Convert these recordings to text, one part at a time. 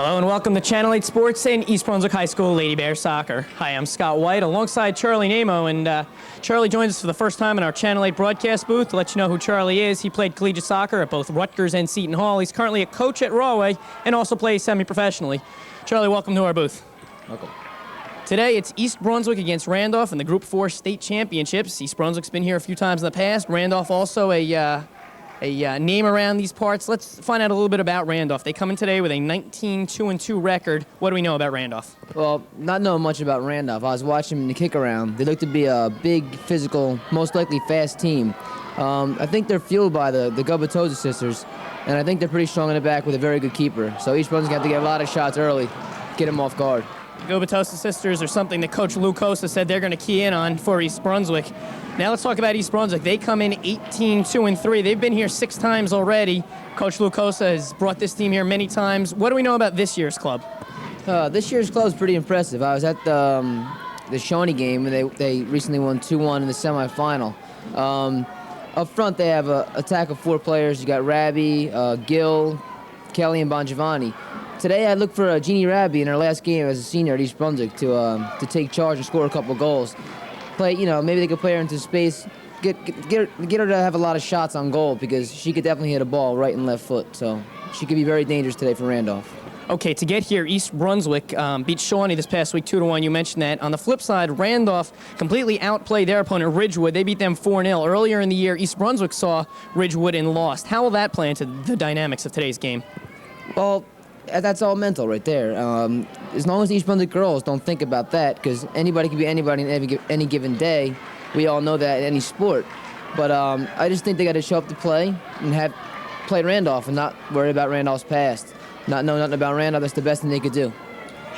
Hello and welcome to Channel 8 Sports and East Brunswick High School Lady Bear Soccer. Hi, I'm Scott White alongside Charlie Namo, and Charlie joins us for the first time in our Channel 8 broadcast booth. To let you know who Charlie is, he played collegiate soccer at both Rutgers and Seton Hall. He's currently a coach at Rahway and also plays semi-professionally. Charlie, welcome to our booth. Welcome. Today it's East Brunswick against Randolph in the Group 4 state championships. East Brunswick's been here a few times in the past. Randolph also a name around these parts. Let's find out a little bit about Randolph. They come in today with a 19-2-2 record. What do we know about Randolph? Well, not knowing much about Randolph, I was watching them in the kick around. They look to be a big, physical, most likely fast team. I think they're fueled by the Gubatoza sisters, and I think they're pretty strong in the back with a very good keeper. So East Brunswick have to get a lot of shots early, get them off guard. Gubatoza sisters are something that Coach Lou Costa said they're going to key in on for East Brunswick. Now let's talk about East Brunswick. They come in 18-2-3. They've been here 6 times already. Coach Lou Costa has brought this team here many times. What do we know about this year's club? This year's club is pretty impressive. I was at the Shawnee game, and they recently won 2-1 in the semifinal. Up front, they have an attack of 4 players. You got Rabbi, Gill, Kelly, and Bongiovanni. Today, I looked for Jeannie Rabbi in her last game as a senior at East Brunswick to take charge and score a couple goals. Maybe they could play her into space, get her to have a lot of shots on goal because she could definitely hit a ball right and left foot. So she could be very dangerous today for Randolph. Okay, to get here, East Brunswick beat Shawnee this past week 2-1. You mentioned that. On the flip side, Randolph completely outplayed their opponent, Ridgewood. They beat them 4-0. Earlier in the year, East Brunswick saw Ridgewood and lost. How will that play into the dynamics of today's game? Well, that's all mental right there. As long as the East Brunswick girls don't think about that, because anybody can be anybody in any given day. We all know that in any sport. But I just think they got to show up to play and play Randolph and not worry about Randolph's past. Not know nothing about Randolph. That's the best thing they could do.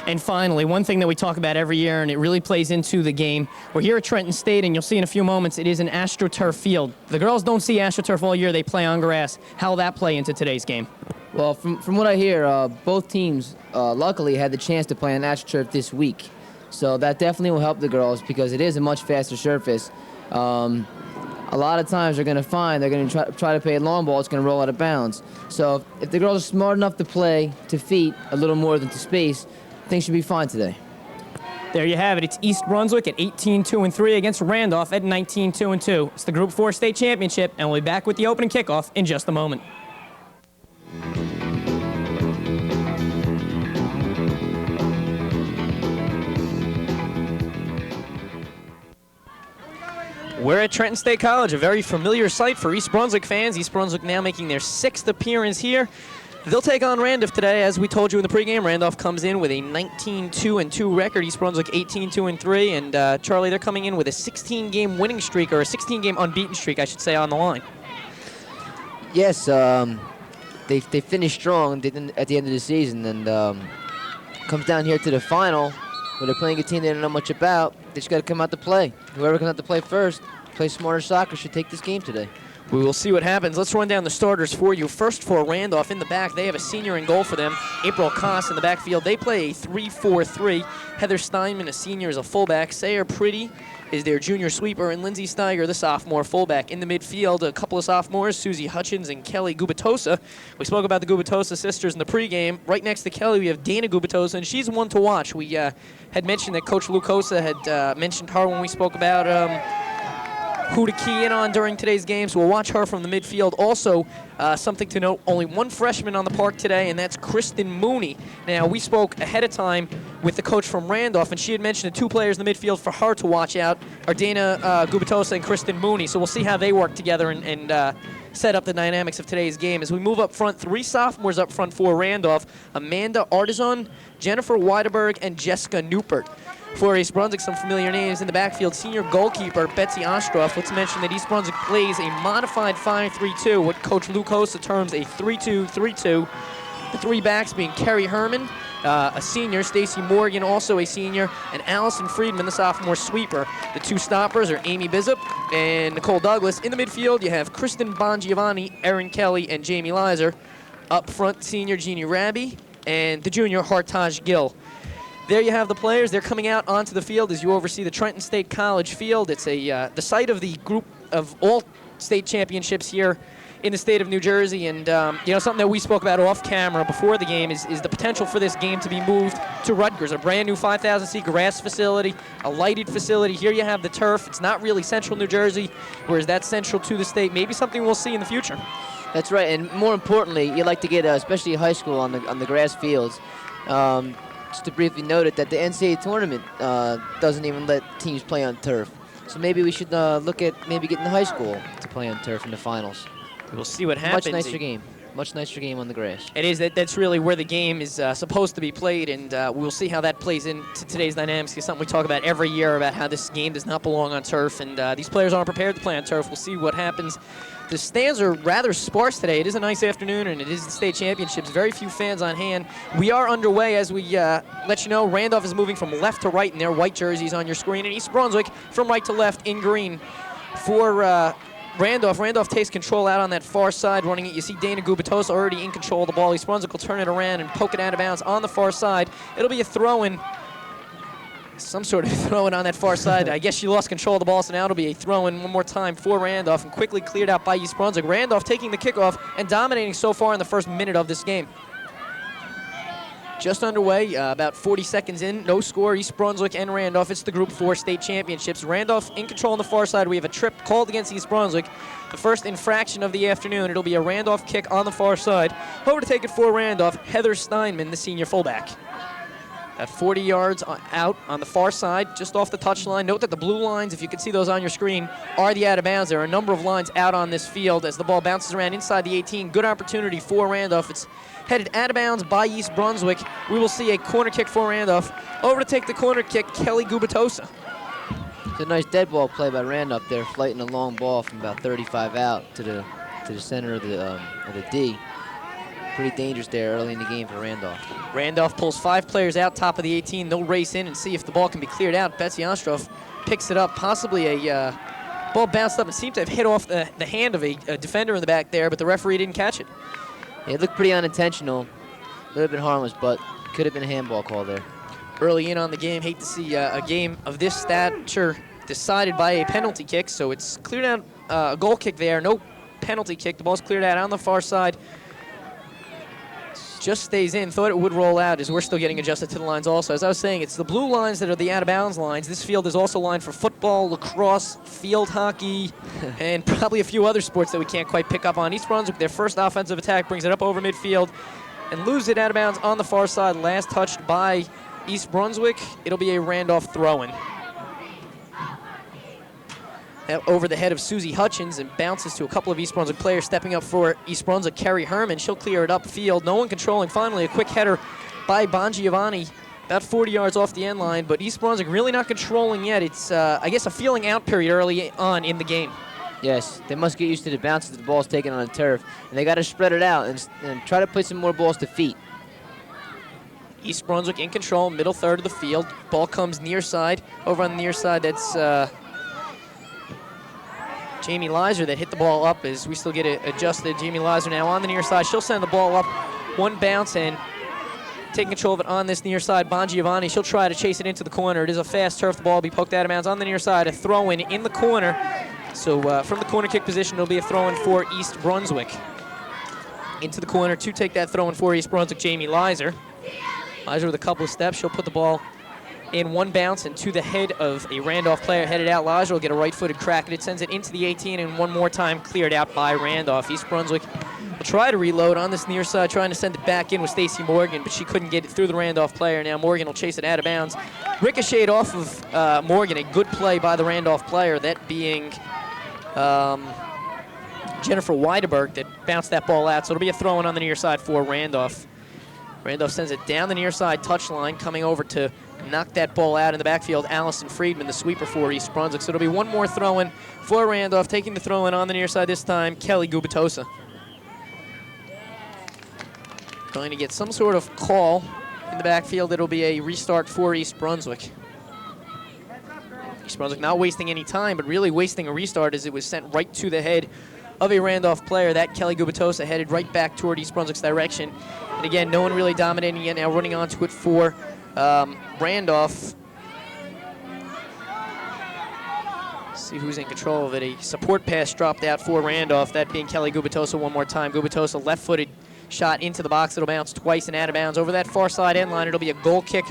And finally, one thing that we talk about every year, and it really plays into the game, we're here at Trenton State, and you'll see in a few moments, it is an AstroTurf field. The girls don't see AstroTurf all year. They play on grass. How will that play into today's game? Well, from what I hear, both teams luckily had the chance to play on AstroTurf this week. So that definitely will help the girls because it is a much faster surface. A lot of times they're going to try to play a long ball, it's going to roll out of bounds. So if the girls are smart enough to play to feet a little more than to space, things should be fine today. There you have it. It's East Brunswick at 18-2-3 against Randolph at 19-2-2. It's the Group 4 state championship, and we'll be back with the opening kickoff in just a moment. We're at Trenton State College, a very familiar sight for East Brunswick fans. East Brunswick now making their 6th appearance here. They'll take on Randolph today. As we told you in the pregame, Randolph comes in with a 19-2-2 record. East Brunswick 18-2-3. And Charlie, they're coming in with a 16-game winning streak, or a 16-game unbeaten streak, I should say, on the line. Yes, they finished strong at the end of the season, and comes down here to the final. When they're playing a team they don't know much about, they just got to come out to play. Whoever comes out to play first, play smarter soccer, should take this game today. We will see what happens. Let's run down the starters for you. First for Randolph in the back, they have a senior in goal for them, April Koss in the backfield. They play a 3-4-3. Heather Steinman, a senior, is a fullback. Sayer Pretty is their junior sweeper, and Lindsay Steiger, the sophomore fullback. In the midfield, a couple of sophomores, Susie Hutchins and Kelly Gubatoza. We spoke about the Gubatoza sisters in the pregame. Right next to Kelly, we have Dana Gubatoza, and she's one to watch. We had mentioned that Coach Lucosa had mentioned her when we spoke about who to key in on during today's game, so we'll watch her from the midfield. Also, something to note, only one freshman on the park today, and that's Kristen Mooney. Now, we spoke ahead of time with the coach from Randolph, and she had mentioned the 2 players in the midfield for her to watch out are Dana Gubatosa and Kristen Mooney, so we'll see how they work together and set up the dynamics of today's game. As we move up front, 3 sophomores up front for Randolph, Amanda Artisan, Jennifer Weideberg, and Jessica Newpert. For East Brunswick, some familiar names in the backfield. Senior goalkeeper Betsy Ostroff. Let's mention that East Brunswick plays a modified 5-3-2, what Coach Lucosa terms a 3-2-3-2. The 3 backs being Kerry Herman, a senior, Stacy Morgan, also a senior, and Allison Friedman, the sophomore sweeper. The 2 stoppers are Amy Bizup and Nicole Douglas. In the midfield, you have Kristen Bongiovanni, Erin Kelly, and Jamie Lizer. Up front, senior Jeannie Rabbi and the junior Hartaj Gill. There you have the players. They're coming out onto the field as you oversee the Trenton State College field. It's the site of the group of all state championships here in the state of New Jersey. And, something that we spoke about off camera before the game is the potential for this game to be moved to Rutgers, a brand new 5,000-seat grass facility, a lighted facility. Here you have the turf. It's not really central New Jersey, whereas that's central to the state. Maybe something we'll see in the future. That's right, and more importantly, you like to get, especially high school, on the grass fields. Just to briefly note it, that the NCAA tournament doesn't even let teams play on turf. So maybe we should look at maybe getting the high school to play on turf in the finals. We'll see what happens. Much nicer game. Much nicer game on the grass. It is. That's really where the game is supposed to be played, and we'll see how that plays into today's dynamics. It's something we talk about every year about how this game does not belong on turf, and these players aren't prepared to play on turf. We'll see what happens. The stands are rather sparse today. It is a nice afternoon, and it is the state championships. Very few fans on hand. We are underway as we let you know. Randolph is moving from left to right in their white jerseys on your screen, and East Brunswick from right to left in green. For Randolph. Randolph takes control out on that far side, running it. You see Dana Gubatosa already in control of the ball. East Brunswick will turn it around and poke it out of bounds on the far side. It'll be a throw-in. Some sort of throw-in on that far side. I guess she lost control of the ball, so now it'll be a throw-in one more time for Randolph, and quickly cleared out by East Brunswick. Randolph taking the kickoff and dominating so far in the first minute of this game. Just underway, about 40 seconds in, no score, East Brunswick and Randolph. It's the Group 4 state championships. Randolph in control on the far side. We have a trip called against East Brunswick. The first infraction of the afternoon. It'll be a Randolph kick on the far side. Over to take it for Randolph, Heather Steinman, the senior fullback. At 40 yards out on the far side, just off the touchline. Note that the blue lines, if you can see those on your screen, are the out of bounds. There are a number of lines out on this field as the ball bounces around inside the 18. Good opportunity for Randolph. It's headed out of bounds by East Brunswick. We will see a corner kick for Randolph. Over to take the corner kick, Kelly Gubatosa. It's a nice dead ball play by Randolph there, flighting a long ball from about 35 out to the center of the D. Pretty dangerous there early in the game for Randolph. Randolph pulls 5 players out, top of the 18. They'll race in and see if the ball can be cleared out. Betsy Ostroff picks it up. Possibly a ball bounced up and seemed to have hit off the hand of a defender in the back there, but the referee didn't catch it. Yeah, it looked pretty unintentional. A little bit harmless, but could have been a handball call there. Early in on the game, hate to see a game of this stature decided by a penalty kick, so it's cleared out, a goal kick there. No penalty kick. The ball's cleared out on the far side. Just stays in. Thought it would roll out as we're still getting adjusted to the lines also. As I was saying, it's the blue lines that are the out-of-bounds lines. This field is also lined for football, lacrosse, field hockey, and probably a few other sports that we can't quite pick up on. East Brunswick, their first offensive attack, brings it up over midfield and loses it out of bounds on the far side. Last touched by East Brunswick. It'll be a Randolph throw-in. Over the head of Susie Hutchins and bounces to a couple of East Brunswick players. Stepping up for East Brunswick, Kerry Herman. She'll clear it upfield. No one controlling. Finally, a quick header by Bongiovanni, about 40 yards off the end line. But East Brunswick really not controlling yet. It's, I guess, a feeling out period early on in the game. Yes, they must get used to the bounces the ball's taken on the turf. And they got to spread it out and try to put some more balls to feet. East Brunswick in control, middle third of the field. Ball comes near side. Over on the near side, that's Jamie Leiser that hit the ball up as we still get it adjusted. Jamie Leiser now on the near side. She'll send the ball up one bounce and taking control of it on this near side. Bongiovanni, she'll try to chase it into the corner. It is a fast turf. The ball will be poked out of bounds on the near side. A throw-in in the corner. So from the corner kick position, it'll be a throw-in for East Brunswick. Into the corner to take that throw-in for East Brunswick, Jamie Leiser. Leiser with a couple of steps. She'll put the ball in one bounce and to the head of a Randolph player headed out. Laja will get a right-footed crack at it, sends it into the 18, and one more time cleared out by Randolph. East Brunswick will try to reload on this near side, trying to send it back in with Stacy Morgan, but she couldn't get it through the Randolph player. Now Morgan will chase it out of bounds. Ricocheted off of Morgan, a good play by the Randolph player, that being Jennifer Weideberg, that bounced that ball out. So it'll be a throw-in on the near side for Randolph. Randolph sends it down the near side touchline, coming over to knock that ball out in the backfield. Allison Friedman, the sweeper for East Brunswick. So it'll be one more throw-in for Randolph. Taking the throw-in on the near side this time, Kelly Gubatosa. Going to get some sort of call in the backfield. It'll be a restart for East Brunswick. East Brunswick not wasting any time, but really wasting a restart as it was sent right to the head of a Randolph player. That Kelly Gubatosa headed right back toward East Brunswick's direction. And again, no one really dominating yet. Now running onto it for Randolph. See who's in control of it. A support pass dropped out for Randolph, that being Kelly Gubitosa one more time. Gubitosa left-footed shot into the box. It'll bounce twice and out of bounds. Over that far side end line, it'll be a goal kick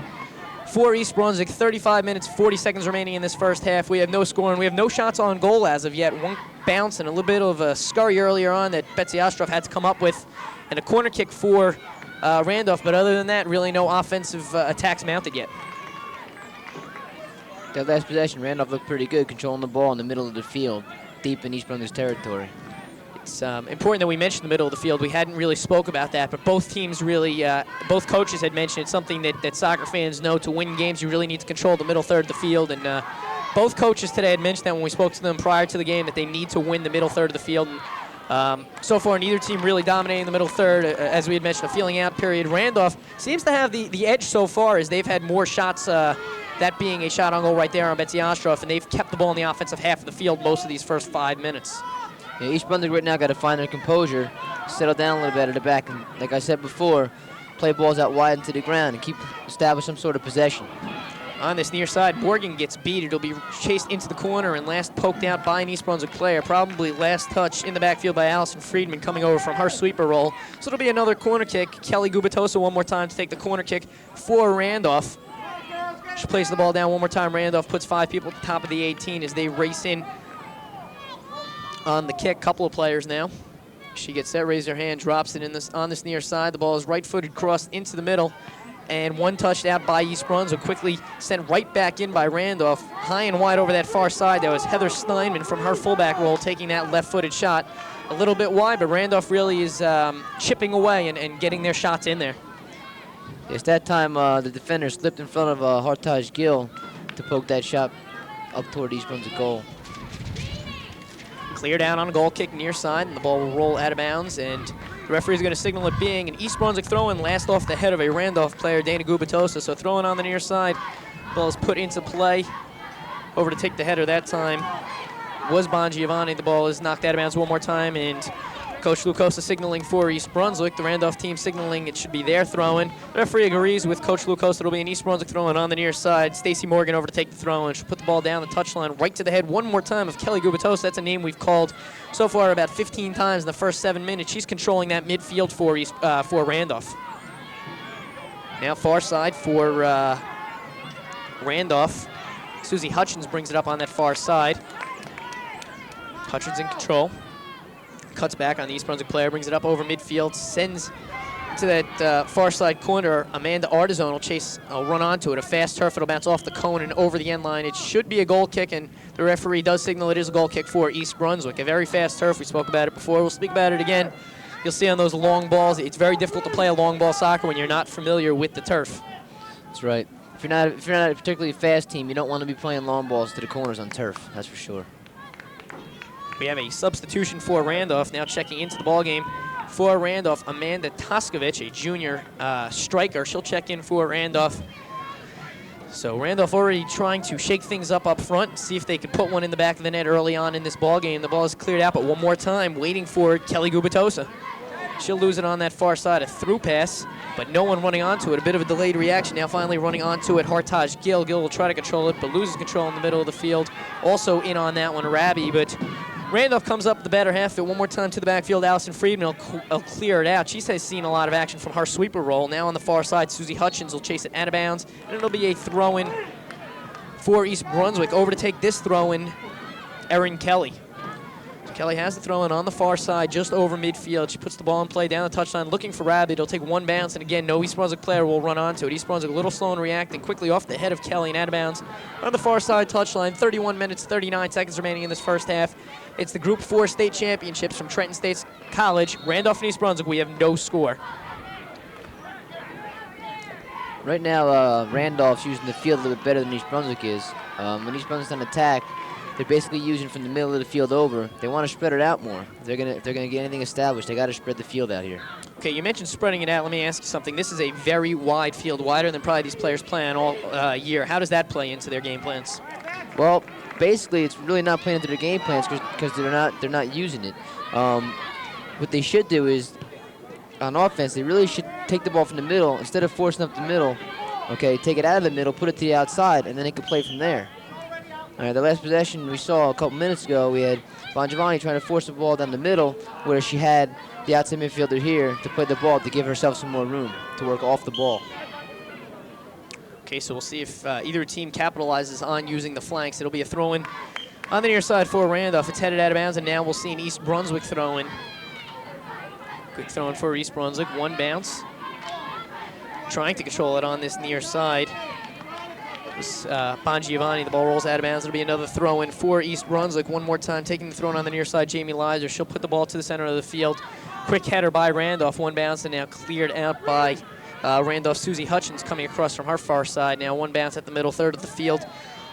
for East Brunswick. 35 minutes, 40 seconds remaining in this first half. We have no score, and we have no shots on goal as of yet. One bounce and a little bit of a scurry earlier on that Betsy Ostroff had to come up with, and a corner kick for Randolph. But other than that, really no offensive attacks mounted yet. That last possession, Randolph looked pretty good, controlling the ball in the middle of the field, deep in East Brunswick's territory. It's important that we mention the middle of the field. We hadn't really spoke about that, but both teams really, both coaches had mentioned it's something that soccer fans know. To win games, you really need to control the middle third of the field, and both coaches today had mentioned that when we spoke to them prior to the game, that they need to win the middle third of the field. And, so far, neither team really dominating the middle third. As we had mentioned, a feeling out period. Randolph seems to have the edge so far, as they've had more shots, that being a shot on goal right there on Betsy Ostroff, and they've kept the ball in the offensive half of the field most of these first 5 minutes. Yeah, East Brunswick right now got to find their composure, settle down a little bit at the back, and like I said before, play balls out wide into the ground and establish some sort of possession. On this near side, Morgan gets beat. It'll be chased into the corner and last poked out by an East Brunswick player. Probably last touch in the backfield by Allison Friedman coming over from her sweeper roll. So it'll be another corner kick. Kelly Gubitosa one more time to take the corner kick for Randolph. She plays the ball down one more time. Randolph puts 5 people at the top of the 18 as they race in on the kick. Couple of players now. She gets set, raises her hand, drops it on this near side. The ball is right-footed crossed into the middle, and one touched out by East Brunswick, quickly sent right back in by Randolph. High and wide over that far side. That was Heather Steinman from her fullback role taking that left-footed shot. A little bit wide, but Randolph really is chipping away and getting their shots in there. It's that time the defender slipped in front of Hartaj Gill to poke that shot up toward East Brunswick goal. Clear down on a goal kick near side, and the ball will roll out of bounds, and the referee is going to signal it being an East Brunswick throw-in, last off the head of a Randolph player, Dana Gubitosa. So throwing on the near side, ball is put into play. Over to take the header that time was Bon Giovanni. The ball is knocked out of bounds one more time, and Coach Lucosa signaling for East Brunswick. The Randolph team signaling it should be their throw-in. The referee agrees with Coach Lucosa. It'll be an East Brunswick throw-in on the near side. Stacey Morgan over to take the throw-in. She'll put the ball down the touchline right to the head one more time of Kelly Gubitosa. That's a name we've called so far about 15 times in the first 7 minutes. She's controlling that midfield for Randolph. Now far side for Randolph. Susie Hutchins brings it up on that far side. Hutchins in control. Cuts back on the East Brunswick player, brings it up over midfield, sends to that far side corner. Amanda Artizone will run onto it. A fast turf, it'll bounce off the cone and over the end line. It should be a goal kick, and the referee does signal it is a goal kick for East Brunswick. A very fast turf. We spoke about it before. We'll speak about it again. You'll see on those long balls, it's very difficult to play a long ball soccer when you're not familiar with the turf. That's right. If you're not a particularly fast team, you don't want to be playing long balls to the corners on turf. That's for sure. We have a substitution for Randolph. Now checking into the ballgame for Randolph, Amanda Toskovich, a junior striker. She'll check in for Randolph. So Randolph already trying to shake things up front, see if they can put one in the back of the net early on in this ballgame. The ball is cleared out, but one more time, waiting for Kelly Gubitosa. She'll lose it on that far side, a through pass, but no one running onto it. A bit of a delayed reaction. Now finally running onto it, Hartaj Gill. Gill will try to control it, but loses control in the middle of the field. Also in on that one, Rabi, but Randolph comes up the better half of it. One more time to the backfield. Allison Friedman will clear it out. She has seen a lot of action from her sweeper roll. Now on the far side, Susie Hutchins will chase it out of bounds, and it'll be a throw-in for East Brunswick. Over to take this throw-in, Erin Kelly. So Kelly has the throw-in on the far side, just over midfield. She puts the ball in play down the touchline, looking for Rabbit. It'll take one bounce, and again, no East Brunswick player will run onto it. East Brunswick a little slow in reacting, quickly off the head of Kelly and out of bounds on the far side touchline. 31 minutes, 39 seconds remaining in this first half. It's the Group 4 state championships from Trenton State College. Randolph and East Brunswick, we have no score. Right now, Randolph's using the field a little bit better than East Brunswick is. When East Brunswick's on attack, they're basically using from the middle of the field over. They want to spread it out more. If they're gonna get anything established, they got to spread the field out here. Okay, you mentioned spreading it out. Let me ask you something. This is a very wide field, wider than probably these players play on all year. How does that play into their game plans? Well, basically, it's really not playing into their game plans because they're not using it. What they should do is, on offense, they really should take the ball from the middle instead of forcing up the middle. Okay, take it out of the middle, put it to the outside, and then they can play from there. All right, the last possession we saw a couple minutes ago, we had Bongiovanni trying to force the ball down the middle, where she had the outside midfielder here to play the ball to give herself some more room to work off the ball. Okay, so we'll see if either team capitalizes on using the flanks. It'll be a throw-in on the near side for Randolph. It's headed out of bounds, and now we'll see an East Brunswick throw-in. Quick throw-in for East Brunswick. One bounce. Trying to control it on this near side. Bongiovanni, the ball rolls out of bounds. It'll be another throw-in for East Brunswick. One more time, taking the throw-in on the near side, Jamie Lizer. She'll put the ball to the center of the field. Quick header by Randolph. One bounce, and now cleared out by Randolph. Susie Hutchins coming across from her far side. Now one bounce at the middle third of the field.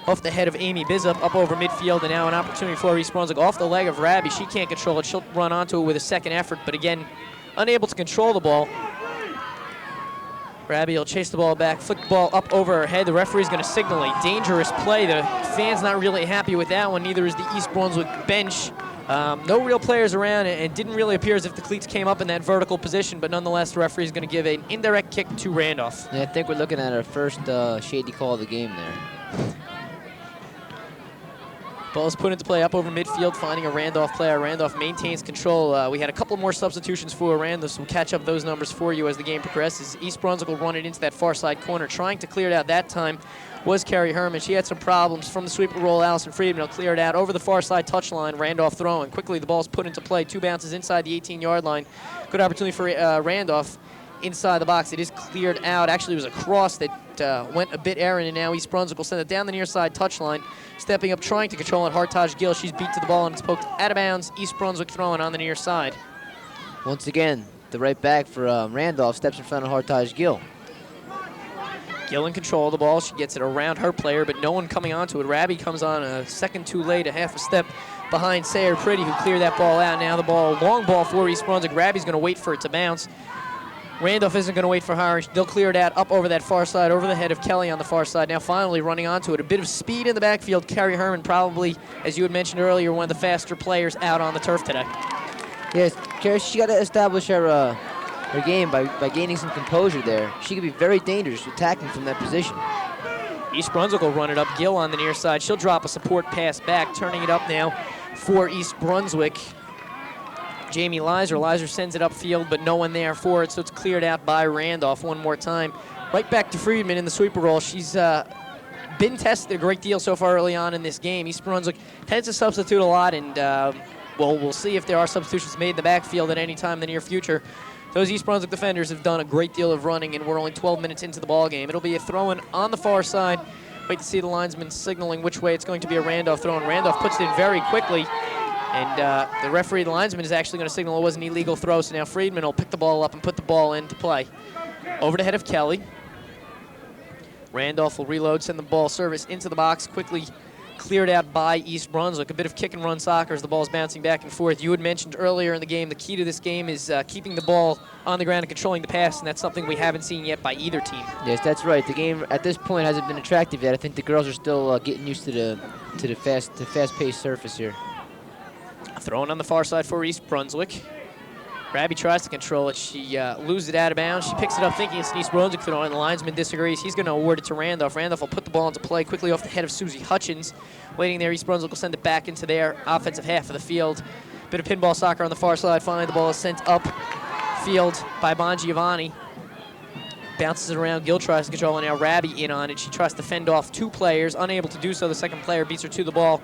Off the head of Amy Bizup, up over midfield, and now an opportunity for East Brunswick. Off the leg of Rabi. She can't control it. She'll run onto it with a second effort, but again, unable to control the ball. Rabi will chase the ball back, flick the ball up over her head. The referee's going to signal a dangerous play. The fans not really happy with that one. Neither is the East Brunswick bench. No real players around, and it didn't really appear as if the cleats came up in that vertical position, but nonetheless, the referee's going to give an indirect kick to Randolph. Yeah, I think we're looking at our first shady call of the game there. Ball is put into play up over midfield, finding a Randolph player. Randolph maintains control. We had a couple more substitutions for Randolph, so we'll catch up those numbers for you as the game progresses. East Brunswick will run it into that far side corner. Trying to clear it out that time was Carrie Herman. She had some problems from the sweeper roll. Allison Friedman will clear it out over the far side touchline. Randolph throwing. Quickly, the ball's put into play. Two bounces inside the 18-yard line. Good opportunity for Randolph inside the box. It is cleared out. Actually, it was a cross that went a bit errant, and now East Brunswick will send it down the near side touchline. Stepping up, trying to control it, Hartage Gill. She's beat to the ball, and it's poked out of bounds. East Brunswick throwing on the near side. Once again, the right back for Randolph steps in front of Hartage Gill. Gill in control of the ball. She gets it around her player, but no one coming onto it. Rabi comes on a second too late, a half a step behind Sayer Pretty, who cleared that ball out. Now the ball, long ball for East Brunswick. Rabi's going to wait for it to bounce. Randolph isn't going to wait for her. They'll clear it out up over that far side, over the head of Kelly on the far side. Now finally running onto it. A bit of speed in the backfield. Carrie Herman probably, as you had mentioned earlier, one of the faster players out on the turf today. Yes, Carrie, she got to establish her game by gaining some composure there. She could be very dangerous attacking from that position. East Brunswick will run it up. Gill on the near side. She'll drop a support pass back, turning it up now for East Brunswick. Jamie Lizer. Lizer sends it upfield, but no one there for it, so it's cleared out by Randolph one more time. Right back to Friedman in the sweeper roll. She's been tested a great deal so far early on in this game. East Brunswick tends to substitute a lot, and we'll see if there are substitutions made in the backfield at any time in the near future. Those East Brunswick defenders have done a great deal of running, and we're only 12 minutes into the ball game. It'll be a throw-in on the far side. Wait to see the linesman signaling which way it's going to be a Randolph throw-in. Randolph puts it in very quickly. And the referee, the linesman, is actually going to signal it was an illegal throw, so now Friedman will pick the ball up and put the ball into play. Over the head of Kelly. Randolph will reload, send the ball service into the box, quickly cleared out by East Brunswick. A bit of kick-and-run soccer as the ball's bouncing back and forth. You had mentioned earlier in the game the key to this game is keeping the ball on the ground and controlling the pass, and that's something we haven't seen yet by either team. Yes, that's right. The game at this point hasn't been attractive yet. I think the girls are still getting used to the fast-paced surface here. Throwing on the far side for East Brunswick. Rabi tries to control it. She loses it out of bounds. She picks it up thinking it's an East Brunswick throw, and the linesman disagrees. He's going to award it to Randolph. Randolph will put the ball into play quickly off the head of Susie Hutchins. Waiting there, East Brunswick will send it back into their offensive half of the field. Bit of pinball soccer on the far side. Finally, the ball is sent up field by Bongiovanni. Bounces it around. Gill tries to control it. Now Rabi in on it. She tries to fend off two players. Unable to do so. The second player beats her to the ball.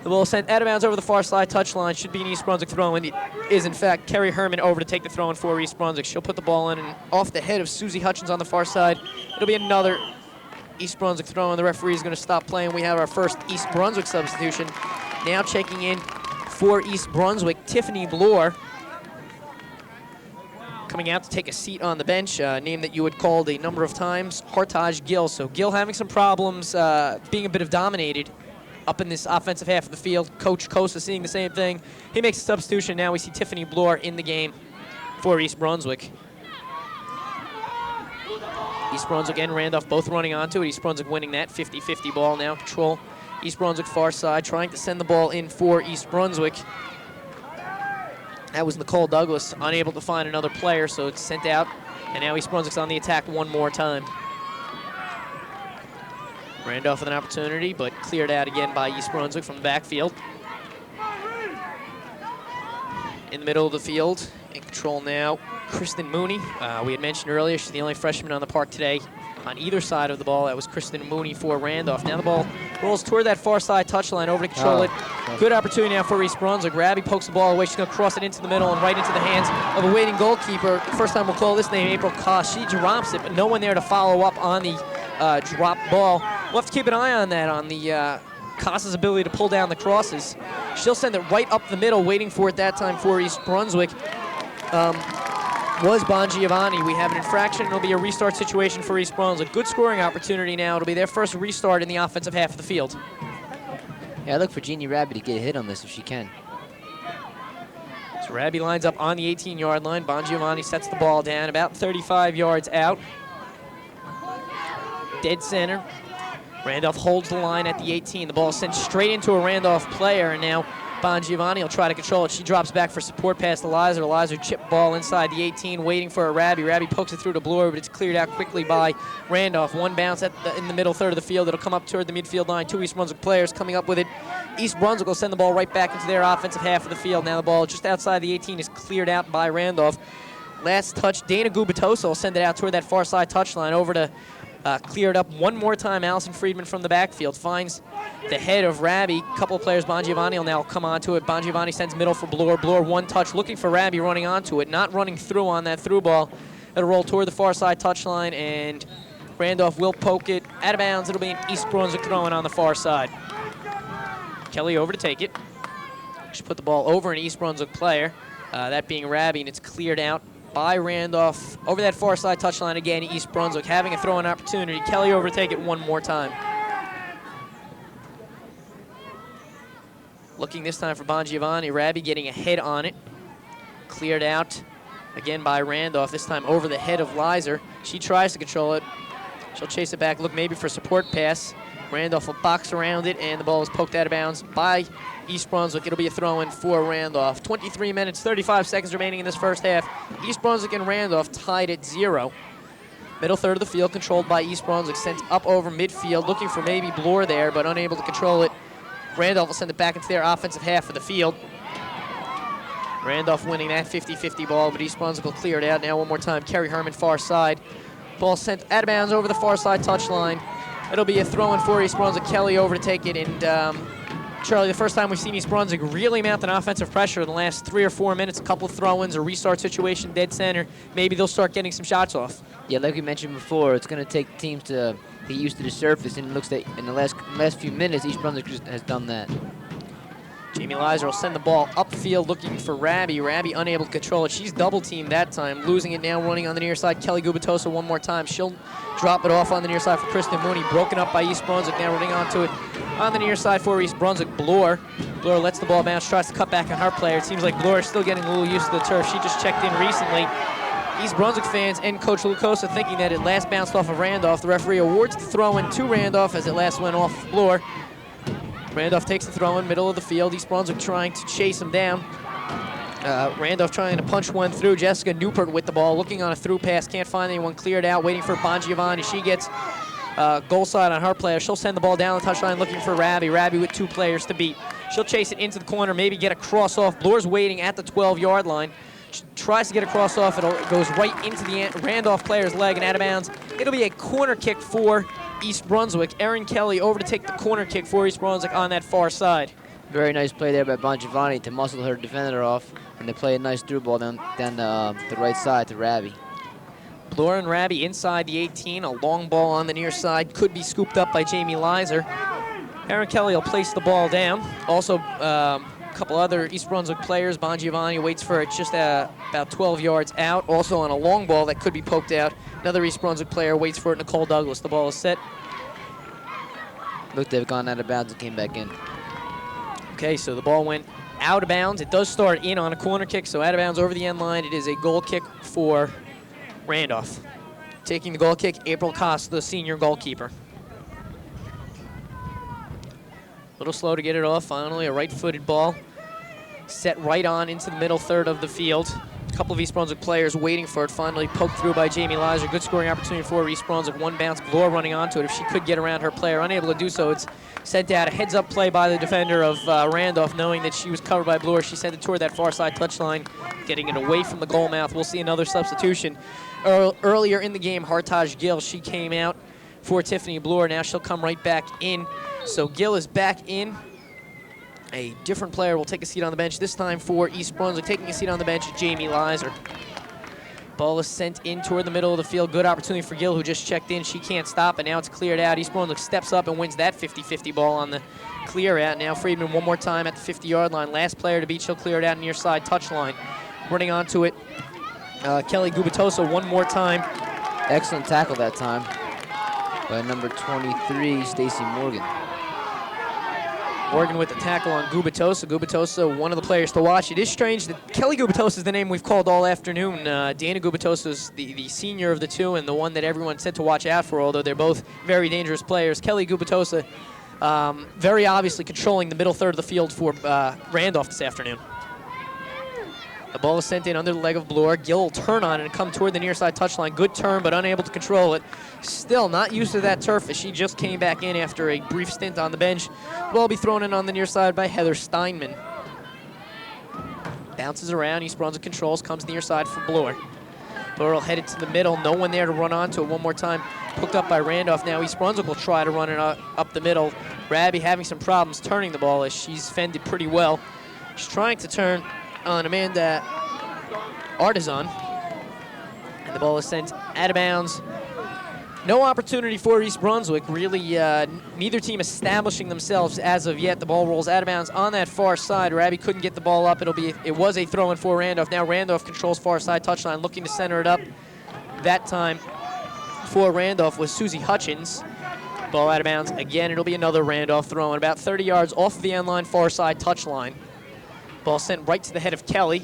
The ball sent out of bounds over the far side touchline. Should be an East Brunswick throw, and it is, in fact, Carrie Herman over to take the throw in for East Brunswick. She'll put the ball in, and off the head of Susie Hutchins on the far side. It'll be another East Brunswick throw, and the referee is going to stop playing. We have our first East Brunswick substitution. Now checking in for East Brunswick, Tiffany Bloor. Coming out to take a seat on the bench, a name that you had called a number of times, Hartage Gill. So Gill having some problems, being a bit of dominated up in this offensive half of the field. Coach Kosa seeing the same thing. He makes a substitution. Now we see Tiffany Bloor in the game for East Brunswick. East Brunswick and Randolph both running onto it. East Brunswick winning that 50-50 ball now. Control East Brunswick far side, trying to send the ball in for East Brunswick. That was Nicole Douglas, unable to find another player, so it's sent out. And now East Brunswick's on the attack one more time. Randolph with an opportunity, but cleared out again by East Brunswick from the backfield. In the middle of the field, in control now, Kristen Mooney. We had mentioned earlier she's the only freshman on the park today on either side of the ball. That was Kristen Mooney for Randolph. Now the ball rolls toward that far side touchline, over to control it. Good opportunity now for East Brunswick. Rabbie pokes the ball away. She's going to cross it into the middle and right into the hands of a waiting goalkeeper. First time we'll call this name, April Koss. She drops it, but no one there to follow up on the drop ball. We'll have to keep an eye on that, on the Koss's ability to pull down the crosses. She'll send it right up the middle, waiting for it that time for East Brunswick. Was Bon Giovanni. We have an infraction. It'll be a restart situation for East Brunswick. Good scoring opportunity now. It'll be their first restart in the offensive half of the field. Yeah, I look for Jeannie Rabbie to get a hit on this if she can. So Rabbie lines up on the 18-yard line. Bon Giovanni sets the ball down about 35 yards out. Dead center. Randolph holds the line at the 18. The ball is sent straight into a Randolph player, and now Bon Giovanni will try to control it. She drops back for support pass to Lizer. Lizer chip ball inside the 18, waiting for a Rabbie. Rabbie pokes it through to Bloor, but it's cleared out quickly by Randolph. One bounce in the middle third of the field. It'll come up toward the midfield line. Two East Brunswick players coming up with it. East Brunswick will send the ball right back into their offensive half of the field. Now the ball just outside the 18 is cleared out by Randolph. Last touch, Dana Gubitosa will send it out toward that far side touchline, over to cleared up one more time. Allison Friedman from the backfield finds the head of Rabbie. A couple of players, Bon Giovanni will now come onto it. Bon Giovanni sends middle for Bloor. Bloor one touch, looking for Rabbie, running onto it, not running through on that through ball. It'll roll toward the far side touchline, and Randolph will poke it out of bounds. It'll be an East Brunswick throwing on the far side. Kelly over to take it. She put the ball over an East Brunswick player, that being Rabbie, and it's cleared out by Randolph over that far side touchline again. East Brunswick having a throwing opportunity. Kelly over to take it one more time. Looking this time for Bon Giovanni. Rabbie getting a head on it. Cleared out again by Randolph, this time over the head of Lizer. She tries to control it. She'll chase it back, look maybe for support pass. Randolph will box around it, and the ball is poked out of bounds by East Brunswick. It'll be a throw-in for Randolph. 23 minutes, 35 seconds remaining in this first half. East Brunswick and Randolph tied at 0. Middle third of the field controlled by East Brunswick. Sent up over midfield, looking for maybe Bloor there, but unable to control it. Randolph will send it back into their offensive half of the field. Randolph winning that 50-50 ball, but East Brunswick will clear it out. Now one more time, Kerry Herman far side. Ball sent out of bounds over the far side touchline. It'll be a throw-in for East Brunswick. Kelly over to take it, and Charlie, the first time we've seen East Brunswick really mount an offensive pressure in the last 3 or 4 minutes, a couple of throw-ins, a restart situation, dead center. Maybe they'll start getting some shots off. Yeah, like we mentioned before, it's going to take teams to get used to the surface, and it looks like in the last few minutes, East Brunswick has done that. Jamie Lizer will send the ball upfield looking for Rabbie. Rabbie unable to control it. She's double-teamed that time, losing it now, running on the near side. Kelly Gubitosa one more time. She'll drop it off on the near side for Kristen Mooney. Broken up by East Brunswick, now running onto it on the near side for East Brunswick. Bloor lets the ball bounce, tries to cut back on her player. It seems like Bloor is still getting a little used to the turf. She just checked in recently. East Brunswick fans and Coach Lucosa thinking that it last bounced off of Randolph. The referee awards the throw-in to Randolph as it last went off Bloor. Randolph takes the throw in middle of the field. East Brunswick trying to chase him down. Randolph trying to punch one through. Jessica Newport with the ball, looking on a through pass. Can't find anyone, cleared out, waiting for Bon Giovanni. She gets goal side on her player. She'll send the ball down the touchline looking for Rabbie. Rabbie with 2 players to beat. She'll chase it into the corner, maybe get a cross off. Bloor's waiting at the 12-yard line. She tries to get a cross off. It goes right into the Randolph player's leg and out of bounds. It'll be a corner kick for East Brunswick. Erin Kelly over to take the corner kick for East Brunswick on that far side. Very nice play there by Bon Giovanni to muscle her defender off, and they play a nice through ball down the right side to Rabbie. Bloor and Rabbie inside the 18. A long ball on the near side could be scooped up by Jamie Lizer. Erin Kelly will place the ball down. Also, a couple other East Brunswick players. Bon Giovanni waits for it just about 12 yards out. Also on a long ball that could be poked out. Another East Brunswick player waits for it, Nicole Douglas. The ball is set. Look, they've gone out of bounds and came back in. Okay, so the ball went out of bounds. It does start in on a corner kick, so out of bounds over the end line. It is a goal kick for Randolph. Taking the goal kick, April Koss, the senior goalkeeper. A little slow to get it off. Finally, a right-footed ball set right on into the middle third of the field. A couple of East Brunswick players waiting for it. Finally poked through by Jamie Lizer. Good scoring opportunity for East Brunswick. One bounce, Bloor running onto it. If she could get around her player, unable to do so, it's sent out. A heads-up play by the defender of Randolph, knowing that she was covered by Bloor. She sent it toward that far side touchline, getting it away from the goal mouth. We'll see another substitution. Earlier in the game, Hartaj Gill, she came out for Tiffany Bloor. Now she'll come right back in. So Gill is back in. A different player will take a seat on the bench, this time for East Brunswick. Taking a seat on the bench, Jamie Lizer. Ball is sent in toward the middle of the field. Good opportunity for Gill, who just checked in. She can't stop it. Now it's cleared out. East Brunswick steps up and wins that 50-50 ball on the clear out. Now Friedman one more time at the 50-yard line. Last player to beat, she'll clear it out near side touchline. Running onto it, Kelly Gubitosa one more time. Excellent tackle that time by number 23, Stacy Morgan. Morgan with the tackle on Gubitosa. Gubitosa, one of the players to watch. It is strange that Kelly Gubitosa is the name we've called all afternoon. Dana Gubitosa is the senior of the two and the one that everyone said to watch out for, although they're both very dangerous players. Kelly Gubitosa very obviously controlling the middle third of the field for Randolph this afternoon. The ball is sent in under the leg of Bloor. Gill will turn on it and come toward the near side touchline. Good turn, but unable to control it. Still not used to that turf as she just came back in after a brief stint on the bench. The ball will be thrown in on the near side by Heather Steinman. Bounces around. East Brunswick controls. Comes near side for Bloor. Bloor will head it to the middle. No one there to run onto it one more time. Hooked up by Randolph. Now East Brunswick will try to run it up the middle. Rabbie having some problems turning the ball as she's fended pretty well. She's trying to turn on Amanda Artisan, and the ball is sent out of bounds. No opportunity for East Brunswick. Really, neither team establishing themselves as of yet. The ball rolls out of bounds on that far side. Rabbie couldn't get the ball up. It was a throw-in for Randolph. Now Randolph controls far side touchline, looking to center it up. That time for Randolph was Susie Hutchins. Ball out of bounds again. It'll be another Randolph throw-in, about 30 yards off of the end line, far side touchline. Ball sent right to the head of Kelly.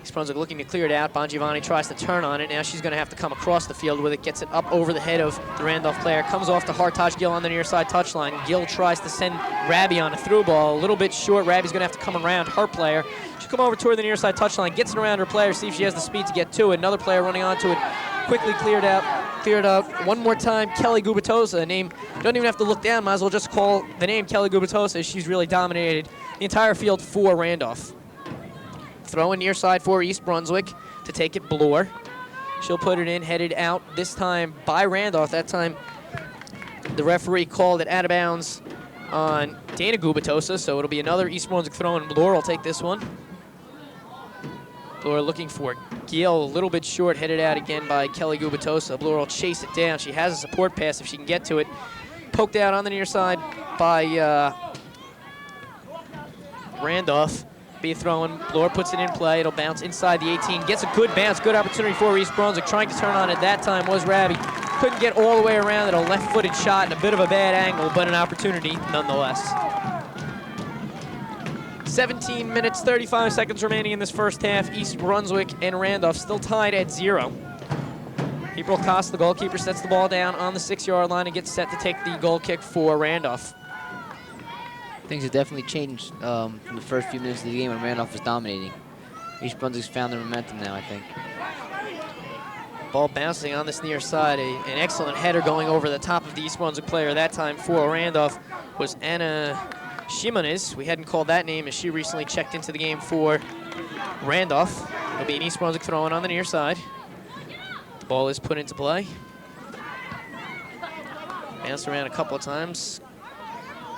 East Brunswick looking to clear it out. Bongiovanni tries to turn on it. Now she's going to have to come across the field with it. Gets it up over the head of the Randolph player. Comes off to Hartaj Gill on the near side touchline. Gill tries to send Rabbie on a through ball. A little bit short. Rabbie's going to have to come around her player. She'll come over toward the near side touchline. Gets it around her player. See if she has the speed to get to it. Another player running onto it. Quickly cleared out. Cleared out one more time. Kelly Gubitosa, a name you don't even have to look down. Might as well just call the name Kelly Gubitosa. She's really dominated the entire field for Randolph. Throw in near side for East Brunswick to take it Bloor. She'll put it in, headed out this time by Randolph. That time the referee called it out of bounds on Dana Gubitosa, so it'll be another East Brunswick throw in. Bloor will take this one. Bloor looking for Gill, a little bit short, headed out again by Kelly Gubitosa. Bloor will chase it down. She has a support pass if she can get to it. Poked out on the near side by Randolph. Be a throw-in. Bloor puts it in play. It'll bounce inside the 18. Gets a good bounce. Good opportunity for East Brunswick. Trying to turn on it that time was Rabbie. Couldn't get all the way around it. A left-footed shot and a bit of a bad angle, but an opportunity nonetheless. 17 minutes, 35 seconds remaining in this first half. East Brunswick and Randolph still tied at 0. April Costa, the goalkeeper, sets the ball down on the 6-yard line and gets set to take the goal kick for Randolph. Things have definitely changed from the first few minutes of the game when Randolph was dominating. East Brunswick's found their momentum now, I think. Ball bouncing on this near side. An excellent header going over the top of the East Brunswick player. That time for Randolph was Anna Shimones. We hadn't called that name as she recently checked into the game for Randolph. It'll be an East Brunswick throw-in on the near side. The ball is put into play. Bounced around a couple of times.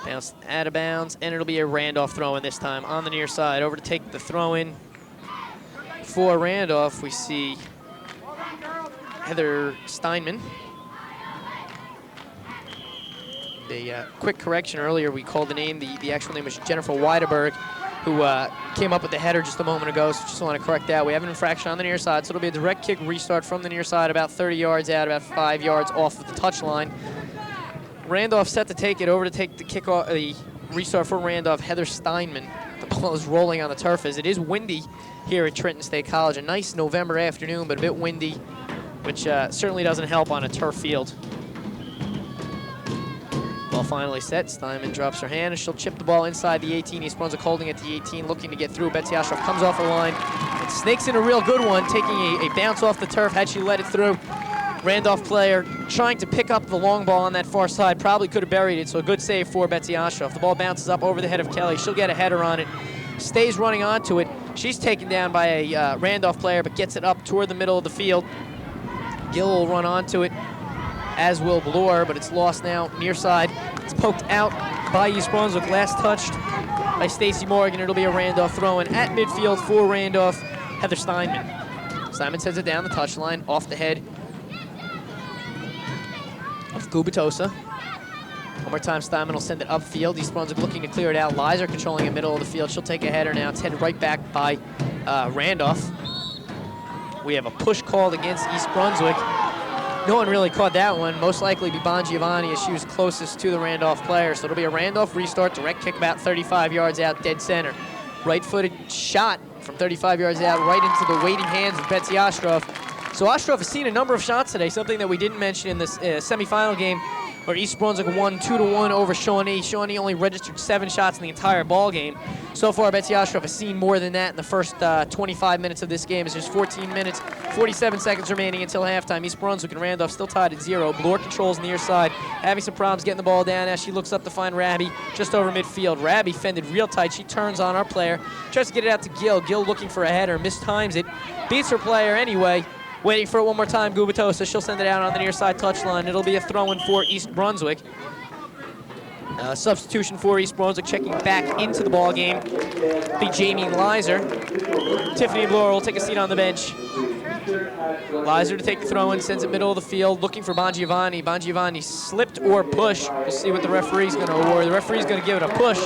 Bounced out of bounds, and it'll be a Randolph throw-in this time on the near side. Over to take the throw-in for Randolph, we see Heather Steinman. A quick correction earlier, we called the name. The actual name was Jennifer Weideberg, who came up with the header just a moment ago, so just want to correct that. We have an infraction on the near side, so it'll be a direct kick restart from the near side, about 30 yards out, about 5 yards off of the touchline. Randolph set to take it. Over to take the kickoff, the restart for Randolph, Heather Steinman. The ball is rolling on the turf as it is windy here at Trenton State College. A nice November afternoon, but a bit windy, which certainly doesn't help on a turf field. Ball finally set. Steinman drops her hand, and she'll chip the ball inside the 18. East Brunswick holding at the 18, looking to get through. Betsy Ostroff comes off her line and snakes in a real good one, taking a bounce off the turf had she let it through. Randolph player trying to pick up the long ball on that far side. Probably could have buried it, so a good save for Betsy Ostroff. The ball bounces up over the head of Kelly. She'll get a header on it. Stays running onto it. She's taken down by a Randolph player, but gets it up toward the middle of the field. Gill will run onto it, as will Bloor, but it's lost now near side. It's poked out by East Brunswick. Last touched by Stacy Morgan. It'll be a Randolph throw-in at midfield for Randolph. Heather Steinman. Steinman sends it down the touchline, off the head of Gubitosa. One more time, Steinman will send it upfield. East Brunswick looking to clear it out. Lizer controlling the middle of the field. She'll take a header now. It's headed right back by Randolph. We have a push called against East Brunswick. No one really caught that one. Most likely be Bon Giovanni as she was closest to the Randolph player. So it'll be a Randolph restart, direct kick about 35 yards out, dead center. Right-footed shot from 35 yards out, right into the waiting hands of Betsy Ostroff. So Ostroff has seen a number of shots today, something that we didn't mention in this semifinal game, where East Brunswick won 2-1 over Shawnee. Shawnee only registered 7 shots in the entire ball game. So far, Betsy Ostroff has seen more than that in the first 25 minutes of this game. As there's 14 minutes, 47 seconds remaining until halftime. East Brunswick and Randolph still tied at 0. Bloor controls near side, having some problems getting the ball down as she looks up to find Rabi just over midfield. Rabi fended real tight. She turns on our player, tries to get it out to Gill. Gill looking for a header, mistimes it, beats her player anyway. Waiting for it one more time, Gubitosa. She'll send it out on the near side touchline. It'll be a throw-in for East Brunswick. Substitution for East Brunswick, checking back into the ball game. Be Jamie Lizer. Tiffany Bloor will take a seat on the bench. Lizer to take the throw-in, sends it middle of the field, looking for Bon Giovanni. Bon Giovanni slipped or push. We'll see what the referee's going to award. The referee's going to give it a push.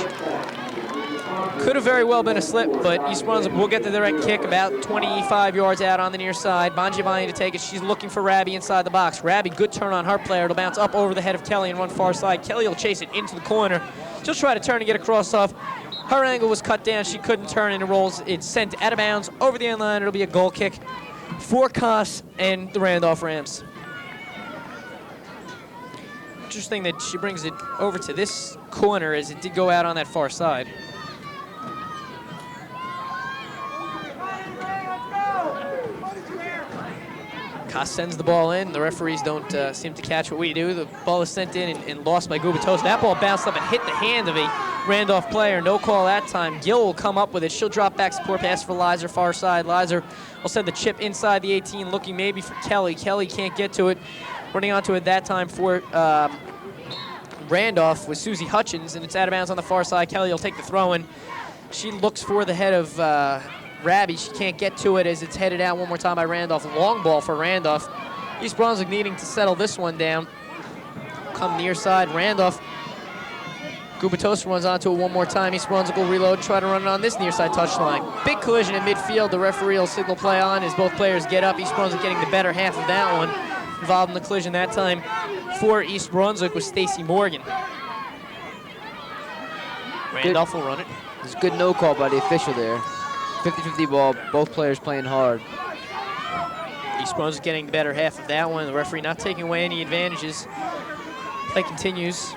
Could have very well been a slip, but East Brunswick will get the direct kick about 25 yards out on the near side. Bon Giovanni to take it. She's looking for Rabi inside the box. Rabi, good turn on her player. It'll bounce up over the head of Kelly and run far side. Kelly will chase it into the corner. She'll try to turn and get across off. Her angle was cut down. She couldn't turn, and it rolls. It's sent out of bounds over the end line. It'll be a goal kick for Koss and the Randolph Rams. Interesting that she brings it over to this corner as it did go out on that far side. Koss sends the ball in. The referees don't seem to catch what we do. The ball is sent in and lost by Gubitosa. That ball bounced up and hit the hand of a Randolph player. No call that time. Gill will come up with it. She'll drop back, support pass for Lizer, far side. Lizer will send the chip inside the 18, looking maybe for Kelly. Kelly can't get to it. Running onto it that time for Randolph with Susie Hutchins, and it's out of bounds on the far side. Kelly will take the throw-in. She looks for the head of Rabi. She can't get to it as it's headed out one more time by Randolph. Long ball for Randolph. East Brunswick needing to settle this one down. Come near side. Randolph. Gubitosa runs onto it one more time. East Brunswick will reload, try to run it on this near side touchline. Big collision in midfield. The referee will signal play on as both players get up. East Brunswick getting the better half of that one. Involved in the collision that time for East Brunswick was Stacy Morgan. Randolph will run it. There's a good no call by the official there. 50-50 ball, both players playing hard. East Brunswick getting the better half of that one. The referee not taking away any advantages. Play continues.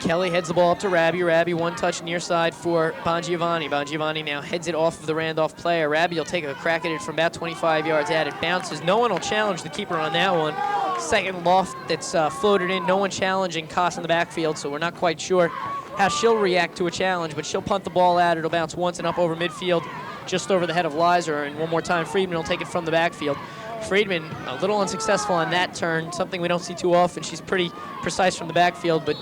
Kelly heads the ball up to Rabi. Rabi one touch near side for Bon Giovanni. Bon Giovanni now heads it off of the Randolph player. Rabi will take a crack at it from about 25 yards out. It bounces. No one will challenge the keeper on that one. Second loft that's floated in. No one challenging Koss in the backfield, so we're not quite sure how she'll react to a challenge, but she'll punt the ball out. It'll bounce once and up over midfield, just over the head of Lizer, and one more time Friedman will take it from the backfield. Friedman a little unsuccessful on that turn, something we don't see too often. She's pretty precise from the backfield, but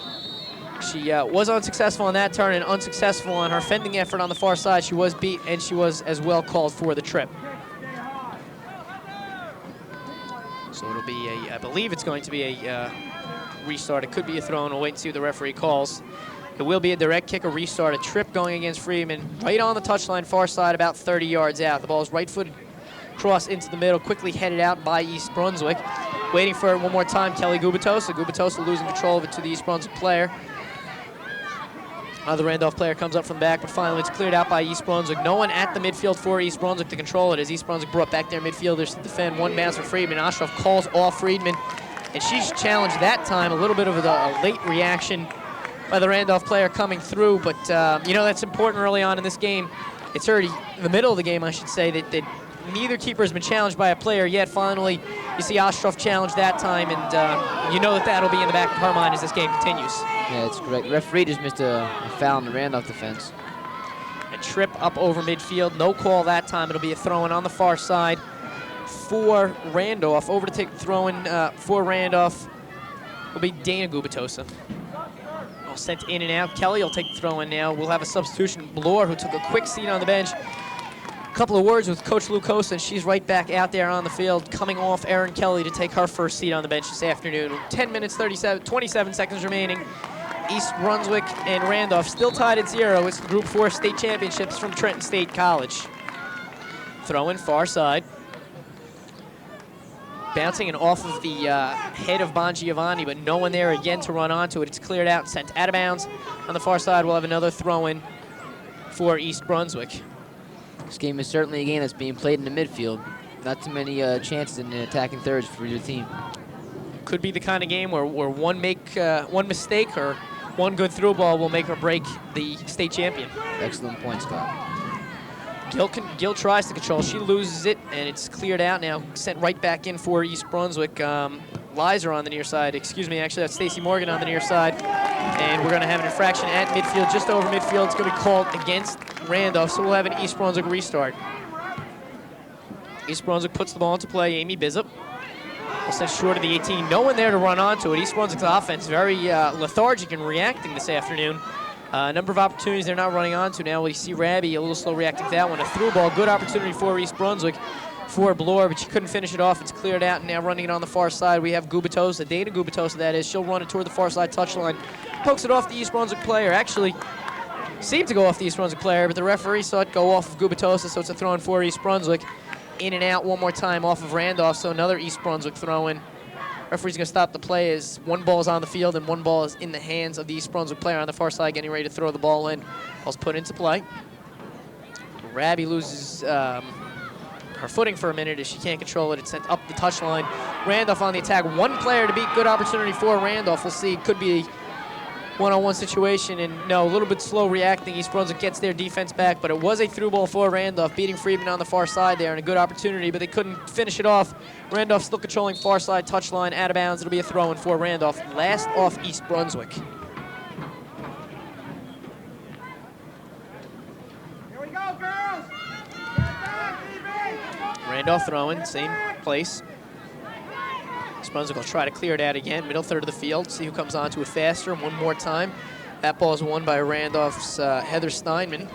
she was unsuccessful on that turn and unsuccessful on her fending effort on the far side. She was beat, and she was as well called for the trip. So it'll be I believe it's going to be a restart. It could be a throw-in. We'll wait and see what the referee calls. It will be a direct kick, a restart, a trip going against Freeman. Right on the touchline, far side, about 30 yards out. The ball is right-footed cross into the middle, quickly headed out by East Brunswick. Waiting for it one more time, Kelly Gubitosa. Gubitosa losing control of it to the East Brunswick player. The Randolph player comes up from the back, but finally it's cleared out by East Brunswick. No one at the midfield for East Brunswick to control it as East Brunswick brought back their midfielders to defend. One bounce for Friedman. Ostroff calls off Friedman and she's challenged that time. A little bit of a late reaction by the Randolph player coming through, but you know, that's important early on in this game. It's already in the middle of the game, I should say, that neither keeper has been challenged by a player yet. Finally, you see Ostroff challenge that time, and you know that that'll be in the back of her mind as this game continues. Yeah, that's correct. Referee just missed a foul in the Randolph defense. A trip up over midfield, no call that time. It'll be a throw-in on the far side for Randolph. Over to take the throw-in for Randolph will be Dana Gubatosa. All sent in and out. Kelly will take the throw-in now. We'll have a substitution. Bloor, who took a quick seat on the bench. A couple of words with Coach Lucosa, and she's right back out there on the field, coming off Erin Kelly to take her first seat on the bench this afternoon. 10 minutes, 27 seconds remaining. East Brunswick and Randolph still tied at 0. It's the Group 4 state championships from Trenton State College. Throw-in far side. Bouncing and off of the head of Bon Giovanni, but no one there again to run onto it. It's cleared out and sent out of bounds. On the far side, we'll have another throw-in for East Brunswick. This game is certainly a game that's being played in the midfield. Not too many chances in the attacking thirds for your team. Could be the kind of game where one mistake or one good through ball will make or break the state champion. Excellent point, Scott. Gill tries to control. She loses it, and it's cleared out now. Sent right back in for East Brunswick. Liza on the near side. Excuse me, actually, that's Stacy Morgan on the near side. And we're going to have an infraction at midfield, just over midfield. It's going to be called against Randolph, so we'll have an East Brunswick restart. East Brunswick puts the ball into play. Amy Bizup will send short of the 18. No one there to run onto it. East Brunswick's offense very lethargic and reacting this afternoon. A number of opportunities they're not running onto now. We see Rabi a little slow reacting to that one. A through ball, good opportunity for East Brunswick for Bloor, but she couldn't finish it off. It's cleared out, and now running it on the far side, we have Gubatosa, Dana Gubatosa that is. She'll run it toward the far side touchline. Pokes it off the East Brunswick player. Actually, seemed to go off the East Brunswick player, but the referee saw it go off of Gubatosa, so it's a throw-in for East Brunswick. In and out one more time off of Randolph, so another East Brunswick throw-in. Referee's going to stop the play as one ball is on the field and one ball is in the hands of the East Brunswick player on the far side, getting ready to throw the ball in. Ball's put into play. Rabi loses her footing for a minute as she can't control it. It's sent up the touchline. Randolph on the attack. One player to beat. Good opportunity for Randolph. We'll see. It could be a one-on-one situation, and no, a little bit slow reacting. East Brunswick gets their defense back, but it was a through ball for Randolph, beating Friedman on the far side there, and a good opportunity, but they couldn't finish it off. Randolph still controlling far side touchline, out of bounds. It'll be a throw-in for Randolph. Last off East Brunswick. Here we go, girls! Randolph throwing, same place. East Brunswick will try to clear it out again, middle third of the field, see who comes onto it faster. One more time. That ball is won by Randolph's Heather Steinman.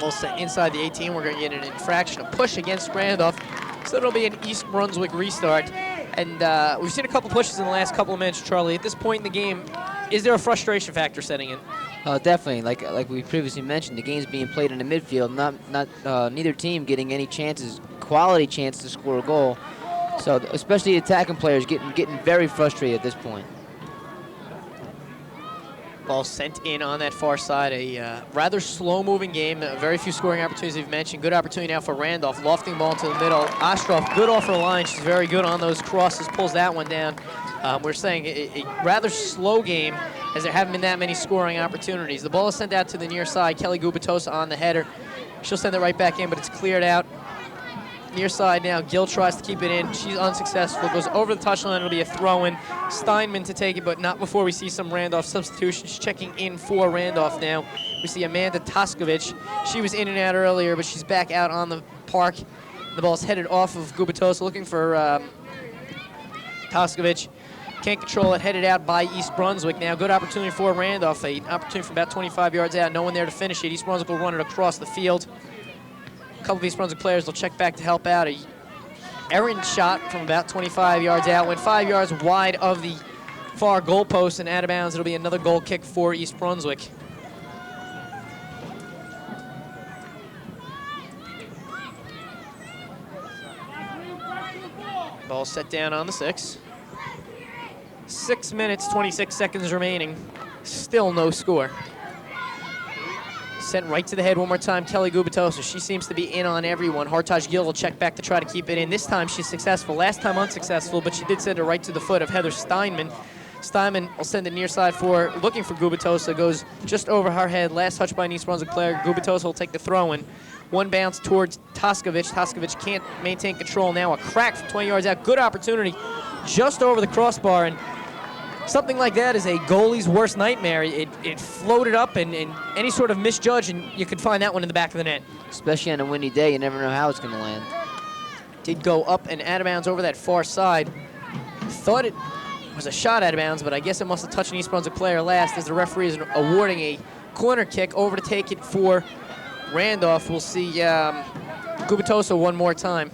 Ball set inside the 18. We're going to get an infraction, a push against Randolph. So it'll be an East Brunswick restart. And we've seen a couple pushes in the last couple of minutes, Charlie. At this point in the game, is there a frustration factor setting in? Definitely. Like we previously mentioned, the game's being played in the midfield. Neither team getting any chances, quality chances to score a goal. So especially attacking players getting very frustrated at this point. Ball sent in on that far side. A rather slow-moving game. Very few scoring opportunities you've mentioned. Good opportunity now for Randolph. Lofting ball to the middle. Ostroff, good off her line. She's very good on those crosses. Pulls that one down. We're saying a rather slow game as there haven't been that many scoring opportunities. The ball is sent out to the near side. Kelly Gubatosa on the header. She'll send it right back in, but it's cleared out. Near side now, Gill tries to keep it in. She's unsuccessful, goes over the touchline. It'll be a throw-in. Steinman to take it, but not before we see some Randolph substitutions. Checking in for Randolph now. We see Amanda Toskovich. She was in and out earlier, but she's back out on the park. The ball's headed off of Gubatosa, looking for Toskovich. Can't control it, headed out by East Brunswick now. Good opportunity for Randolph. An opportunity from about 25 yards out. No one there to finish it. East Brunswick will run it across the field. A couple of East Brunswick players will check back to help out. A errant shot from about 25 yards out. Went 5 yards wide of the far goalpost and out of bounds. It'll be another goal kick for East Brunswick. Ball set down on the 6. 6 minutes, 26 seconds remaining. Still no score. Sent right to the head one more time, Kelly Gubitosa. She seems to be in on everyone. Hartaj Gill will check back to try to keep it in. This time she's successful. Last time unsuccessful, but she did send it right to the foot of Heather Steinman. Steinman will send it near side for, looking for Gubitosa. Goes just over her head. Last touch by an East Brunswick player. Gubitosa will take the throw in. One bounce towards Toskovich. Toskovich can't maintain control now. A crack from 20 yards out. Good opportunity just over the crossbar. And something like that is a goalie's worst nightmare. It floated up and any sort of misjudge, and you could find that one in the back of the net. Especially on a windy day, you never know how it's going to land. Did go up and out of bounds over that far side. Thought it was a shot out of bounds, but I guess it must have touched an East Brunswick player last, as the referee is awarding a corner kick over to take it for Randolph. We'll see Gubitosa one more time.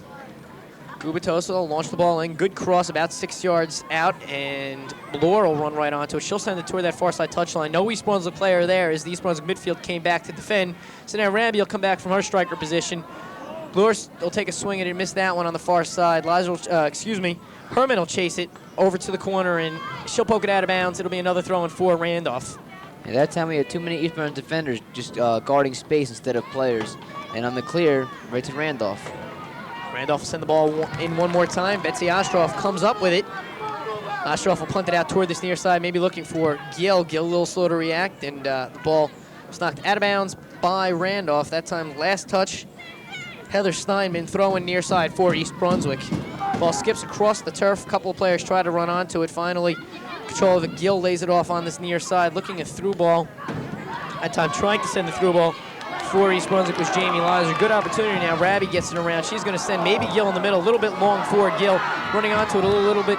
Gubitosa will launch the ball in. Good cross about 6 yards out, and Bloor will run right onto it. She'll send it toward that far side touchline. No East Brunswick player there as the East Brunswick midfield came back to defend. So now Ramby will come back from her striker position. Bloor will take a swing at it, miss that one on the far side. Herman will chase it over to the corner, and she'll poke it out of bounds. It'll be another throw in for Randolph. And that time we had too many East Brunswick defenders just guarding space instead of players. And on the clear, right to Randolph. Randolph will send the ball in one more time. Betsy Ostroff comes up with it. Ostroff will punt it out toward this near side, maybe looking for Gill. Gill a little slow to react, and the ball was knocked out of bounds by Randolph. That time, last touch, Heather Steinman throwing near side for East Brunswick. Ball skips across the turf. A couple of players try to run onto it. Finally, control of it. Gill lays it off on this near side, looking at through ball. That time, trying to send the through ball for East Brunswick was Jamie Lizer. Good opportunity now. Rabby gets it around. She's going to send maybe Gill in the middle. A little bit long for Gill. Running onto it a little bit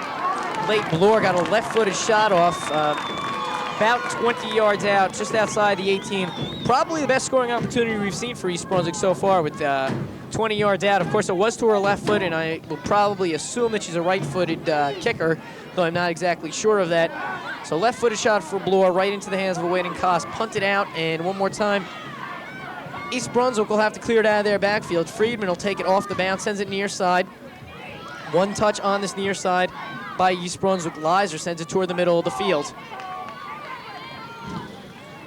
late. Bloor got a left-footed shot off about 20 yards out, just outside the 18. Probably the best scoring opportunity we've seen for East Brunswick so far with 20 yards out. Of course, it was to her left foot, and I will probably assume that she's a right-footed kicker, though I'm not exactly sure of that. So left-footed shot for Bloor right into the hands of a waiting Koss. Punted out, and one more time, East Brunswick will have to clear it out of their backfield. Friedman will take it off the bounce, sends it near side. One touch on this near side by East Brunswick. Lizer sends it toward the middle of the field.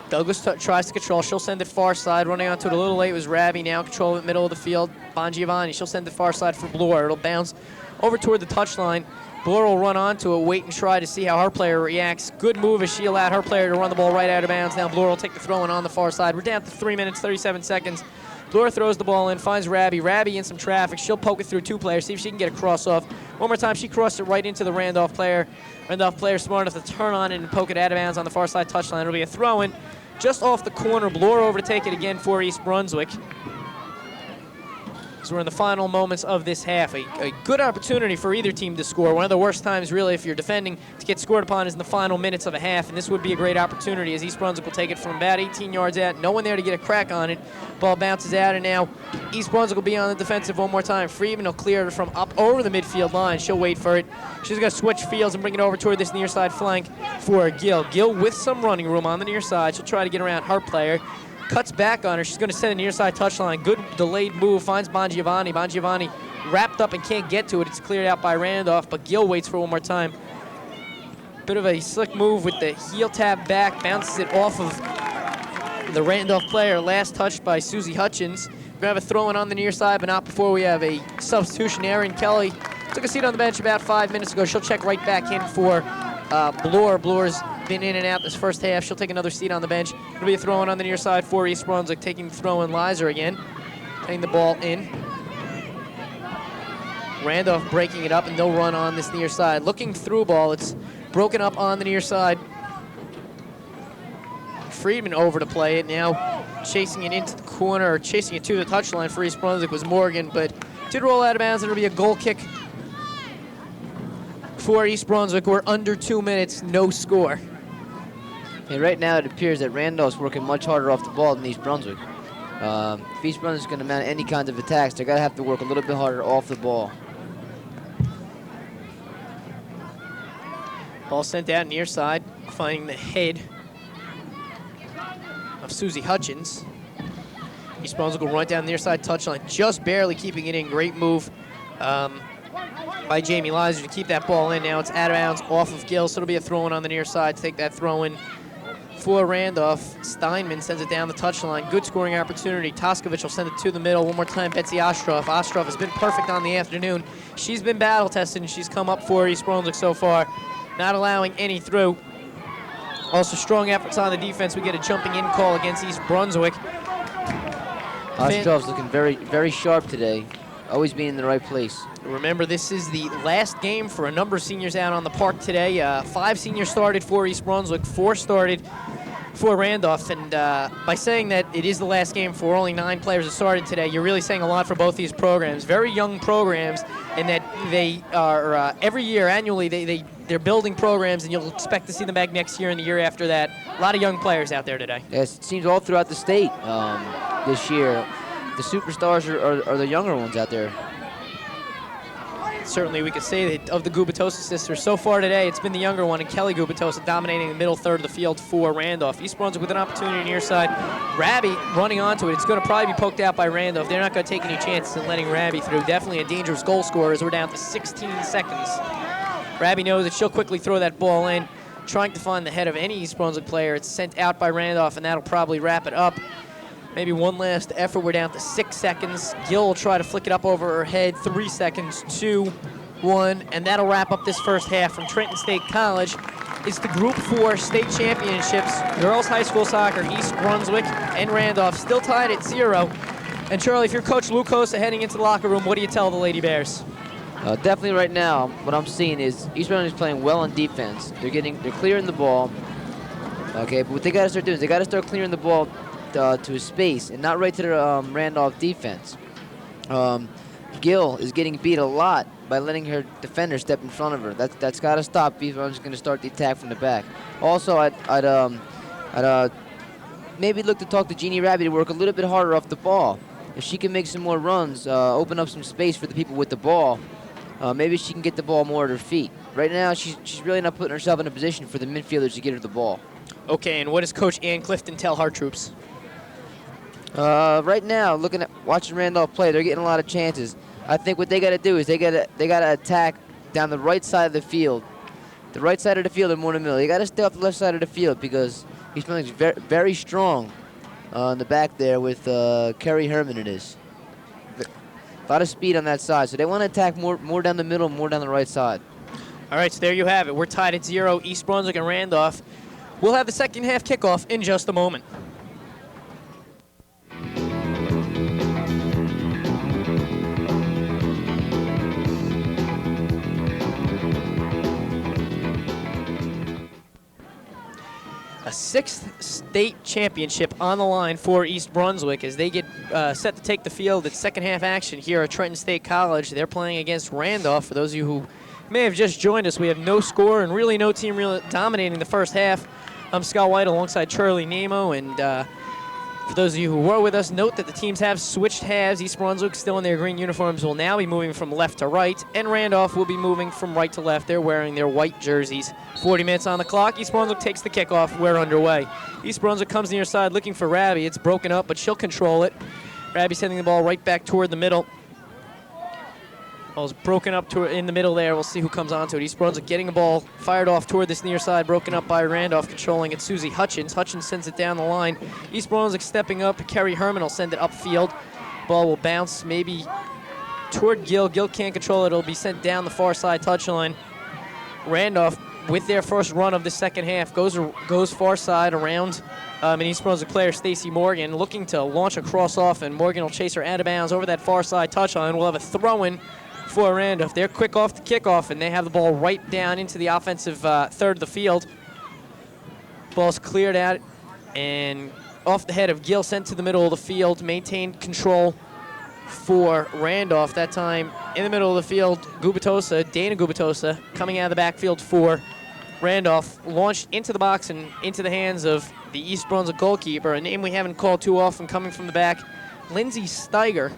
Douglas tries to control. She'll send it far side. Running onto it a little late was Rabby. Now control of it middle of the field. Bongiovanni. She'll send it far side for Bloor. It'll bounce over toward the touchline. Bloor will run onto it, wait and try to see how her player reacts. Good move as she allowed her player to run the ball right out of bounds. Now Bloor will take the throw in on the far side. We're down to 3 minutes, 37 seconds. Bloor throws the ball in, finds Rabby. Rabby in some traffic. She'll poke it through two players, see if she can get a cross off. One more time, she crossed it right into the Randolph player. Randolph player smart enough to turn on it and poke it out of bounds on the far side touchline. It'll be a throw in just off the corner. Bloor over to take it again for East Brunswick. So we're in the final moments of this half. A good opportunity for either team to score. One of the worst times, really, if you're defending, to get scored upon is in the final minutes of a half, and this would be a great opportunity as East Brunswick will take it from about 18 yards out. No one there to get a crack on it. Ball bounces out, and now East Brunswick will be on the defensive one more time. Friedman will clear it from up over the midfield line. She'll wait for it. She's going to switch fields and bring it over toward this near side flank for Gill. Gill with some running room on the near side. She'll try to get around her player. Cuts back on her. She's going to send a near side touchline. Good delayed move. Finds Bongiovanni. Bongiovanni wrapped up and can't get to it. It's cleared out by Randolph, but Gill waits for one more time. Bit of a slick move with the heel tap back. Bounces it off of the Randolph player. Last touched by Susie Hutchins. We're going to have a throw-in on the near side, but not before we have a substitution. Erin Kelly took a seat on the bench about 5 minutes ago. She'll check right back in for Bloor. Bloor's been in and out this first half. She'll take another seat on the bench. It'll be a throw-in on the near side for East Brunswick, taking the throw-in Lizer again. Getting the ball in. Randolph breaking it up, and they'll run on this near side. Looking through ball, it's broken up on the near side. Friedman over to play it now. Chasing it into the corner, or chasing it to the touchline for East Brunswick was Morgan, but did roll out of bounds. It'll be a goal kick for East Brunswick. We're under 2 minutes, no score. And right now it appears that Randolph's working much harder off the ball than East Brunswick. If East Brunswick's going to mount any kinds of attacks, they're going to have to work a little bit harder off the ball. Ball sent out near side, finding the head of Susie Hutchins. East Brunswick will run down the near side touchline, just barely keeping it in. Great move by Jamie Lizer to keep that ball in. Now it's out of bounds off of Gill, so it'll be a throw-in on the near side to take that throw-in for Randolph. Steinman sends it down the touchline. Good scoring opportunity. Toskovich will send it to the middle. One more time, Betsy Ostroff. Ostroff has been perfect on the afternoon. She's been battle-tested, and she's come up for East Brunswick so far, not allowing any through. Also, strong efforts on the defense. We get a jumping in call against East Brunswick. Ostroff's looking very, very sharp today. Always being in the right place. Remember, this is the last game for a number of seniors out on the park today. 5 seniors started for East Brunswick, 4 started for Randolph. And by saying that it is the last game for only 9 players that started today, you're really saying a lot for both these programs. Very young programs, and that they are every year, annually, they're building programs, and you'll expect to see them back next year and the year after that. A lot of young players out there today. Yes, it seems all throughout the state this year. The superstars are the younger ones out there. Certainly, we could say that of the Gubitosa sisters, so far today, it's been the younger one, and Kelly Gubitosa dominating the middle third of the field for Randolph. East Brunswick with an opportunity near side. Raby running onto it. It's going to probably be poked out by Randolph. They're not going to take any chances in letting Raby through. Definitely a dangerous goal scorer as we're down to 16 seconds. Raby knows that she'll quickly throw that ball in, trying to find the head of any East Brunswick player. It's sent out by Randolph, and that'll probably wrap it up. Maybe one last effort. We're down to 6 seconds. Gill will try to flick it up over her head. 3 seconds, 2, 1, and that'll wrap up this first half from Trenton State College. It's the Group 4 state championships. Girls high school soccer, East Brunswick and Randolph still tied at 0. And Charlie, if you're Coach Lou Cosa heading into the locker room, what do you tell the Lady Bears? Definitely right now, what I'm seeing is East Brunswick is playing well on defense. They're clearing the ball. Okay, but what they got to start doing is they got to start clearing the ball to a space and not right to the Randolph defense. Gill is getting beat a lot by letting her defender step in front of her. That's got to stop. East Brunswick's going to start the attack from the back. Also, I'd maybe look to talk to Jeannie Raby to work a little bit harder off the ball. If she can make some more runs, open up some space for the people with the ball, maybe she can get the ball more at her feet. Right now, she's really not putting herself in a position for the midfielders to get her the ball. Okay, and what does Coach Ann Clifton tell her troops? Right now, watching Randolph play, they're getting a lot of chances. I think what they got to do is they got to attack down the right side of the field. The right side of the field and more in the middle. They got to stay off the left side of the field because he's playing very, very strong in the back there with Kerry Herman. It is a lot of speed on that side, so they want to attack more down the middle, more down the right side. All right, so there you have it. We're tied at 0, East Brunswick and Randolph. We'll have the second half kickoff in just a moment. A 6th state championship on the line for East Brunswick as they get set to take the field at second half action here at Trenton State College. They're playing against Randolph. For those of you who may have just joined us, we have no score and really no team really dominating the first half. I'm Scott White alongside Charlie Nemo, and for those of you who were with us, note that the teams have switched halves. East Brunswick, still in their green uniforms, will now be moving from left to right, and Randolph will be moving from right to left. They're wearing their white jerseys. 40 minutes on the clock. East Brunswick takes the kickoff. We're underway. East Brunswick comes near side looking for Raby. It's broken up, but she'll control it. Raby sending the ball right back toward the middle. Ball's broken up in the middle there. We'll see who comes onto it. East Brunswick getting the ball fired off toward this near side, broken up by Randolph, controlling it. Susie Hutchins. Hutchins sends it down the line. East Brunswick stepping up. Kerry Herman will send it upfield. Ball will bounce maybe toward Gill. Gill can't control it. It'll be sent down the far side touchline. Randolph, with their first run of the second half, goes far side around an East Brunswick player, Stacy Morgan, looking to launch a cross off, and Morgan will chase her out of bounds over that far side touchline. We'll have a throw-in for Randolph. They're quick off the kickoff, and they have the ball right down into the offensive third of the field. Ball's cleared out and off the head of Gill, sent to the middle of the field. Maintained control for Randolph. That time in the middle of the field, Dana Gubitosa, coming out of the backfield for Randolph, launched into the box and into the hands of the East Brunswick goalkeeper, a name we haven't called too often, coming from the back, Lindsay Steiger.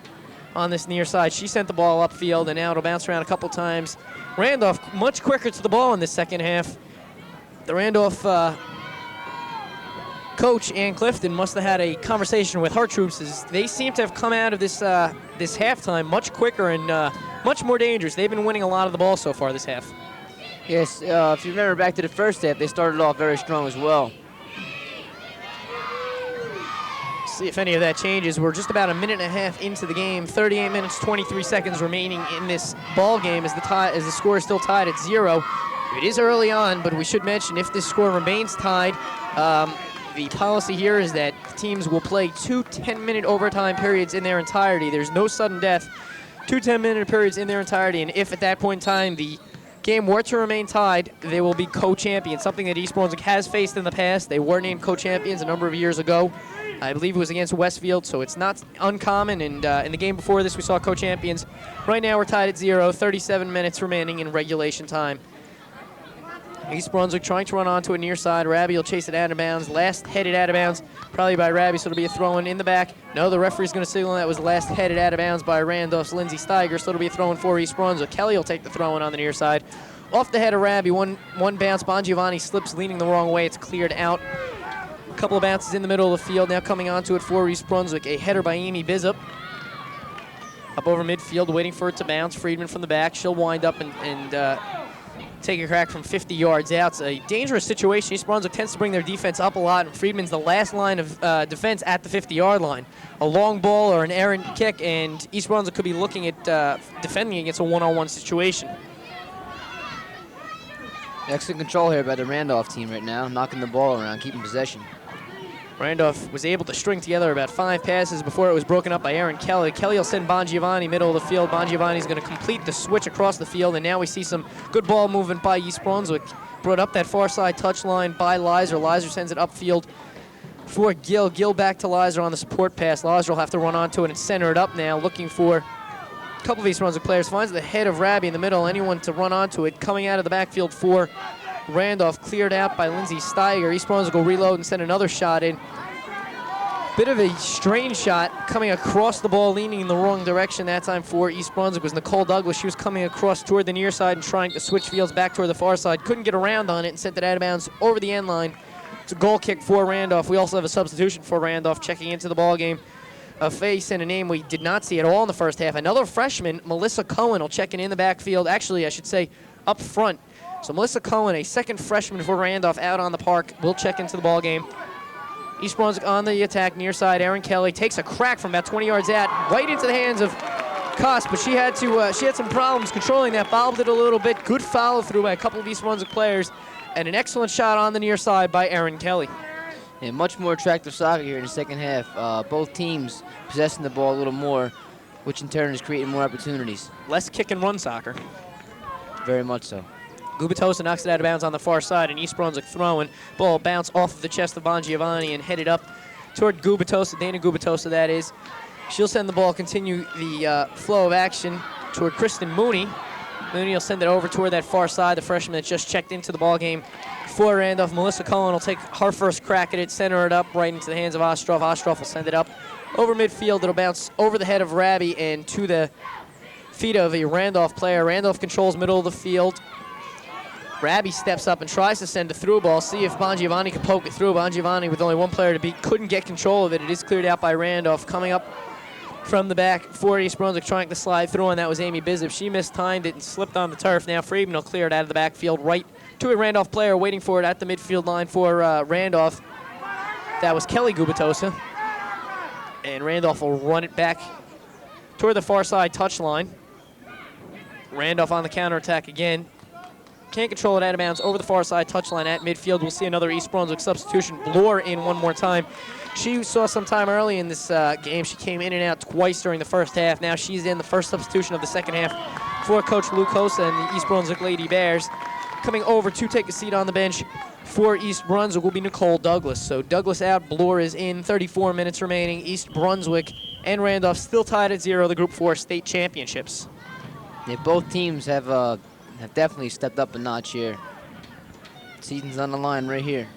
On this near side, she sent the ball upfield, and now it'll bounce around a couple times. Randolph much quicker to the ball in the second half. The Randolph coach, Ann Clifton, must have had a conversation with her troops, as they seem to have come out of this this halftime much quicker and much more dangerous. They've been winning a lot of the ball so far this half. Yes, if you remember back to the first half, they started off very strong as well. See if any of that changes. We're just about a minute and a half into the game. 38 minutes, 23 seconds remaining in this ball game as the score is still tied at 0. It is early on, but we should mention if this score remains tied, the policy here is that teams will play 2 10-minute overtime periods in their entirety. There's no sudden death. 2 10-minute periods in their entirety, and if at that point in time the game were to remain tied, they will be co-champions, something that East Brunswick has faced in the past. They were named co-champions a number of years ago. I believe it was against Westfield, so it's not uncommon, and in the game before this we saw co-champions. Right now we're tied at 0, 37 minutes remaining in regulation time. East Brunswick trying to run onto a near side. Raby will chase it out of bounds. Last headed out of bounds, probably by Raby, so it'll be a throw-in in the back. No, the referee's going to signal that was last headed out of bounds by Randolph's Lindsey Steiger, so it'll be a throw-in for East Brunswick. Kelly will take the throw-in on the near side. Off the head of Raby, one bounce. Bongiovanni slips, leaning the wrong way. It's cleared out. A couple of bounces in the middle of the field. Now coming onto it for East Brunswick. A header by Amy Bizup. Up over midfield, waiting for it to bounce. Friedman from the back. She'll wind up and take a crack from 50 yards out. It's a dangerous situation. East Brunswick tends to bring their defense up a lot, and Friedman's the last line of defense at the 50-yard line. A long ball or an errant kick, and East Brunswick could be looking at defending against a one-on-one situation. Excellent control here by the Randolph team right now, knocking the ball around, keeping possession. Randolph was able to string together about 5 passes before it was broken up by Aaron Kelly. Kelly will send Bongiovanni middle of the field. Bongiovanni's going to complete the switch across the field, and now we see some good ball movement by East Brunswick. Brought up that far side touch line by Lizer. Lizer sends it upfield for Gill. Gill back to Lizer on the support pass. Lizer will have to run onto it and center it up now, looking for a couple of East Brunswick players. Finds the head of Raby in the middle. Anyone to run onto it. Coming out of the backfield for Randolph, cleared out by Lindsey Steiger. East Brunswick will reload and send another shot in. Bit of a strange shot coming across the ball, leaning in the wrong direction that time for East Brunswick was Nicole Douglas. She was coming across toward the near side and trying to switch fields back toward the far side. Couldn't get around on it and sent it out of bounds over the end line. It's a goal kick for Randolph. We also have a substitution for Randolph checking into the ball game. A face and a name we did not see at all in the first half. Another freshman, Melissa Cohen, will check in the backfield. Actually, I should say up front. So Melissa Cohen, a second freshman for Randolph out on the park, will check into the ball game. East Brunswick on the attack, near side. Aaron Kelly takes a crack from about 20 yards out, right into the hands of Koss, but she had some problems controlling that, bobbled it a little bit. Good follow through by a couple of East Brunswick players, and an excellent shot on the near side by Aaron Kelly. And much more attractive soccer here in the second half. Both teams possessing the ball a little more, which in turn is creating more opportunities. Less kick and run soccer. Very much so. Gubitosa knocks it out of bounds on the far side, and East Brunswick throwing. Ball bounce off of the chest of Bongiovanni and headed up toward Gubitosa, Dana Gubitosa that is. She'll send the ball, continue the flow of action toward Kristen Mooney. Mooney will send it over toward that far side, the freshman that just checked into the ball game for Randolph. Melissa Cohen will take her first crack at it, center it up right into the hands of Ostroff. Ostroff will send it up over midfield. It'll bounce over the head of Raby and to the feet of a Randolph player. Randolph controls middle of the field. Raby steps up and tries to send a through ball, see if Bongiovanni can poke it through. Bongiovanni, with only one player to beat, couldn't get control of it. It is cleared out by Randolph. Coming up from the back for East Brunswick, trying to slide through, and that was Amy Bizup. She mistimed it and slipped on the turf. Now Friedman will clear it out of the backfield right to a Randolph player waiting for it at the midfield line for Randolph. That was Kelly Gubitosa. And Randolph will run it back toward the far side touchline. Randolph on the counterattack again. Can't control it out of bounds over the far side touchline at midfield. We'll see another East Brunswick substitution. Bloor in one more time. She saw some time early in this game. She came in and out twice during the first half. Now she's in the first substitution of the second half for Coach Lou Cosa and the East Brunswick Lady Bears. Coming over to take a seat on the bench for East Brunswick will be Nicole Douglas. So Douglas out, Bloor is in, 34 minutes remaining. East Brunswick and Randolph still tied at 0, the Group 4 state championships. Yeah, both teams have definitely stepped up a notch here. Season's on the line right here.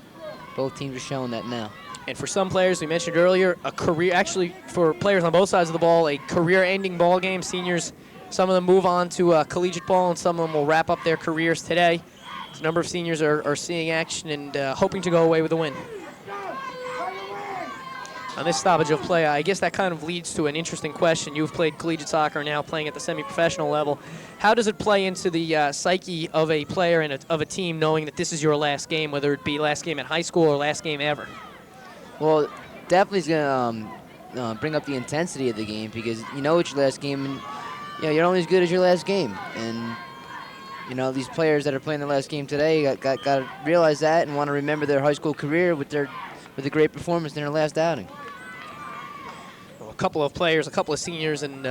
Both teams are showing that now. And for some players, we mentioned earlier, a career, actually for players on both sides of the ball, a career-ending ball game. Seniors, some of them move on to collegiate ball, and some of them will wrap up their careers today. A number of seniors are seeing action and hoping to go away with a win. On this stoppage of play, I guess that kind of leads to an interesting question. You've played collegiate soccer, now playing at the semi-professional level. How does it play into the psyche of a player and of a team knowing that this is your last game, whether it be last game at high school or last game ever? Well, definitely is going to bring up the intensity of the game because you know it's your last game, and you're only as good as your last game. And these players that are playing their last game today got to realize that and want to remember their high school career with a great performance in their last outing. Well, a couple of players, a couple of seniors, and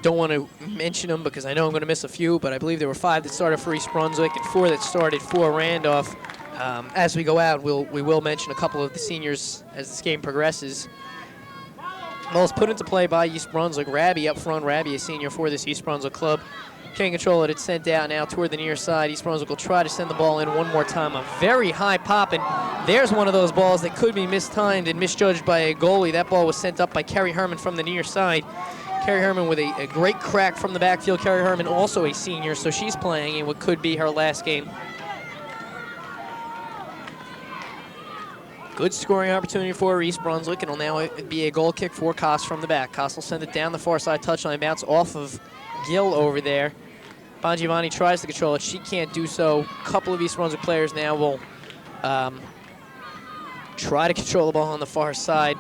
don't want to mention them because I know I'm going to miss a few, but I believe there were 5 that started for East Brunswick and 4 that started for Randolph. As we go out, we will mention a couple of the seniors as this game progresses. Ball is put into play by East Brunswick. Rabbie up front. Rabbie, a senior for this East Brunswick club. Can't control it. It's sent out now toward the near side. East Brunswick will try to send the ball in one more time. A very high pop, and there's one of those balls that could be mistimed and misjudged by a goalie. That ball was sent up by Kerry Herman from the near side. Kerry Herman with a great crack from the backfield. Kerry Herman also a senior, so she's playing in what could be her last game. Good scoring opportunity for East Brunswick. It'll now be a goal kick for Koss from the back. Koss will send it down the far side touchline, bounce off of Gill over there. Bongiovanni tries to control it. She can't do so. A couple of East Brunswick players now will try to control the ball on the far side.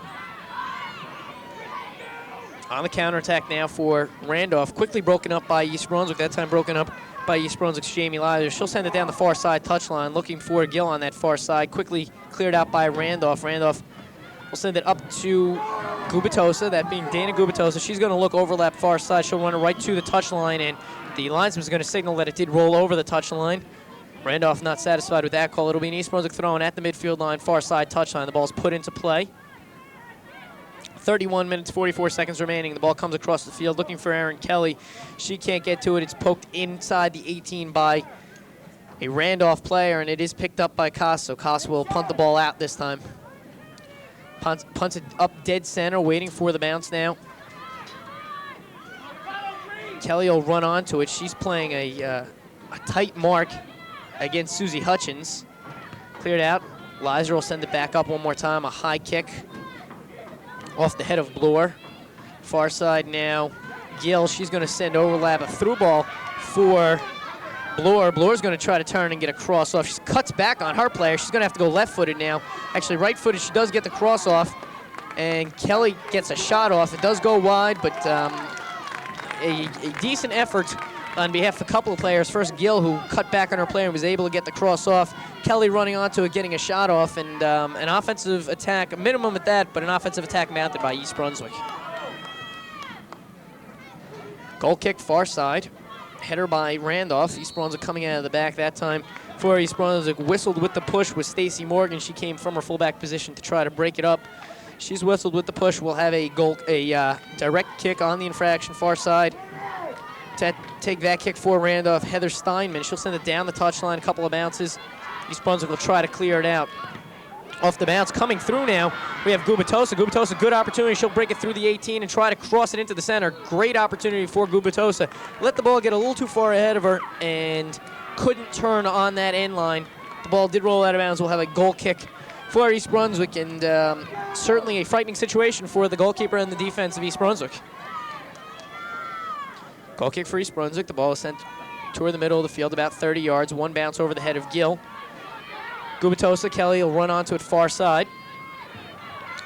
On the counterattack now for Randolph. Quickly broken up by East Brunswick. That time broken up by East Brunswick's Jamie Lyser. She'll send it down the far side touchline, looking for Gill on that far side. Quickly cleared out by Randolph. Randolph will send it up to Gubitosa, that being Dana Gubitosa. She's going to look overlap far side. She'll run it right to the touchline, and the linesman's going to signal that it did roll over the touchline. Randolph not satisfied with that call. It'll be an East Brunswick throw-in at the midfield line, far side touchline. The ball's put into play. 31 minutes, 44 seconds remaining. The ball comes across the field looking for Erin Kelly. She can't get to it. It's poked inside the 18 by a Randolph player, and it is picked up by Koss. So Koss will punt the ball out this time. Punts it up dead center, waiting for the bounce now. Kelly will run onto it. She's playing a tight mark against Susie Hutchins. Cleared out. Lyser will send it back up one more time. A high kick off the head of Bloor. Far side now, Gill. She's going to send overlap, a through ball for Bloor. Bloor's going to try to turn and get a cross off. She cuts back on her player. She's going to have to go left-footed now. Actually, right-footed. She does get the cross off, and Kelly gets a shot off. It does go wide, but a decent effort on behalf of a couple of players. First, Gill, who cut back on her player and was able to get the cross off. Kelly running onto it, getting a shot off, and an offensive attack, a minimum at that, but an offensive attack mounted by East Brunswick. Goal kick far side. Header by Randolph. East Brunswick coming out of the back that time for East Brunswick. Whistled with the push with Stacy Morgan. She came from her fullback position to try to break it up. She's whistled with the push. We'll have a direct kick on the infraction far side. To take that kick for Randolph, Heather Steinman. She'll send it down the touchline, a couple of bounces. East Brunswick will try to clear it out. Off the bounce, coming through now, we have Gubitosa. Gubitosa, good opportunity. She'll break it through the 18 and try to cross it into the center. Great opportunity for Gubitosa. Let the ball get a little too far ahead of her and couldn't turn on that end line. The ball did roll out of bounds. We'll have a goal kick for East Brunswick, and certainly a frightening situation for the goalkeeper and the defense of East Brunswick. Goal kick for East Brunswick. The ball is sent toward the middle of the field, about 30 yards. One bounce over the head of Gill. Gubitosa, Kelly will run onto it far side.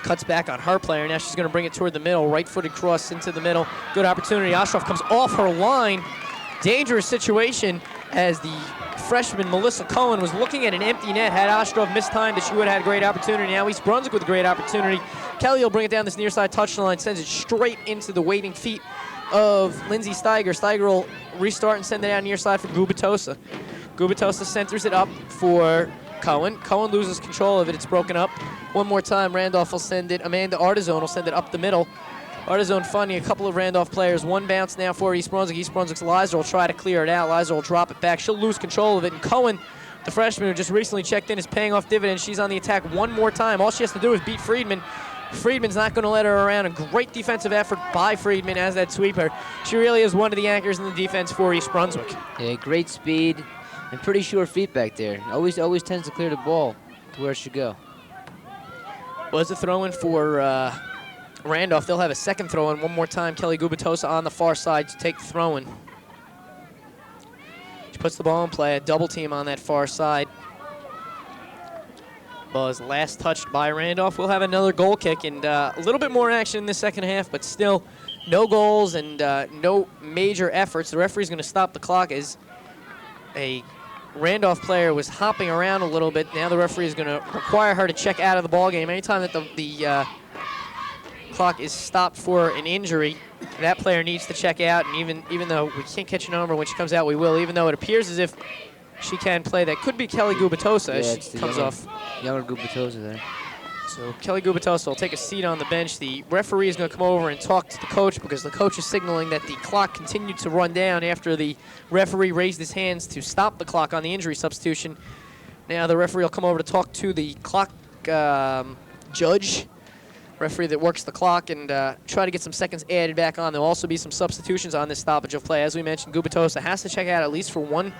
Cuts back on her player. Now she's going to bring it toward the middle. Right-footed cross into the middle. Good opportunity. Ostroff comes off her line. Dangerous situation as the freshman Melissa Cohen was looking at an empty net. Had Ostroff mistimed it, she would have had a great opportunity. Now East Brunswick with a great opportunity. Kelly will bring it down this near side touchline, sends it straight into the waiting feet of Lindsay Steiger. Steiger will restart and send it out near side for Gubitosa. Gubitosa centers it up for Cohen. Cohen loses control of it. It's broken up. One more time, Randolph will send it. Amanda Artizone will send it up the middle. Artizone funding a couple of Randolph players. One bounce now for East Brunswick. East Brunswick's Lyser will try to clear it out. Lyser will drop it back. She'll lose control of it. And Cohen, the freshman who just recently checked in, is paying off dividends. She's on the attack one more time. All she has to do is beat Friedman. Friedman's not going to let her around. A great defensive effort by Friedman as that sweeper. She really is one of the anchors in the defense for East Brunswick. Yeah, great speed and pretty sure feet back there. Always tends to clear the ball to where it should go. Was a throw-in for Randolph. They'll have a second throw-in. One more time, Kelly Gubitosa on the far side to take the throw-in. She puts the ball in play, a double team on that far side. Ball is last touched by Randolph. We'll have another goal kick and a little bit more action in the second half, but still no goals and no major efforts. The referee's going to stop the clock as a Randolph player was hopping around a little bit. Now the referee is going to require her to check out of the ball game. Anytime that the clock is stopped for an injury, that player needs to check out. And even though we can't catch a number when she comes out, we will. Even though it appears as if she can play, that could be Kelly Gubitosa as she comes off. Younger Gubitosa there. So Kelly Gubitosa will take a seat on the bench. The referee is going to come over and talk to the coach because the coach is signaling that the clock continued to run down after the referee raised his hands to stop the clock on the injury substitution. Now the referee will come over to talk to the clock judge, referee that works the clock, and try to get some seconds added back on. There'll also be some substitutions on this stoppage of play. As we mentioned, Gubitosa has to check out at least for one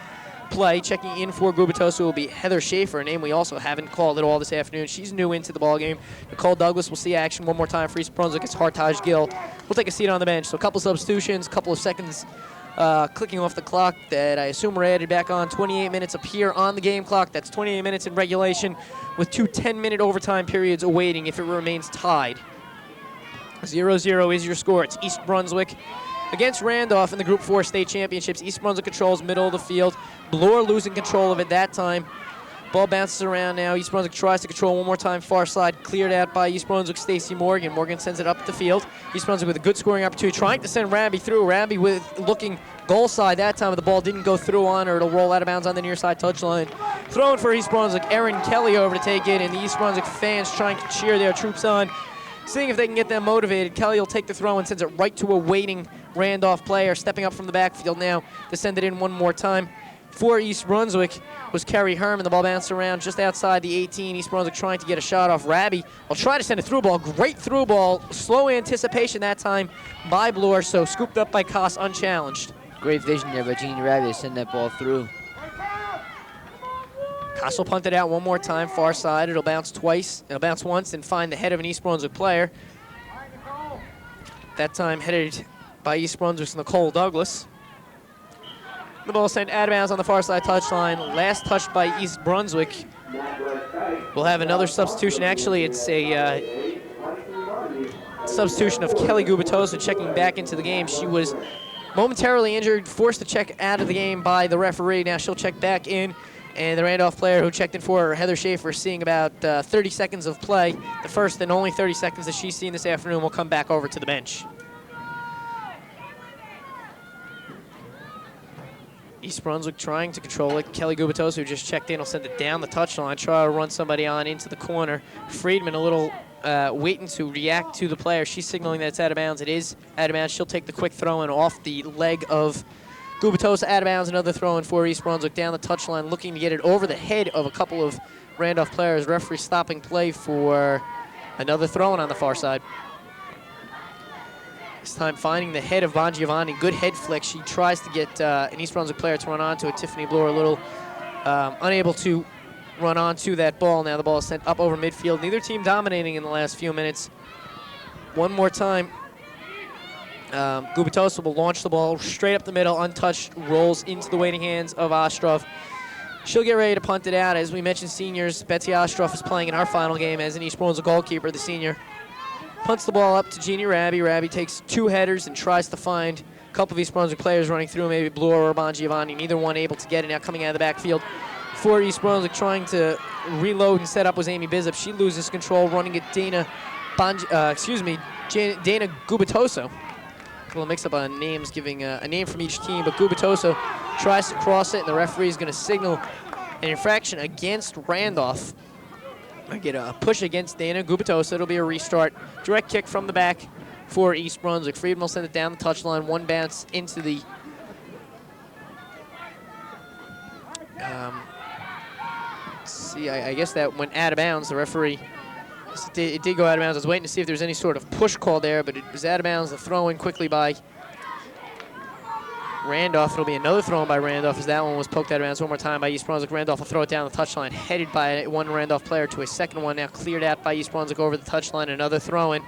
play. Checking in for Gubitosa will be Heather Schaefer, a name we also haven't called at all this afternoon. She's new into the ballgame. Nicole Douglas will see action one more time for East Brunswick. It's Hartage Gill. We'll take a seat on the bench. So a couple substitutions, a couple of seconds clicking off the clock that I assume were added back on. 28 minutes up here on the game clock. That's 28 minutes in regulation with two 10-minute overtime periods awaiting if it remains tied. 0-0 is your score. It's East Brunswick against Randolph in the Group 4 state championships. East Brunswick controls middle of the field. Bloor losing control of it that time. Ball bounces around now. East Brunswick tries to control one more time. Far side cleared out by East Brunswick Stacy Morgan. Morgan sends it up the field. East Brunswick with a good scoring opportunity, trying to send Ramby through. Ramby with looking goal side that time, but the ball didn't go through on her. It'll roll out of bounds on the near side touchline. Throwing for East Brunswick, Erin Kelly over to take it, and the East Brunswick fans trying to cheer their troops on, seeing if they can get them motivated. Kelly will take the throw and sends it right to a waiting Randolph player. Stepping up from the backfield now to send it in one more time. For East Brunswick was Kerry Herman. The ball bounced around just outside the 18. East Brunswick trying to get a shot off. Rabby will try to send a through ball. Great through ball. Slow anticipation that time by Bloor, so scooped up by Koss unchallenged. Great vision there by Jeannie Rabby to send that ball through. Koss will punt it out one more time, far side. It'll bounce twice. It'll bounce once and find the head of an East Brunswick player. That time headed by East Brunswick's Nicole Douglas. The ball sent out of bounds on the far side touchline. Last touched by East Brunswick. We'll have another substitution. Actually, it's a substitution of Kelly Gubitosa checking back into the game. She was momentarily injured, forced to check out of the game by the referee. Now she'll check back in. And the Randolph player who checked in for her, Heather Schaefer, seeing about 30 seconds of play. The first and only 30 seconds that she's seen this afternoon will come back over to the bench. East Brunswick trying to control it. Kelly Gubitosa, who just checked in, will send it down the touchline, try to run somebody on into the corner. Friedman a little waiting to react to the player. She's signaling that it's out of bounds. It is out of bounds. She'll take the quick throw in off the leg of Gubitosa. Out of bounds, another throw in for East Brunswick down the touchline, looking to get it over the head of a couple of Randolph players. Referee stopping play for another throw in on the far side. This time finding the head of Bongiovanni. Good head flick. She tries to get an East Brunswick player to run onto it. Tiffany Bloor a little unable to run onto that ball. Now the ball is sent up over midfield. Neither team dominating in the last few minutes. One more time. Gubitosa will launch the ball straight up the middle, untouched, rolls into the waiting hands of Ostrov. She'll get ready to punt it out. As we mentioned, seniors, Betsy Ostrov is playing in our final game as an East Brunswick goalkeeper, the senior. Punts the ball up to Jeannie Rabby. Rabby takes two headers and tries to find a couple of East Brunswick players running through, maybe Bloor or Bongiovanni. Neither one able to get it. Now coming out of the backfield for East Brunswick, trying to reload and set up was Amy Bizup. She loses control, running at Dana Gubitosa. A little mix-up on names, giving a name from each team, but Gubitosa tries to cross it, and the referee is going to signal an infraction against Randolph. I get a push against Dana Gubitosa. It'll be a restart. Direct kick from the back for East Brunswick. Friedman will send it down the touchline. One bounce into the I guess that went out of bounds. The referee, it did go out of bounds. I was waiting to see if there was any sort of push call there, but it was out of bounds. The throw in quickly by Randolph. It'll be another throw in by Randolph as that one was poked out of bounds one more time by East Brunswick. Randolph will throw it down the touchline, headed by one Randolph player to a second one, now cleared out by East Brunswick over the touchline. Another throw in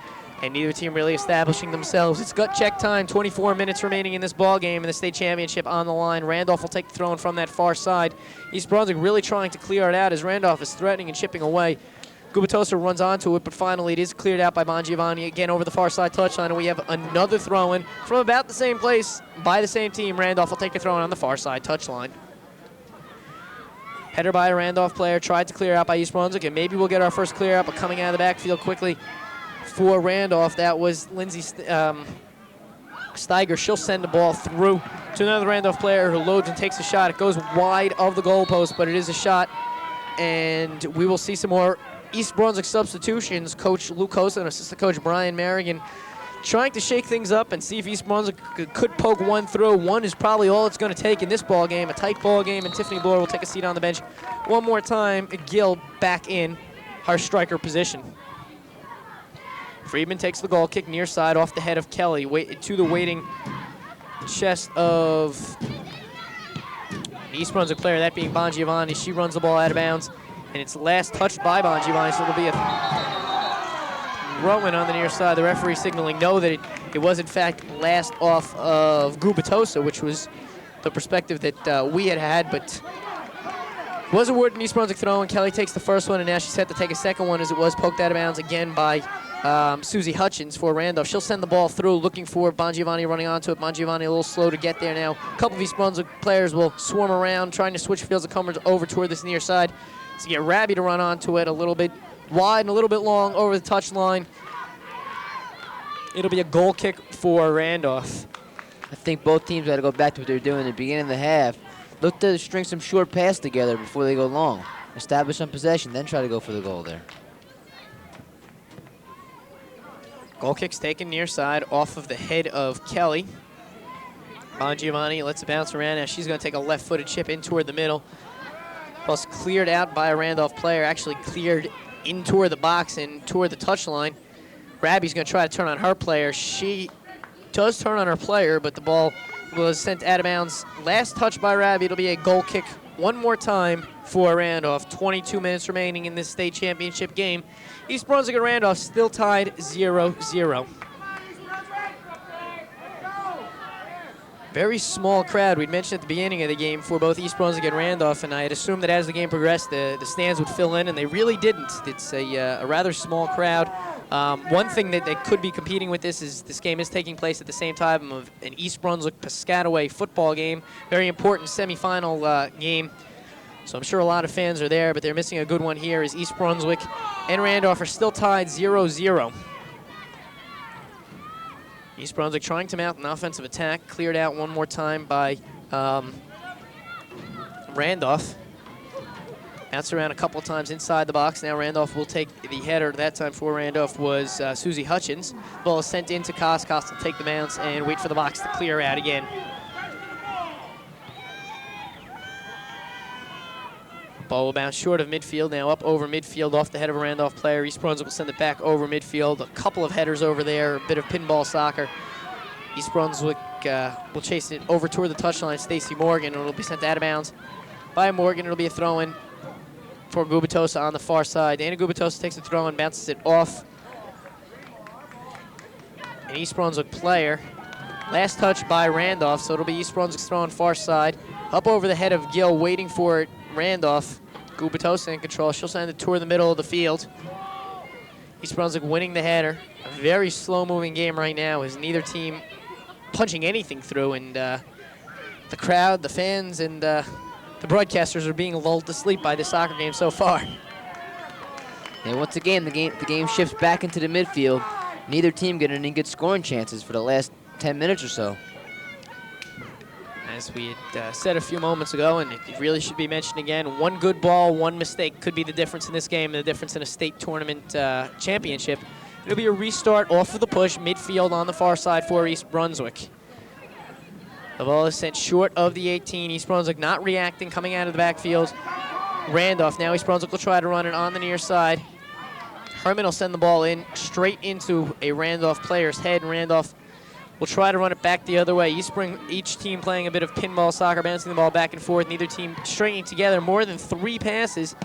and neither team really establishing themselves. It's gut check time, 24 minutes remaining in this ball game, and the state championship on the line. Randolph will take the throw in from that far side. East Brunswick really trying to clear it out as Randolph is threatening and chipping away. Gubitosa runs onto it, but finally it is cleared out by Bongiovanni again over the far side touchline, and we have another throw-in from about the same place by the same team. Randolph will take a throw-in on the far side touchline. Header by a Randolph player, tried to clear out by East Brunswick, and maybe we'll get our first clear out, but coming out of the backfield quickly for Randolph, that was Lindsay Steiger. She'll send the ball through to another Randolph player who loads and takes a shot. It goes wide of the goalpost, but it is a shot, and we will see some more East Brunswick substitutions. Coach Luke Hosa and assistant coach Brian Merrigan trying to shake things up and see if East Brunswick could poke one through. One is probably all it's going to take in this ball game, a tight ball game, and Tiffany Bloor will take a seat on the bench. One more time, Gill back in her striker position. Friedman takes the goal kick near side off the head of Kelly to the waiting chest of an East Brunswick player, that being Bongiovanni. She runs the ball out of bounds, and it's last touched by Bongiovanni, so it'll be a throw-in on the near side. The referee signaling no, that it was in fact last off of Gubitosa, which was the perspective that we had, but was awarded an East Brunswick throw, and Kelly takes the first one, and now she's set to take a second one as it was poked out of bounds again by Susie Hutchins for Randolph. She'll send the ball through, looking for Bongiovanni running onto it. Bongiovanni a little slow to get there now. A couple of East Brunswick players will swarm around, trying to switch fields and come over toward this near side. So get Rabbie to run onto it a little bit wide and a little bit long over the touch line. It'll be a goal kick for Randolph. I think both teams got to go back to what they were doing at the beginning of the half. Look to string some short passes together before they go long. Establish some possession, then try to go for the goal there. Goal kick's taken near side off of the head of Kelly. Bongiovanni lets it bounce around. Now she's going to take a left-footed chip in toward the middle. Plus cleared out by a Randolph player, actually cleared in toward the box and toward the touchline. Rabbie's going to try to turn on her player. She does turn on her player, but the ball was sent out of bounds. Last touch by Rabbie. It'll be a goal kick one more time for Randolph. 22 minutes remaining in this state championship game. East Brunswick and Randolph still tied 0-0. Very small crowd. We'd mentioned at the beginning of the game for both East Brunswick and Randolph, and I had assumed that as the game progressed, the stands would fill in, and they really didn't. It's a rather small crowd. One thing that could be competing with this is this game is taking place at the same time of an East Brunswick-Piscataway football game. Very important semifinal game. So I'm sure a lot of fans are there, but they're missing a good one here as East Brunswick and Randolph are still tied 0-0. East Brunswick trying to mount an offensive attack, cleared out one more time by Randolph. Bounced around a couple of times inside the box. Now Randolph will take the header. That time for Randolph was Susie Hutchins. Ball is sent into Koss. Koss will take the bounce and wait for the box to clear out again. Ball will bounce short of midfield, now up over midfield off the head of a Randolph player. East Brunswick will send it back over midfield. A couple of headers over there, a bit of pinball soccer. East Brunswick will chase it over toward the touchline. Stacy Morgan, and it'll be sent out of bounds by Morgan. It'll be a throw-in for Gubitosa on the far side. Dana Gubitosa takes the throw and bounces it off an East Brunswick player. Last touch by Randolph, so it'll be East Brunswick's throw on far side. Up over the head of Gill, waiting for it. Randolph. Gubitosa in control. She'll send it toward the middle of the field. East Brunswick winning the header. A very slow-moving game right now as neither team punching anything through, and the crowd, the fans, and the broadcasters are being lulled to sleep by this soccer game so far. And once again, the game shifts back into the midfield. Neither team getting any good scoring chances for the last 10 minutes or so. As we had said a few moments ago, and it really should be mentioned again, one good ball, one mistake could be the difference in this game and the difference in a state tournament championship. It'll be a restart off of the push, midfield on the far side for East Brunswick. The ball is sent short of the 18. East Brunswick not reacting, coming out of the backfield. Randolph, now East Brunswick will try to run it on the near side. Herman will send the ball in straight into a Randolph player's head, and Randolph will try to run it back the other way. Each team playing a bit of pinball soccer, bouncing the ball back and forth. Neither team stringing together more than 3 passes.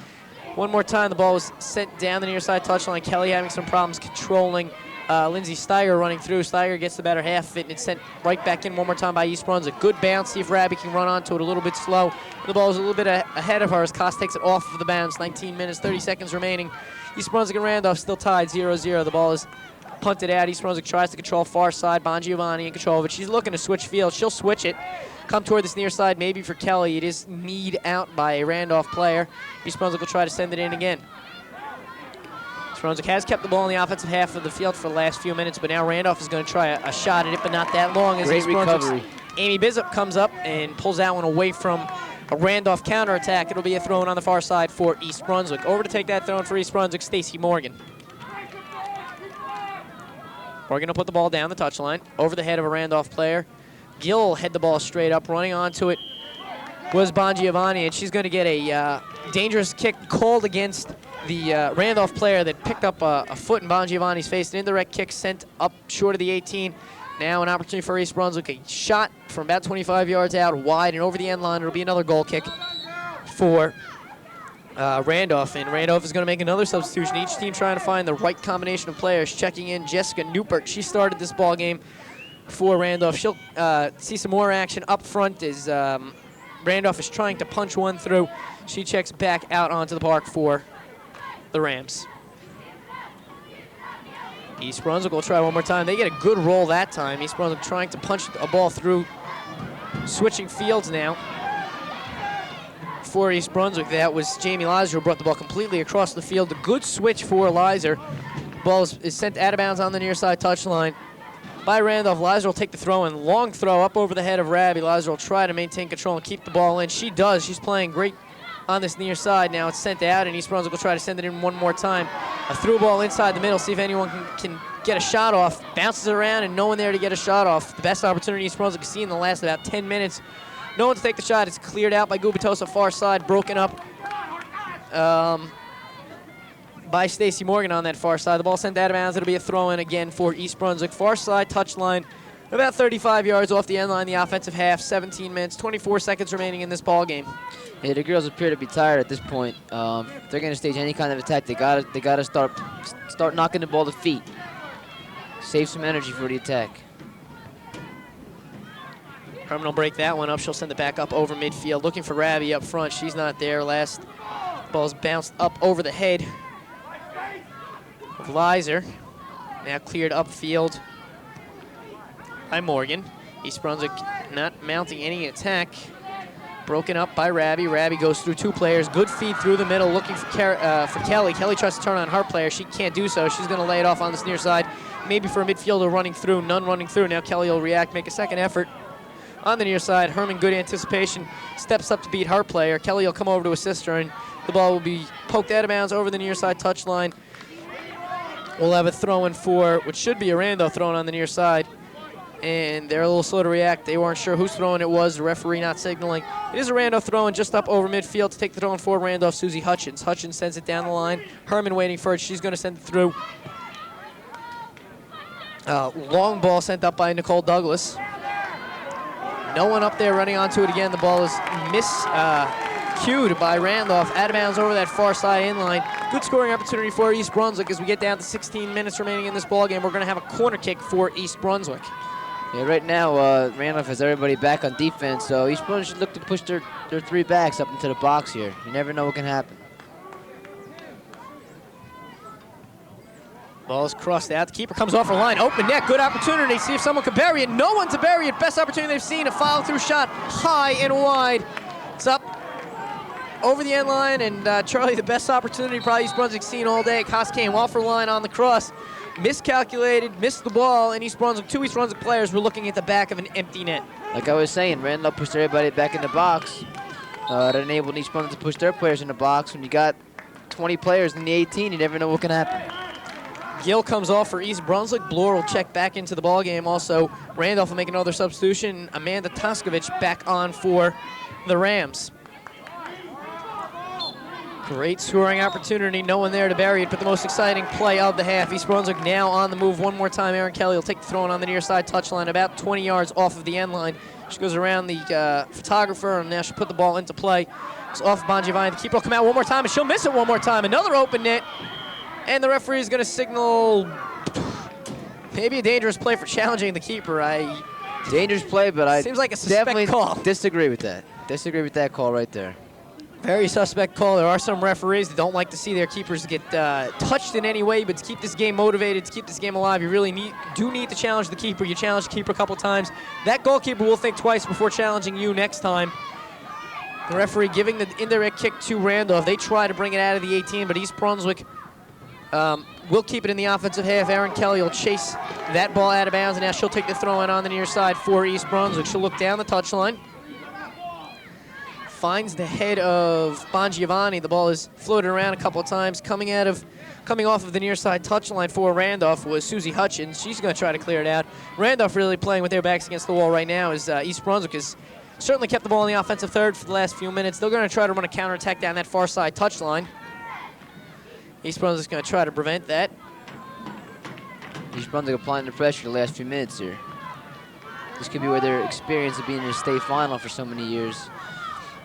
One more time, the ball was sent down the near side touchline. Kelly having some problems controlling Lindsay Steiger running through. Steiger gets the better half of it, and it's sent right back in one more time by East Brunswick. Good bounce. See if Rabbie can run onto it a little bit slow. The ball is a little bit ahead of her as Koss takes it off of the bounce. 19 minutes, 30 seconds remaining. East Brunswick and Randolph still tied 0-0. The ball is punted out. East Brunswick tries to control far side. Bongiovanni in control of it. She's looking to switch field. She'll switch it. Come toward this near side, maybe for Kelly. It is kneed out by a Randolph player. East Brunswick will try to send it in again. Brunswick has kept the ball in the offensive half of the field for the last few minutes, but now Randolph is going to try a shot at it, but not that long. As Great East Brunswick's recovery. Amy Bizup comes up and pulls that one away from a Randolph counterattack. It'll be a throw-in on the far side for East Brunswick. Over to take that throw-in for East Brunswick, Stacy Morgan. Morgan will put the ball down the touchline, over the head of a Randolph player. Gill head the ball straight up, running onto it was Bongiovanni, and she's going to get a dangerous kick called against the Randolph player that picked up a foot in Bongiovanni's face. An indirect kick sent up short of the 18. Now an opportunity for East Brunswick. A shot from about 25 yards out wide and over the end line. It'll be another goal kick for Randolph. And Randolph is going to make another substitution. Each team trying to find the right combination of players. Checking in Jessica Newpert. She started this ball game for Randolph. She'll see some more action up front as Randolph is trying to punch one through. She checks back out onto the park for the Rams. East Brunswick will try one more time. They get a good roll that time. East Brunswick trying to punch a ball through. Switching fields now for East Brunswick. That was Jamie Lizer who brought the ball completely across the field. A good switch for Lizer. Ball is sent out of bounds on the near side touchline by Randolph. Lizer will take the throw in. Long throw up over the head of Rabbie. Lizer will try to maintain control and keep the ball in. She does. She's playing great on this near side. Now it's sent out, and East Brunswick will try to send it in one more time. A through ball inside the middle, see if anyone can get a shot off. Bounces around, and no one there to get a shot off. The best opportunity East Brunswick has seen in the last about 10 minutes. No one to take the shot. It's cleared out by Gubitosa, far side, broken up by Stacy Morgan on that far side. The ball sent out of bounds. It'll be a throw-in again for East Brunswick. Far side touchline, about 35 yards off the end line, the offensive half. 17 minutes, 24 seconds remaining in this ball game. Yeah, the girls appear to be tired at this point. If they're going to stage any kind of attack, they gotta start knocking the ball to feet. Save some energy for the attack. Herman will break that one up. She'll send it back up over midfield, looking for Rabbie up front. She's not there. Last ball's bounced up over the head of Lizer. Now cleared upfield by Morgan. East Brunswick not mounting any attack. Broken up by Rabbie. Rabbie goes through two players. Good feed through the middle, looking for Kelly. Kelly tries to turn on her player. She can't do so. She's going to lay it off on this near side. Maybe for a midfielder running through. None running through. Now Kelly will react, make a second effort on the near side. Herman, good anticipation, steps up to beat her player. Kelly will come over to assist her, and the ball will be poked out of bounds over the near side touchline. We'll have a throw-in for what should be a Randolph throw-in on the near side. And they're a little slow to react. They weren't sure whose throw-in it was. The referee not signaling. It is a Randolph throw-in just up over midfield to take the throw-in for Randolph, Susie Hutchins. Hutchins sends it down the line. Herman waiting for it. She's going to send it through. Long ball sent up by Nicole Douglas. No one up there running onto it again. The ball is miscued by Randolph. Out of bounds over that far side inline. Good scoring opportunity for East Brunswick as we get down to 16 minutes remaining in this ball game. We're going to have a corner kick for East Brunswick. Yeah, right now, Randolph has everybody back on defense, so East Brunswick should look to push their three backs up into the box here. You never know what can happen. Ball is crossed out. The keeper comes off her line. Open net. Good opportunity. See if someone can bury it. No one to bury it. Best opportunity they've seen. A follow-through shot high and wide. It's up over the end line, and Charlie, the best opportunity probably East Brunswick's seen all day. Koss came off her line on the cross. Miscalculated, missed the ball, and two East Brunswick players were looking at the back of an empty net. Like I was saying, Randolph pushed everybody back in the box. That enabled East Brunswick to push their players in the box. When you got 20 players in the 18, you never know what can happen. Gill comes off for East Brunswick. Bloor will check back into the ball game. Also, Randolph will make another substitution. Amanda Toskovich back on for the Rams. Great scoring opportunity. No one there to bury it, but the most exciting play of the half. East Brunswick now on the move one more time. Erin Kelly will take the throw-in on the near side touchline, about 20 yards off of the end line. She goes around the photographer, and now she'll put the ball into play. It's off Bongiovanni. The keeper will come out one more time, and she'll miss it one more time. Another open net, and the referee is going to signal Maybe a dangerous play for challenging the keeper. Dangerous play, but I Seems like a suspect definitely call. disagree with that. Disagree with that call right there. Very suspect call. There are some referees that don't like to see their keepers get touched in any way, but to keep this game motivated, to keep this game alive, you really do need to challenge the keeper. You challenge the keeper a couple times. That goalkeeper will think twice before challenging you next time. The referee giving the indirect kick to Randolph. They try to bring it out of the 18, but East Brunswick will keep it in the offensive half. Erin Kelly will chase that ball out of bounds, and now she'll take the throw-in on the near side for East Brunswick. She'll look down the touchline. Finds the head of Bongiovanni. The ball is floated around a couple of times. Coming off of the near side touchline for Randolph was Susie Hutchins. She's going to try to clear it out. Randolph really playing with their backs against the wall right now as East Brunswick has certainly kept the ball in the offensive third for the last few minutes. They're going to try to run a counterattack down that far side touchline. East Brunswick's going to try to prevent that. East Brunswick applying the pressure the last few minutes here. This could be where their experience of being in a state final for so many years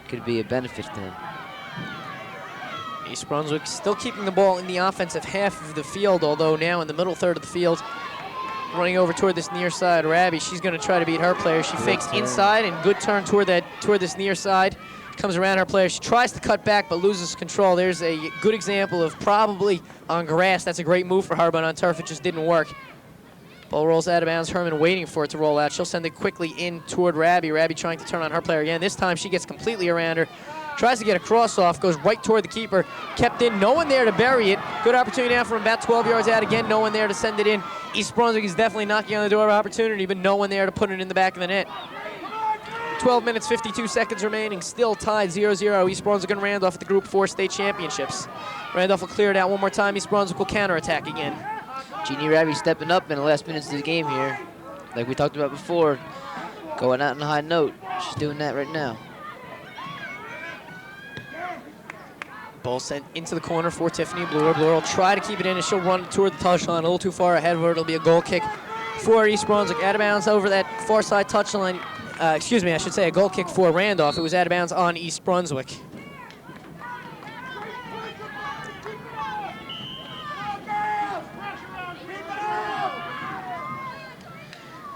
could be a benefit to them. East Brunswick still keeping the ball in the offensive half of the field, although now in the middle third of the field. Running over toward this near side, Rabbi, she's going to try to beat her player. She fakes inside and good turn toward this near side. Comes around her player. She tries to cut back but loses control. There's a good example of probably on grass. That's a great move for her, but on turf it just didn't work. Ball rolls out of bounds. Herman waiting for it to roll out. She'll send it quickly in toward Rabbi. Rabbi trying to turn on her player again. This time she gets completely around her. Tries to get a cross off. Goes right toward the keeper. Kept in. No one there to bury it. Good opportunity now from about 12 yards out. Again, no one there to send it in. East Brunswick is definitely knocking on the door of opportunity, but no one there to put it in the back of the net. 12 minutes, 52 seconds remaining. Still tied 0-0. East Brunswick and Randolph at the Group 4 state championships. Randolph will clear it out one more time. East Brunswick will counterattack again. Jeannie Rabbi stepping up in the last minutes of the game here. Like we talked about before, going out on a high note. She's doing that right now. Ball sent into the corner for Tiffany Bloor. Bloor will try to keep it in, and she'll run toward the touchline a little too far ahead of her. It'll be a goal kick for East Brunswick. Out of bounds over that far side touchline. Excuse me, I should say a goal kick for Randolph. It was out of bounds on East Brunswick.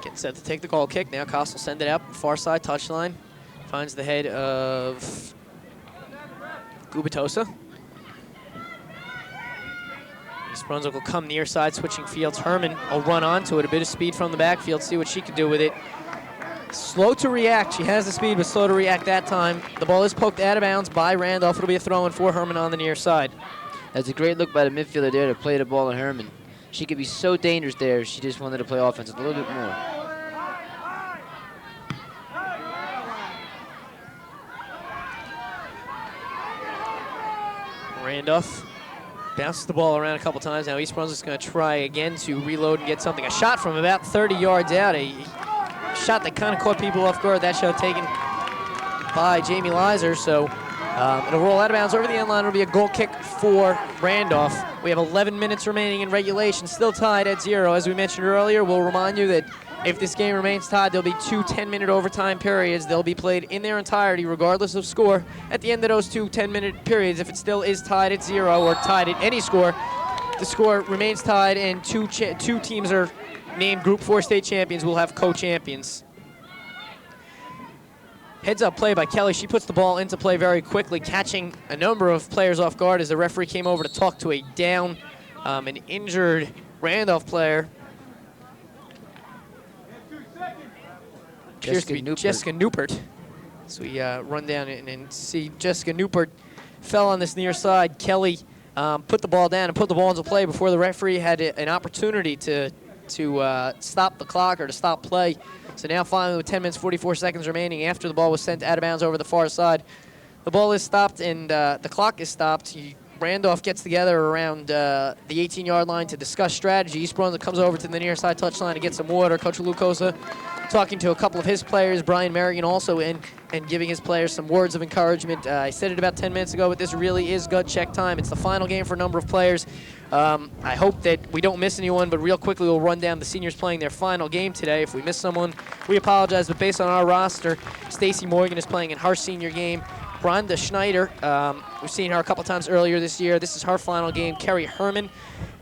Getting set to take the goal kick. Now Koss will send it out, far side touchline. Finds the head of Gubitosa. East Brunswick will come near side, switching fields. Herman will run onto it. A bit of speed from the backfield, see what she can do with it. Slow to react. She has the speed, but slow to react that time. The ball is poked out of bounds by Randolph. It'll be a throw-in for Herman on the near side. That's a great look by the midfielder there to play the ball on Herman. She could be so dangerous there if she just wanted to play offense a little bit more. Randolph bounces the ball around a couple times. Now East Brunswick's going to try again to reload and get something. A shot from about 30 yards out. A shot that kind of caught people off guard. That shot taken by Jamie Leiser. So it'll roll out of bounds over the end line. It'll be a goal kick for Randolph. We have 11 minutes remaining in regulation. Still tied at 0. As we mentioned earlier, we'll remind you that if this game remains tied, there'll be 2 10-minute overtime periods. They'll be played in their entirety, regardless of score. At the end of those 2 10-minute periods, if it still is tied at 0 or tied at any score, the score remains tied and two teams are named Group 4 state champions. We'll have co-champions. Heads up play by Kelly. She puts the ball into play very quickly, catching a number of players off guard as the referee came over to talk to a down, an injured Randolph player. Appears to be Jessica Newport. So we run down and see Jessica Newport fell on this near side. Kelly put the ball down and put the ball into play before the referee had an opportunity to stop the clock or to stop play. So now finally with 10 minutes 44 seconds remaining after the ball was sent out of bounds over the far side, the ball is stopped and the clock is stopped. Randolph gets together around the 18-yard line to discuss strategy. East Brunswick comes over to the near side touchline to get some water. Coach Lucosa talking to a couple of his players. Brian Merrigan also in and giving his players some words of encouragement. I said it about 10 minutes ago, but this really is gut check time. It's the final game for a number of players. I hope that we don't miss anyone, but real quickly we'll run down the seniors playing their final game today. If we miss someone, we apologize, but based on our roster, Stacy Morgan is playing in her senior game. Rhonda Schneider, we've seen her a couple times earlier this year. This is her final game. Kerry Herman,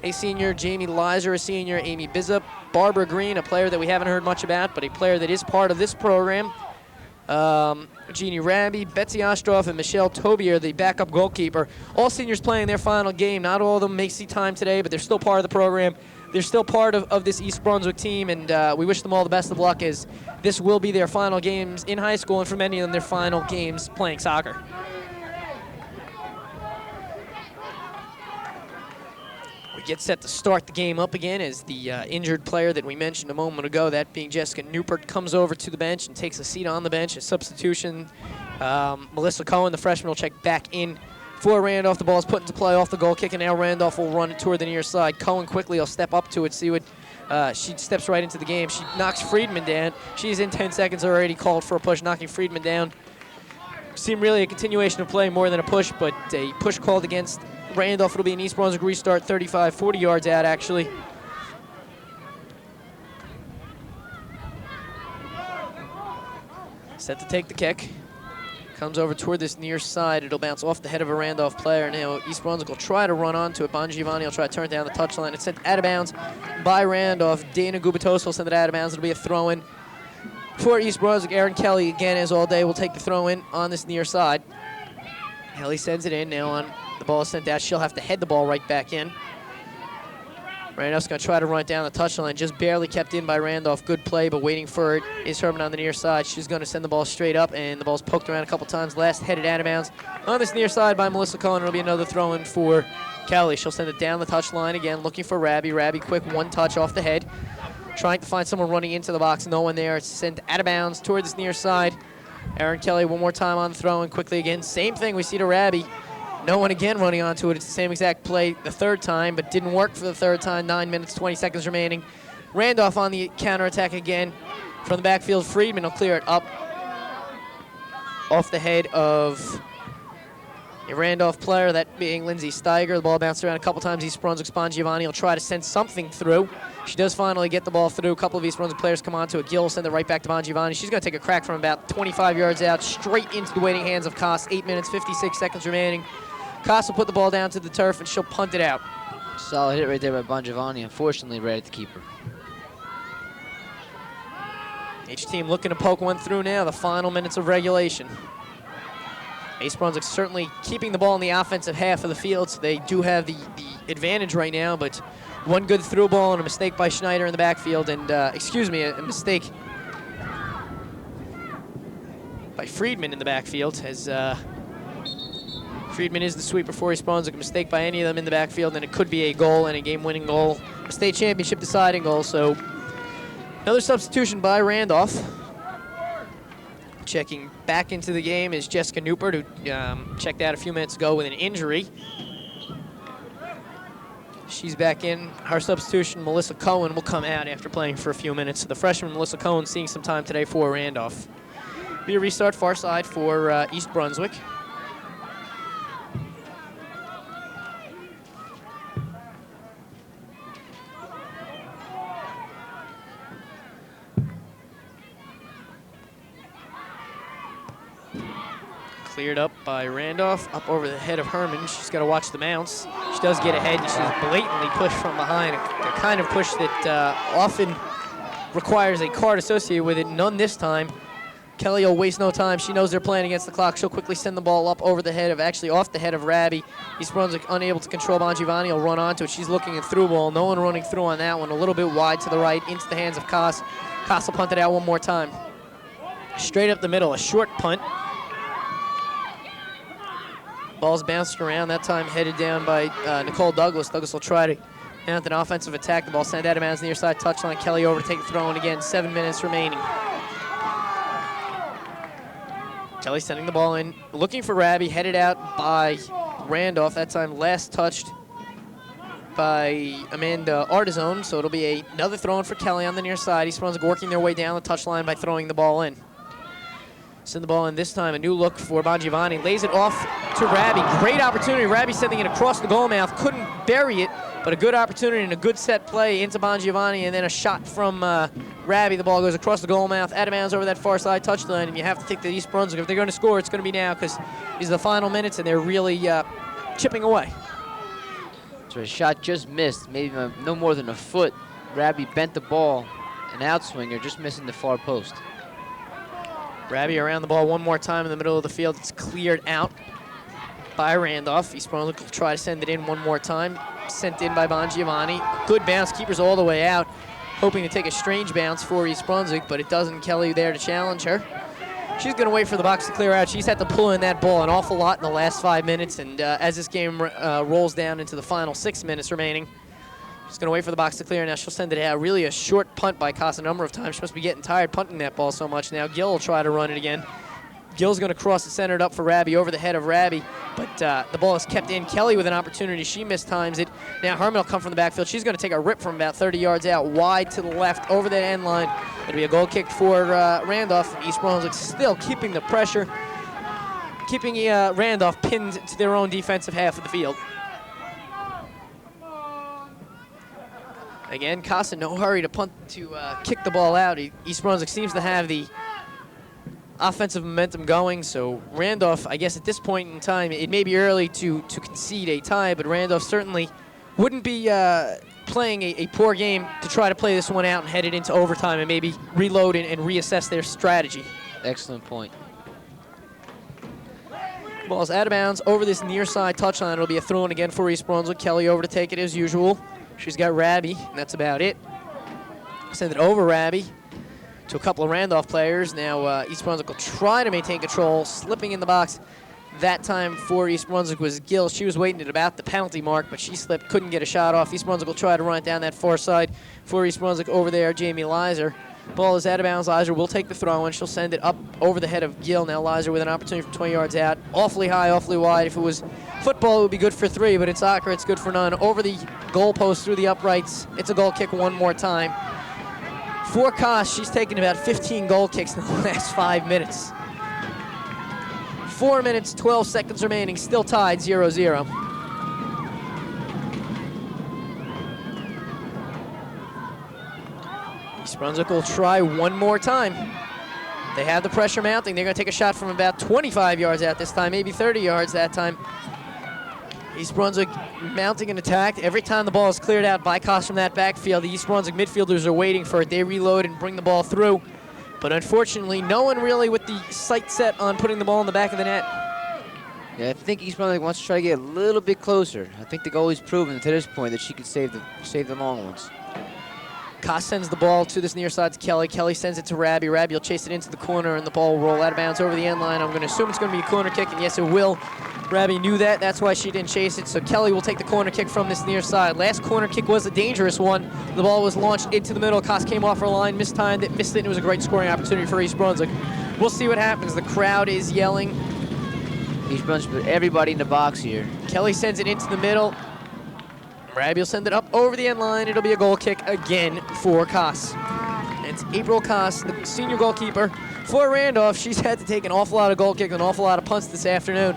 a senior. Jamie Lizer, a senior. Amy Bizup. Barbara Green, a player that we haven't heard much about, but a player that is part of this program. Jeannie Raby, Betsy Ostroff, and Michelle Tobier, the backup goalkeeper. All seniors playing their final game. Not all of them make time today, but they're still part of the program. They're still part of this East Brunswick team, and we wish them all the best of luck, as this will be their final games in high school, and for many of them, their final games playing soccer. We get set to start the game up again as the injured player that we mentioned a moment ago, that being Jessica Newport, comes over to the bench and takes a seat on the bench. A substitution, Melissa Cohen, the freshman, will check back in for Randolph. The ball is put into play off the goal kick, and now Randolph will run it toward the near side. Cohen quickly will step up to it, see what she steps right into the game. She knocks Friedman down. She's in 10 seconds already called for a push, knocking Friedman down. Seemed really a continuation of play more than a push, but a push called against Randolph. It'll be an East Brunswick restart, 35, 40 yards out actually. Set to take the kick. Comes over toward this near side. It'll bounce off the head of a Randolph player. Now East Brunswick will try to run onto it. Bongiovanni will try to turn it down the touchline. It's sent out of bounds by Randolph. Dana Gubatos will send it out of bounds. It'll be a throw-in for East Brunswick. Erin Kelly, again, as all day, will take the throw-in on this near side. Kelly sends it in. Now on the ball is sent out. She'll have to head the ball right back in. Randolph's going to try to run it down the touchline. Just barely kept in by Randolph. Good play, but waiting for it is Herman on the near side. She's going to send the ball straight up, and the ball's poked around a couple times. Last headed out of bounds on this near side by Melissa Cohen. It'll be another throw-in for Kelly. She'll send it down the touchline again, looking for Raby. Raby, quick one touch off the head. Trying to find someone running into the box. No one there. It's sent out of bounds toward this near side. Erin Kelly one more time on the throw-in quickly again. Same thing we see to Raby. No one again running onto it. It's the same exact play the third time, but didn't work for the third time. 9 minutes, 20 seconds remaining. Randolph on the counterattack again. From the backfield, Friedman will clear it up off the head of a Randolph player, that being Lindsay Steiger. The ball bounced around a couple times. East Brunswick Bongiovanni will try to send something through. She does finally get the ball through. A couple of East Brunswick players come onto it. Gill will send it right back to Bongiovanni. She's going to take a crack from about 25 yards out, straight into the waiting hands of Koss. 8 minutes, 56 seconds remaining. Koss will put the ball down to the turf, and she'll punt it out. Solid hit right there by Bongiovanni. Unfortunately, right at the keeper. Each team looking to poke one through now, the final minutes of regulation. East Brunswick certainly keeping the ball in the offensive half of the field, so they do have the advantage right now, but one good through ball and a mistake by Schneider in the backfield, and, a mistake by Friedman in the backfield, as Friedman is the sweeper for East Brunswick. A mistake by any of them in the backfield, and it could be a goal and a game-winning goal, a state championship deciding goal. So another substitution by Randolph. Checking back into the game is Jessica Newport, who checked out a few minutes ago with an injury. She's back in. Her substitution, Melissa Cohen, will come out after playing for a few minutes. So the freshman Melissa Cohen seeing some time today for Randolph. Be a restart far side for East Brunswick. Cleared up by Randolph, up over the head of Herman. She's got to watch the mounts. She does get ahead, and she's blatantly pushed from behind, a kind of push that often requires a card associated with it. None this time. Kelly will waste no time. She knows they're playing against the clock. She'll quickly send the ball up over the head of, actually off the head of Raby. East Brunswick unable to control Bongiovanni. Will run onto it. She's looking at through ball. No one running through on that one. A little bit wide to the right, into the hands of Koss. Koss will punt it out one more time. Straight up the middle, a short punt. Ball's bounced around, that time headed down by Nicole Douglas. Douglas will try to mount an offensive attack. The ball sent out of bounds near side touchline. Kelly over to take the throw in again. 7 minutes remaining. Kelly sending the ball in, looking for Raby, headed out by Randolph. That time last touched by Amanda Artizone, so it'll be another throw in for Kelly on the near side. East Brunswick working their way down the touchline by throwing the ball in. Send the ball in this time. A new look for Bongiovanni. Lays it off to Raby. Great opportunity. Raby sending it across the goal mouth. Couldn't bury it, but a good opportunity and a good set play into Bongiovanni, and then a shot from Rabbie, the ball goes across the goal mouth, out of bounds over that far side touchline, and you have to think that East Brunswick, if they're going to score, it's going to be now because these are the final minutes and they're really chipping away. So a shot just missed, maybe no more than a foot. Rabbie bent the ball, an outswinger, just missing the far post. Rabbie around the ball one more time in the middle of the field. It's cleared out by Randolph. East Brunswick will try to send it in one more time. Sent in by Bongiovanni. Good bounce, keeper's all the way out. Hoping to take a strange bounce for East Brunswick, but it doesn't. Kelly there to challenge her. She's going to wait for the box to clear out. She's had to pull in that ball an awful lot in the last 5 minutes, and as this game rolls down into the final 6 minutes remaining, she's going to wait for the box to clear. Now she'll send it out. Really a short punt by Costa a number of times. She must be getting tired punting that ball so much now. Gill will try to run it again. Gill's going to cross it centered up for Rabbie, over the head of Rabbie, but the ball is kept in. Kelly with an opportunity. She mistimes it. Now Herman will come from the backfield. She's going to take a rip from about 30 yards out, wide to the left, over that end line. It'll be a goal kick for Randolph. East Brunswick still keeping the pressure, keeping Randolph pinned to their own defensive half of the field. Again, Costa, no hurry to punt to kick the ball out. East Brunswick seems to have the offensive momentum going, so Randolph, I guess at this point in time, it may be early to concede a tie, but Randolph certainly wouldn't be playing a poor game to try to play this one out and head it into overtime and maybe reload and reassess their strategy. Excellent point. Ball's out of bounds over this near side touchline. It'll be a throw-in again for East Brunswick. Kelly over to take it as usual. She's got Rabbie, and that's about it. Send it over Rabbie to a couple of Randolph players. Now East Brunswick will try to maintain control, slipping in the box. That time for East Brunswick was Gill. She was waiting at about the penalty mark, but she slipped, couldn't get a shot off. East Brunswick will try to run it down that far side for East Brunswick. Over there, Jamie Lizer. Ball is out of bounds. Lizer will take the throw, and she'll send it up over the head of Gill. Now Lizer with an opportunity from 20 yards out. Awfully high, awfully wide. If it was football, it would be good for 3, but in soccer, it's good for none. Over the goalpost, through the uprights. It's a goal kick one more time. For Koss, she's taken about 15 goal kicks in the last 5 minutes. 4 minutes, 12 seconds remaining, still tied 0-0. East Brunswick will try one more time. They have the pressure mounting. They're going to take a shot from about 25 yards out this time, maybe 30 yards that time. East Brunswick mounting an attack. Every time the ball is cleared out by Koss from that backfield, the East Brunswick midfielders are waiting for it. They reload and bring the ball through. But unfortunately, no one really with the sight set on putting the ball in the back of the net. Yeah, I think East Brunswick wants to try to get a little bit closer. I think the goalie's proven to this point that she can save the long ones. Koss sends the ball to this near side to Kelly. Kelly sends it to Rabbie. Rabbie will chase it into the corner, and the ball will roll out of bounds over the end line. I'm going to assume it's going to be a corner kick, and yes, it will. Rabbie knew that. That's why she didn't chase it. So Kelly will take the corner kick from this near side. Last corner kick was a dangerous one. The ball was launched into the middle. Koss came off her line, mistimed it, missed it. It was a great scoring opportunity for East Brunswick. We'll see what happens. The crowd is yelling. East Brunswick, everybody in the box here. Kelly sends it into the middle. Rabbie will send it up over the end line. It'll be a goal kick again for Koss. It's April Koss, the senior goalkeeper for Randolph. She's had to take an awful lot of goal kicks, an awful lot of punts this afternoon.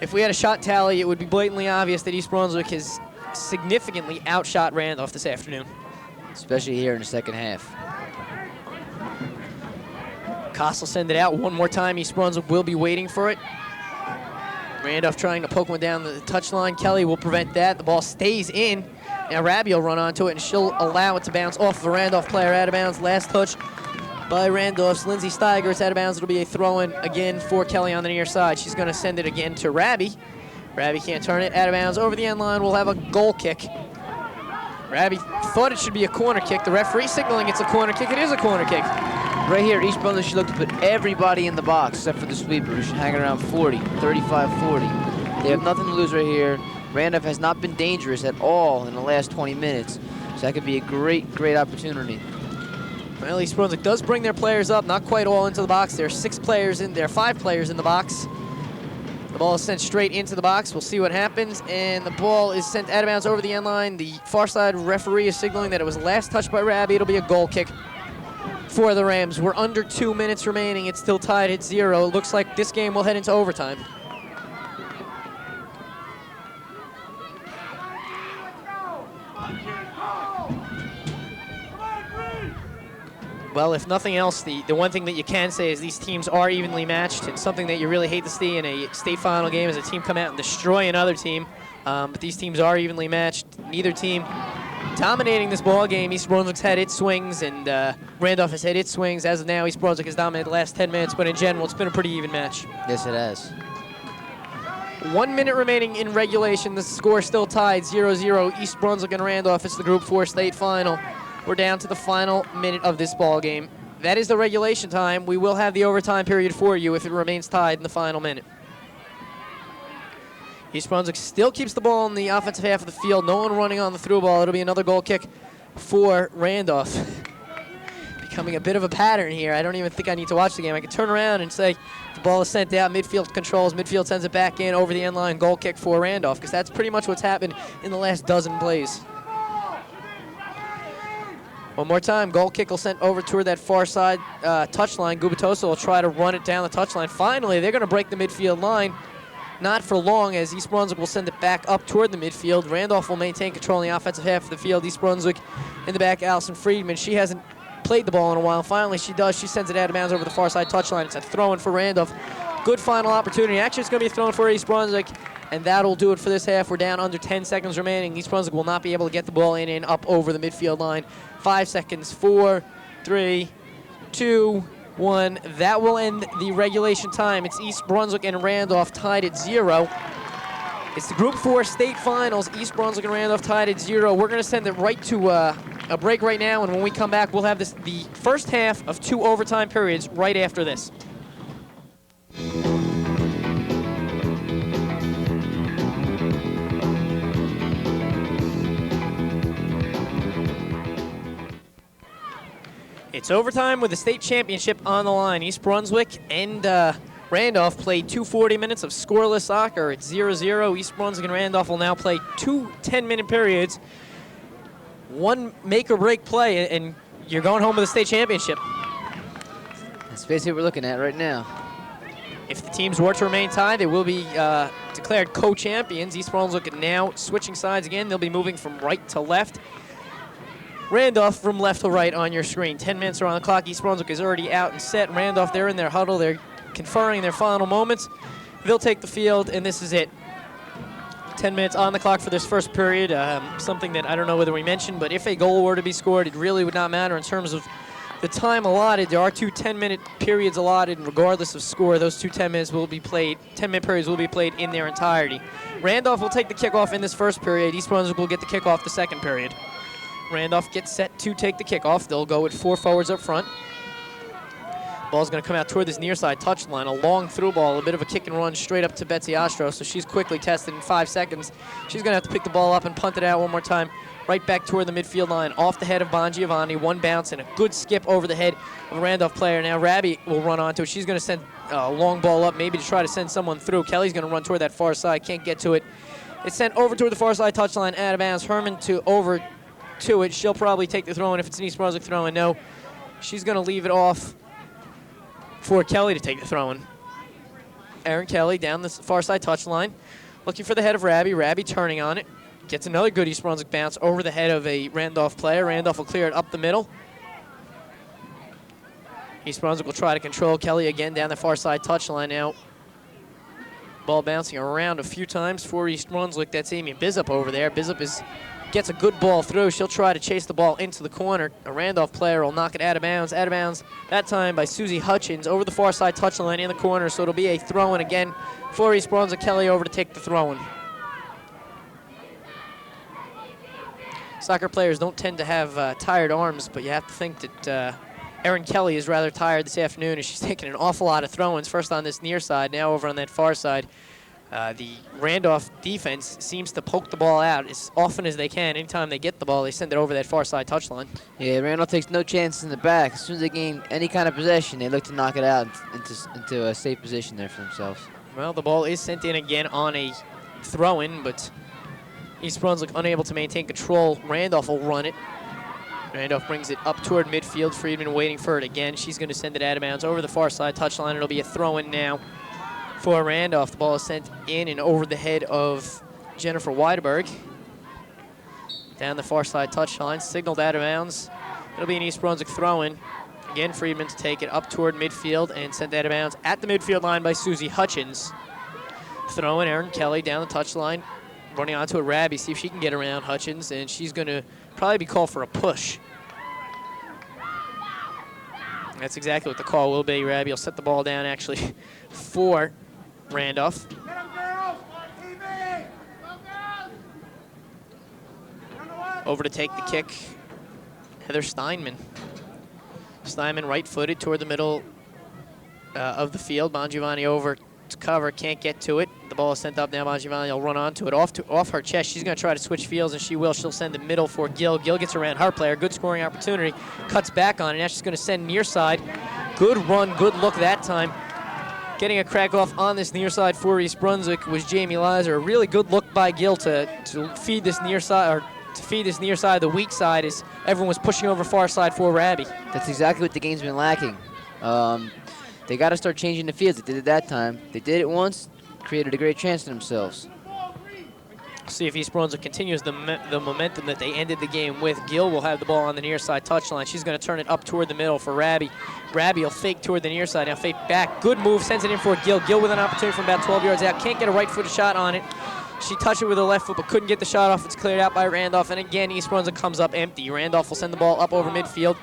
If we had a shot tally, it would be blatantly obvious that East Brunswick has significantly outshot Randolph this afternoon. Especially here in the second half. Koss will send it out one more time. East Brunswick will be waiting for it. Randolph trying to poke one down the touchline. Kelly will prevent that. The ball stays in. Now Rabbie will run onto it, and she'll allow it to bounce off the Randolph player out of bounds. Last touch by Randolph's Lindsay Steiger. It's out of bounds. It'll be a throw-in again for Kelly on the near side. She's going to send it again to Rabbie. Rabbie can't turn it. Out of bounds over the end line. We'll have a goal kick. Rabbie thought it should be a corner kick. The referee signaling it's a corner kick. It is a corner kick. Right here, East Brunswick should look to put everybody in the box except for the sweeper, who should hang around 40, 35, 40. They have nothing to lose right here. Randolph has not been dangerous at all in the last 20 minutes, so that could be a great, great opportunity. Well, East Brunswick does bring their players up, not quite all into the box. There are 5 players in the box. The ball is sent straight into the box. We'll see what happens, and the ball is sent out of bounds over the end line. The far side referee is signaling that it was last touched by Rabbie. It'll be a goal kick for the Rams. We're under 2 minutes remaining. It's still tied at 0. It looks like this game will head into overtime. Well, if nothing else, the one thing that you can say is these teams are evenly matched, and something that you really hate to see in a state final game is a team come out and destroy another team. But these teams are evenly matched. Neither team dominating this ball game. East Brunswick's had its swings, and Randolph has had its swings. As of now, East Brunswick has dominated the last 10 minutes, but in general, it's been a pretty even match. Yes, it has. 1 minute remaining in regulation. The score still tied 0-0. East Brunswick and Randolph. It's the Group 4 state final. We're down to the final minute of this ball game. That is the regulation time. We will have the overtime period for you if it remains tied in the final minute. East Brunswick still keeps the ball in the offensive half of the field. No one running on the through ball. It'll be another goal kick for Randolph. Becoming a bit of a pattern here. I don't even think I need to watch the game. I can turn around and say the ball is sent out. Midfield controls. Midfield sends it back in over the end line. Goal kick for Randolph, because that's pretty much what's happened in the last dozen plays. One more time, goal kick will send over toward that far side touchline. Gubitosa will try to run it down the touchline. Finally, they're going to break the midfield line. Not for long, as East Brunswick will send it back up toward the midfield. Randolph will maintain control in the offensive half of the field. East Brunswick in the back, Allison Friedman. She hasn't played the ball in a while. Finally, she does. She sends it out of bounds over the far side touchline. It's a throw-in for Randolph. Good final opportunity. Actually, it's going to be a throw-in for East Brunswick, and that'll do it for this half. We're down under 10 seconds remaining. East Brunswick will not be able to get the ball in and up over the midfield line. 5 seconds. 4, 3, 2, 1. That will end the regulation time. It's East Brunswick and Randolph tied at 0. It's the Group 4 state finals. East Brunswick and Randolph tied at 0. We're going to send it right to a break right now, and when we come back, we'll have the first half of 2 overtime periods right after this. It's overtime with the state championship on the line. East Brunswick and Randolph played 2 40 minutes of scoreless soccer. It's 0-0. East Brunswick and Randolph will now play 2 10-minute periods. 1 make-or-break play, and you're going home with the state championship. That's basically what we're looking at right now. If the teams were to remain tied, they will be declared co-champions. East Brunswick now switching sides again. They'll be moving from right to left. Randolph from left to right on your screen. 10 minutes are on the clock. East Brunswick is already out and set. Randolph, they're in their huddle. They're conferring their final moments. They'll take the field, and this is it. 10 minutes on the clock for this first period. Something that I don't know whether we mentioned, but if a goal were to be scored, it really would not matter in terms of the time allotted. There are 2 10-minute periods allotted, and regardless of score, those 2 10-minute periods will be played in their entirety. Randolph will take the kickoff in this first period. East Brunswick will get the kickoff the second period. Randolph gets set to take the kickoff. They'll go with 4 forwards up front. Ball's going to come out toward this near side touchline. A long through ball, a bit of a kick and run straight up to Betsy Ostro. So she's quickly tested in 5 seconds. She's going to have to pick the ball up and punt it out one more time, right back toward the midfield line, off the head of Bon Giovanni. 1 bounce and a good skip over the head of a Randolph player. Now Rabi will run onto it. She's going to send a long ball up, maybe to try to send someone through. Kelly's going to run toward that far side. Can't get to it. It's sent over toward the far side touchline, out of bounds. Herman over to it. She'll probably take the throw-in if it's an East Brunswick throw-in. No, she's going to leave it off for Kelly to take the throw-in. Aaron Kelly down the far side touchline, looking for the head of Rabi. Rabi turning on it. Gets another good East Brunswick bounce over the head of a Randolph player. Randolph will clear it up the middle. East Brunswick will try to control. Kelly again down the far side touchline now. Ball bouncing around a few times for East Brunswick. That's Amy Bizup over there. Bizup gets a good ball through. She'll try to chase the ball into the corner. A Randolph player will knock it out of bounds. Out of bounds that time by Susie Hutchins over the far side touchline in the corner. So it'll be a throw-in again for East Brunswick. Kelly over to take the throw-in. Soccer players don't tend to have tired arms, but you have to think that Erin Kelly is rather tired this afternoon as she's taking an awful lot of throw-ins, first on this near side, now over on that far side. The Randolph defense seems to poke the ball out as often as they can. Anytime they get the ball, they send it over that far side touchline. Yeah, Randolph takes no chances in the back. As soon as they gain any kind of possession, they look to knock it out into a safe position there for themselves. Well, the ball is sent in again on a throw-in, but East Brunswick unable to maintain control. Randolph will run it. Randolph brings it up toward midfield. Friedman waiting for it again. She's going to send it out of bounds over the far side touchline. It'll be a throw-in now for Randolph. The ball is sent in and over the head of Jennifer Weideberg. Down the far side touchline, signaled out of bounds. It'll be an East Brunswick throw-in. Again, Friedman to take it up toward midfield and sent out of bounds at the midfield line by Susie Hutchins. Throwing Erin Kelly down the touchline, running onto a Rabby, see if she can get around Hutchins, and she's going to probably be called for a push. That's exactly what the call will be. Rabby will set the ball down, actually, for Randolph. Get 'em, girls! TV! Over to take the kick, Heather Steinman. Steinman right-footed toward the middle of the field. Bongiovanni over to cover, can't get to it. The ball is sent up now. Bongiovanni will run onto it. Off her chest, she's going to try to switch fields, and she will. She'll send it middle for Gill. Gill gets around her player. Good scoring opportunity. Cuts back on it. Now she's going to send near side. Good run, good look that time. Getting a crack off on this near side for East Brunswick was Jamie Lizer. A really good look by Gill to feed this near side, or to feed this near side, the weak side, as everyone was pushing over far side for Rabby. That's exactly what the game's been lacking. They got to start changing the fields. They did it that time. They did it once, created a great chance for themselves. See if East Brunswick continues the momentum that they ended the game with. Gill will have the ball on the near side touchline. She's going to turn it up toward the middle for Rabby. Rabby will fake toward the near side. Now fake back. Good move. Sends it in for Gill. Gill with an opportunity from about 12 yards out. Can't get a right-footed shot on it. She touched it with her left foot, but couldn't get the shot off. It's cleared out by Randolph. And again, East Brunswick comes up empty. Randolph will send the ball up over midfield.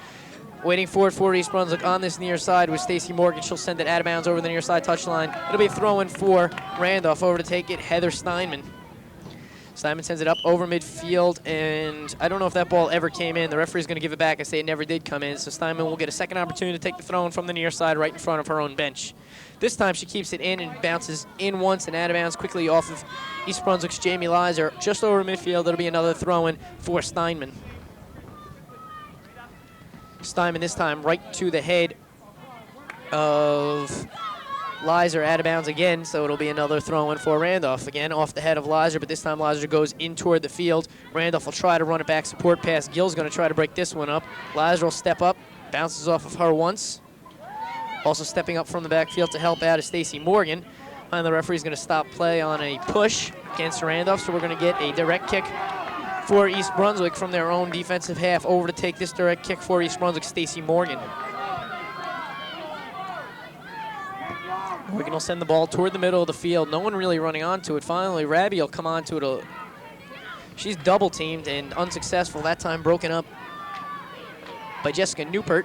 Waiting for it for East Brunswick on this near side with Stacy Morgan. She'll send it out of bounds over the near side touchline. It'll be a throw-in for Randolph. Over to take it, Heather Steinman. Steinman sends it up over midfield, and I don't know if that ball ever came in. The referee's going to give it back and say it never did come in, so Steinman will get a second opportunity to take the throw-in from the near side right in front of her own bench. This time she keeps it in and bounces in once and out of bounds quickly off of East Brunswick's Jamie Lizer. Just over midfield, it'll be another throw-in for Steinman. Steinman this time right to the head of Lizer, out of bounds again, so it'll be another throw-in for Randolph. Again, off the head of Lizer, but this time Lizer goes in toward the field. Randolph will try to run it back, support pass. Gill's going to try to break this one up. Lizer will step up, bounces off of her once. Also stepping up from the backfield to help out is Stacy Morgan. And the referee's going to stop play on a push against Randolph, so we're going to get a direct kick for East Brunswick from their own defensive half. Over to take this direct kick for East Brunswick, Stacy Morgan. Morgan will send the ball toward the middle of the field. No one really running onto it. Finally, Rabby will come onto it. She's double teamed and unsuccessful. That time broken up by Jessica Newpert.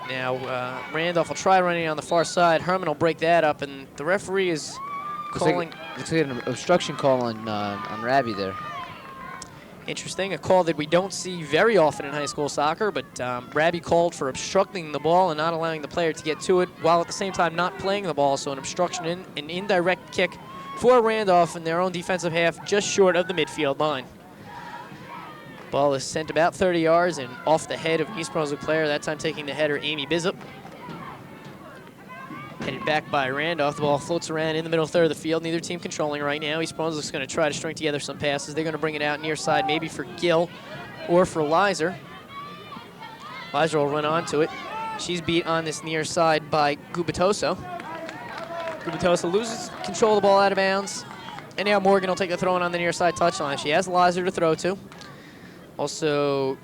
Now, Randolph will try running on the far side. Herman will break that up, and the referee is calling. Looks like an obstruction call on Rabby there. Interesting, a call that we don't see very often in high school soccer, but Rabby called for obstructing the ball and not allowing the player to get to it, while at the same time not playing the ball, so an obstruction, an indirect kick for Randolph in their own defensive half, just short of the midfield line. Ball is sent about 30 yards and off the head of an East Brunswick player, that time taking the header, Amy Bizup. Headed back by Randolph. The ball floats around in the middle third of the field. Neither team controlling right now. East Brunswick's going to try to string together some passes. They're going to bring it out near side, maybe for Gill or for Lizer. Lizer will run onto it. She's beat on this near side by Gubitoso. Gubitoso loses control of the ball out of bounds. And now Morgan will take the throw in on the near side touchline. She has Lizer to throw to. Also,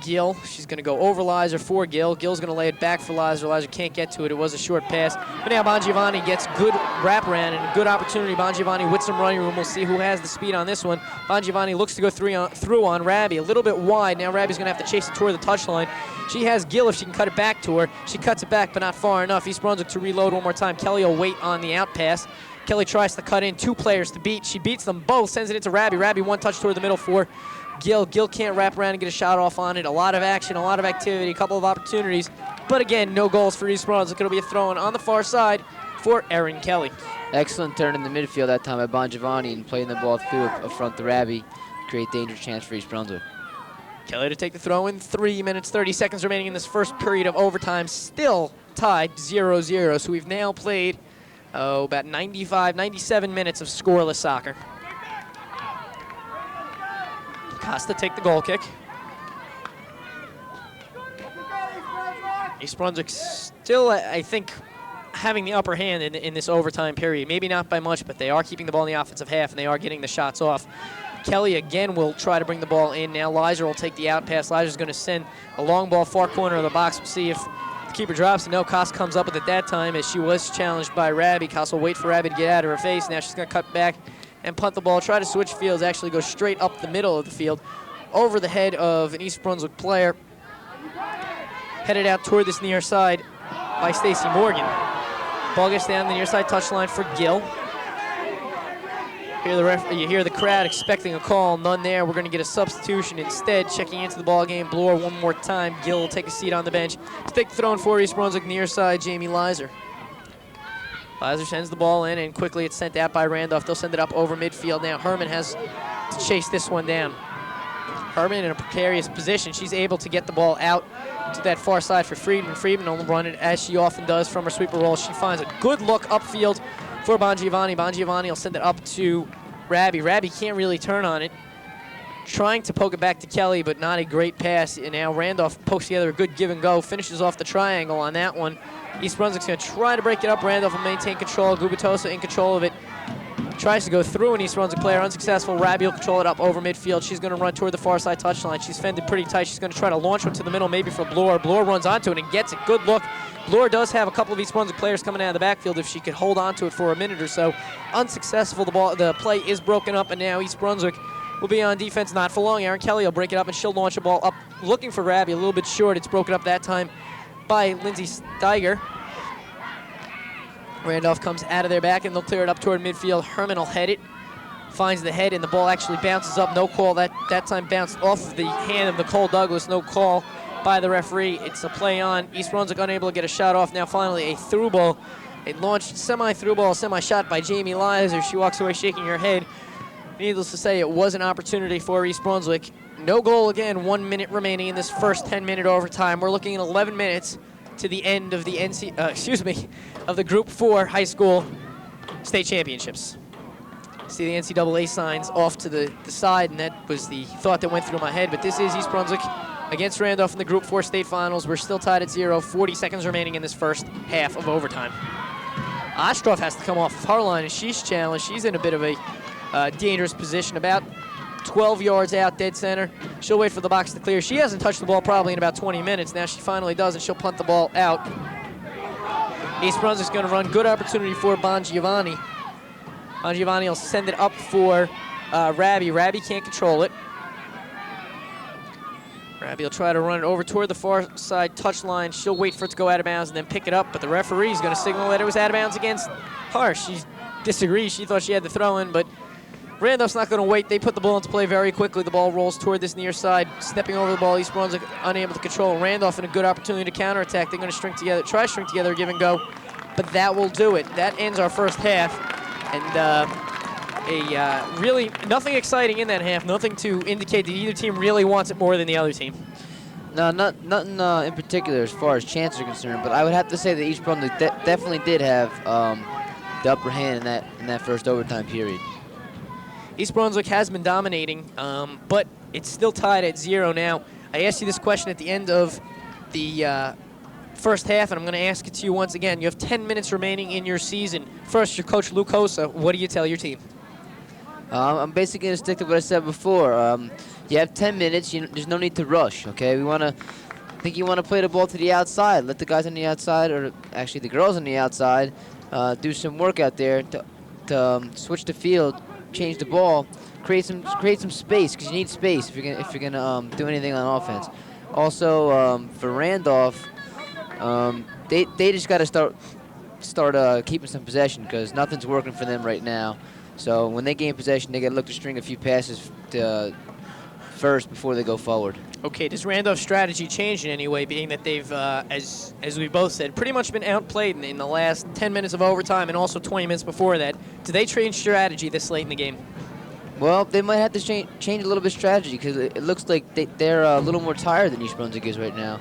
Gill, she's going to go over Lizer for Gill. Gill's going to lay it back for Lizer. Lizer can't get to it. It was a short pass. But now Bongiovanni gets good wraparound and a good opportunity. Bongiovanni with some running room. We'll see who has the speed on this one. Bongiovanni looks to go through on Rabby. A little bit wide. Now Rabby's going to have to chase it toward the touchline. She has Gill if she can cut it back to her. She cuts it back, but not far enough. East Brunswick to reload one more time. Kelly will wait on the out pass. Kelly tries to cut in. Two players to beat. She beats them both. Sends it into Rabby. Rabby one touch toward the middle for Gill. Gill can't wrap around and get a shot off on it. A lot of action, a lot of activity, a couple of opportunities. But again, no goals for East Brunswick. It'll be a throw-in on the far side for Erin Kelly. Excellent turn in the midfield that time by Bongiovanni and playing the ball through up front to Rabby. Create danger chance for East Brunswick. Kelly to take the throw-in. 3 minutes, 30 seconds remaining in this first period of overtime. Still tied 0-0. So we've now played about 95, 97 minutes of scoreless soccer. Costa take the goal kick. East Brunswick still, I think, having the upper hand in this overtime period. Maybe not by much, but they are keeping the ball in the offensive half, and they are getting the shots off. Kelly again will try to bring the ball in. Now Lizer will take the out pass. Lizer's going to send a long ball far corner of the box. We'll see if the keeper drops it. No, Koss comes up with it that time as she was challenged by Rabi. Koss will wait for Rabi to get out of her face. Now she's going to cut back and punt the ball. Try to switch fields, actually go straight up the middle of the field over the head of an East Brunswick player. Headed out toward this near side by Stacy Morgan. Ball gets down the near side touchline for Gill. You hear the crowd expecting a call. None there. We're going to get a substitution instead. Checking into the ball game. Bloor one more time. Gill will take a seat on the bench. Stick thrown for East Brunswick near side. Jamie Lizer. Lizer sends the ball in, and quickly it's sent out by Randolph. They'll send it up over midfield now. Herman has to chase this one down. Herman in a precarious position. She's able to get the ball out to that far side for Friedman. Friedman will run it as she often does from her sweeper roll. She finds a good look upfield for Bongiovanni. Bongiovanni will send it up to Rabi. Rabi can't really turn on it. Trying to poke it back to Kelly, but not a great pass. And now Randolph pokes together a good give and go. Finishes off the triangle on that one. East Brunswick's going to try to break it up. Randolph will maintain control. Gubitosa in control of it. Tries to go through an East Brunswick player. Unsuccessful. Rabi will control it up over midfield. She's going to run toward the far side touchline. She's fended pretty tight. She's going to try to launch one to the middle, maybe for Bloor. Bloor runs onto it and gets it. Good look. Bloor does have a couple of East Brunswick players coming out of the backfield if she could hold on to it for a minute or so. Unsuccessful. The play is broken up, and now East Brunswick will be on defense. Not for long. Aaron Kelly will break it up, and she'll launch a ball up looking for Rabi. A little bit short. It's broken up that time by Lindsay Steiger. Randolph comes out of their back, and they'll clear it up toward midfield. Herman will head it. Finds the head, and the ball actually bounces up. No call. That time bounced off of the hand of Nicole Douglas. No call by the referee. It's a play on. East Brunswick unable to get a shot off. Now finally a through ball. A launched semi-through ball, semi-shot by Jamie Lizer. She walks away shaking her head. Needless to say, it was an opportunity for East Brunswick. No goal again. 1 minute remaining in this first 10-minute overtime. We're looking at 11 minutes to the end of the of the Group 4 high school state championships. See the NCAA signs off to the side, and that was the thought that went through my head. But this is East Brunswick against Randolph in the Group 4 state finals. We're still tied at 0. 40 seconds remaining in this first half of overtime. Ostroff has to come off of her line, and she's challenged. She's in a bit of a dangerous position, about 12 yards out, dead center. She'll wait for the box to clear. She hasn't touched the ball probably in about 20 minutes. Now she finally does, and she'll punt the ball out. East Brunswick's going to run. Good opportunity for Bongiovanni. Bongiovanni will send it up for Rabi. Rabi can't control it. Rabi will try to run it over toward the far side touchline. She'll wait for it to go out of bounds and then pick it up, but the referee is going to signal that it was out of bounds against her. She disagrees. She thought she had the throw in, but Randolph's not going to wait. They put the ball into play very quickly. The ball rolls toward this near side. Stepping over the ball, East Brunswick unable to control. Randolph in a good opportunity to counterattack. They're going to try to string together a give and go, but that will do it. That ends our first half, and really nothing exciting in that half. Nothing to indicate that either team really wants it more than the other team. No, nothing in particular as far as chances are concerned, but I would have to say that East Brunswick definitely did have the upper hand in that first overtime period. East Brunswick has been dominating, but it's still tied at 0 now. I asked you this question at the end of the first half, and I'm going to ask it to you once again. You have 10 minutes remaining in your season. First, your coach, Luke Hosa, what do you tell your team? I'm basically going to stick to what I said before. You have 10 minutes. There's no need to rush, okay? You want to play the ball to the outside. Let the guys on the outside, or actually the girls on the outside, do some work out there to switch the field, change the ball, create some space, because you need space if you're gonna do anything on offense. Also, for Randolph, they just got to start keeping some possession, because nothing's working for them right now. So when they gain possession, they got to look to string a few passes first before they go forward. Okay, does Randolph's strategy change in any way, being that they've, as we both said, pretty much been outplayed in the last 10 minutes of overtime and also 20 minutes before that? Do they change strategy this late in the game? Well, they might have to change a little bit of strategy, because it looks like they're a little more tired than East Brunswick is right now.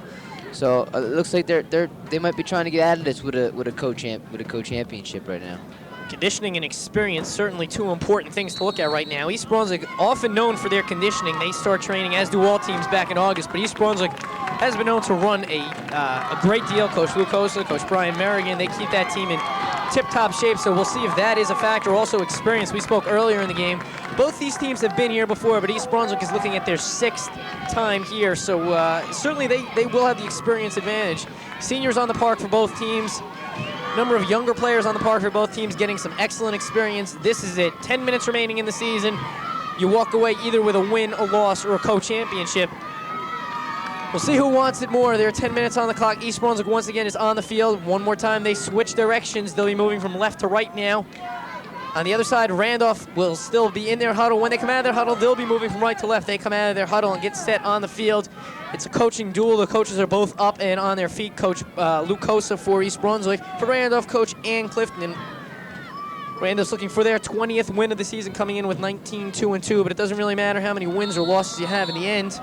So it looks like they might be trying to get out of this with a co-championship right now. Conditioning and experience, certainly two important things to look at right now. East Brunswick, often known for their conditioning, they start training, as do all teams, back in August, but East Brunswick has been known to run a great deal. Coach Luke Hosa, Coach Brian Merrigan, they keep that team in tip-top shape, so we'll see if that is a factor. Also experience. We spoke earlier in the game. Both these teams have been here before, but East Brunswick is looking at their 6th time here, so certainly they will have the experience advantage. Seniors on the park for both teams. Number of younger players on the park for both teams getting some excellent experience. This is it. 10 minutes remaining in the season. You walk away either with a win, a loss, or a co-championship. We'll see who wants it more. There are 10 minutes on the clock. East Brunswick once again is on the field. One more time they switch directions. They'll be moving from left to right now. On the other side, Randolph will still be in their huddle. When they come out of their huddle, they'll be moving from right to left. They come out of their huddle and get set on the field. It's a coaching duel. The coaches are both up and on their feet. Coach Luke Cosa for East Brunswick. For Randolph, Coach Ann Clifton. Randolph's looking for their 20th win of the season, coming in with 19-2-2, but it doesn't really matter how many wins or losses you have in the end.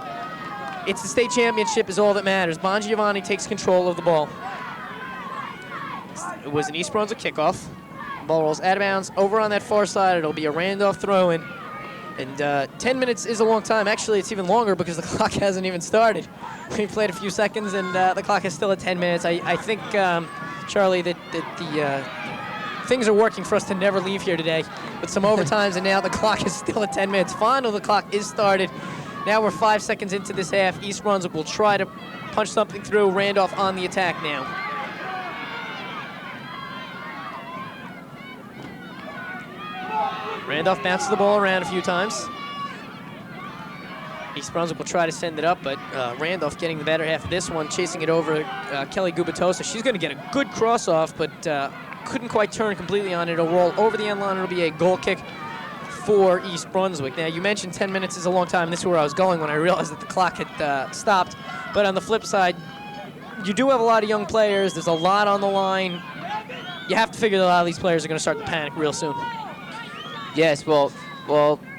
It's the state championship is all that matters. Bon Giovanni takes control of the ball. It was an East Brunswick kickoff. Ball rolls out of bounds. Over on that far side, it'll be a Randolph throw-in. And 10 minutes is a long time. Actually, it's even longer because the clock hasn't even started. We played a few seconds, and the clock is still at 10 minutes. I think, Charlie, that the things are working for us to never leave here today with some overtimes, and now the clock is still at 10 minutes. Finally, the clock is started. Now we're 5 seconds into this half. East Brunswick will try to punch something through. Randolph on the attack now. Randolph bounces the ball around a few times. East Brunswick will try to send it up, but Randolph getting the better half of this one, chasing it over Kelly Gubatosa. She's going to get a good cross-off, but couldn't quite turn completely on it. It'll roll over the end line. It'll be a goal kick for East Brunswick. Now, you mentioned 10 minutes is a long time. This is where I was going when I realized that the clock had stopped. But on the flip side, you do have a lot of young players. There's a lot on the line. You have to figure that a lot of these players are going to start to panic real soon. Yes, well,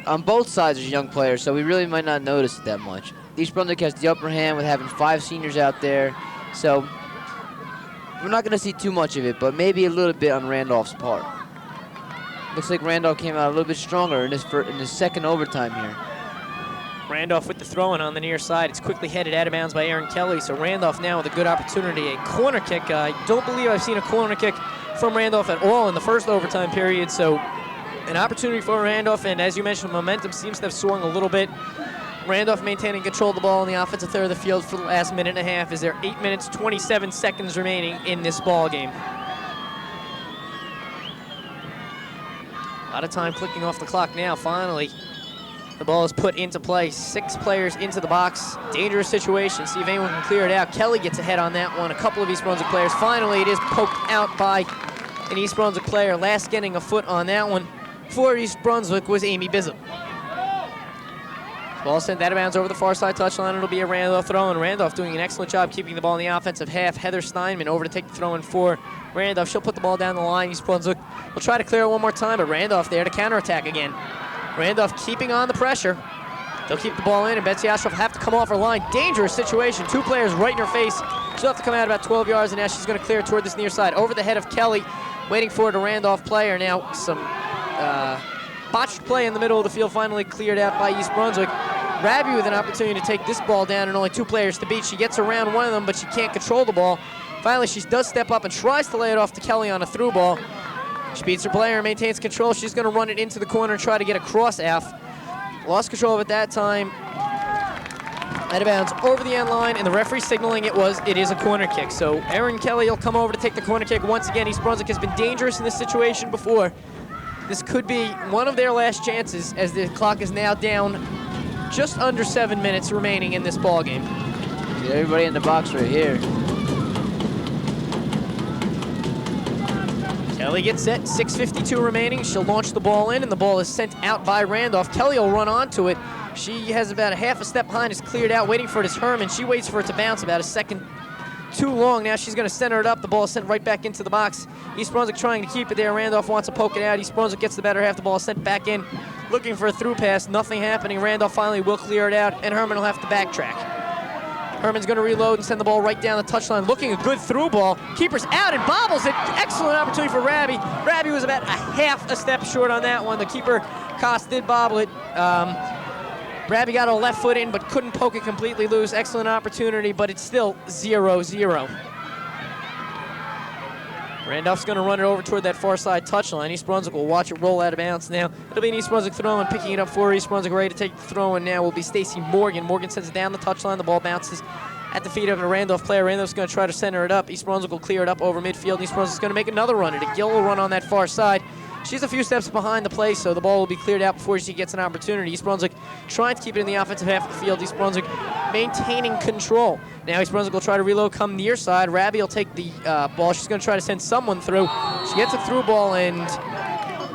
on both sides there's young players, so we really might not notice it that much. East Brunswick has the upper hand with having 5 seniors out there, so we're not going to see too much of it, but maybe a little bit on Randolph's part. Looks like Randolph came out a little bit stronger in this second overtime here. Randolph with the throw-in on the near side. It's quickly headed out of bounds by Aaron Kelly, so Randolph now with a good opportunity. A corner kick. I don't believe I've seen a corner kick from Randolph at all in the first overtime period, so an opportunity for Randolph, and as you mentioned, momentum seems to have swung a little bit. Randolph maintaining control of the ball in the offensive third of the field for the last minute and a half. Is there 8 minutes, 27 seconds remaining in this ball game? A lot of time clicking off the clock now. Finally, the ball is put into play. 6 players into the box. Dangerous situation. See if anyone can clear it out. Kelly gets ahead on that one. A couple of East Brunswick players. Finally, it is poked out by an East Brunswick player. Last getting a foot on that one for East Brunswick was Amy Bizzum. Ball sent out of bounds over the far side touchline. It'll be a Randolph throw, and Randolph doing an excellent job keeping the ball in the offensive half. Heather Steinman over to take the throw in for Randolph. She'll put the ball down the line. East Brunswick will try to clear it one more time, but Randolph there to counterattack again. Randolph keeping on the pressure. They'll keep the ball in, and Betsy Ostroff will have to come off her line. Dangerous situation. 2 players right in her face. She'll have to come out about 12 yards, and now she's going to clear toward this near side. Over the head of Kelly, waiting for the Randolph player. Now some botched play in the middle of the field, finally cleared out by East Brunswick. Rabi with an opportunity to take this ball down and only 2 players to beat. She gets around one of them, but she can't control the ball. Finally, she does step up and tries to lay it off to Kelly on a through ball. She beats her player and maintains control. She's going to run it into the corner and try to get a cross out. Lost control of it that time. Out of bounds over the end line, and the referee signaling it is a corner kick. So Erin Kelly will come over to take the corner kick once again. East Brunswick has been dangerous in this situation before. This could be one of their last chances as the clock is now down just under 7 minutes remaining in this ball game. Get everybody in the box right here. Kelly gets set, 6:52 remaining. She'll launch the ball in, and the ball is sent out by Randolph. Kelly will run onto it. She has about a half a step behind, is cleared out, waiting for it is Herman. She waits for it to bounce about a second too long. Now she's going to center it up. The ball is sent right back into the box. East Brunswick trying to keep it there. Randolph wants to poke it out. East Brunswick gets the better half. The ball is sent back in, looking for a through pass. Nothing happening. Randolph finally will clear it out, and Herman will have to backtrack. Herman's going to reload and send the ball right down the touchline. Looking a good through ball. Keeper's out and bobbles it. Excellent opportunity for Rabi. Rabi was about a half a step short on that one. The keeper, Koss, did bobble it. Rabi got a left foot in, but couldn't poke it completely loose. Excellent opportunity, but it's still 0-0. Randolph's going to run it over toward that far side touchline. East Brunswick will watch it roll out of bounds now. It'll be an East Brunswick throw and picking it up for East Brunswick. Ready to take the throw in now will be Stacy Morgan. Morgan sends it down the touchline. The ball bounces at the feet of a Randolph player. Randolph's going to try to center it up. East Brunswick will clear it up over midfield. East Brunswick's going to make another run at it. Gill will run on that far side. She's a few steps behind the play, so the ball will be cleared out before she gets an opportunity. East Brunswick trying to keep it in the offensive half of the field. East Brunswick maintaining control. Now East Brunswick will try to reload, come near side. Rabi will take the ball. She's going to try to send someone through. She gets a through ball, and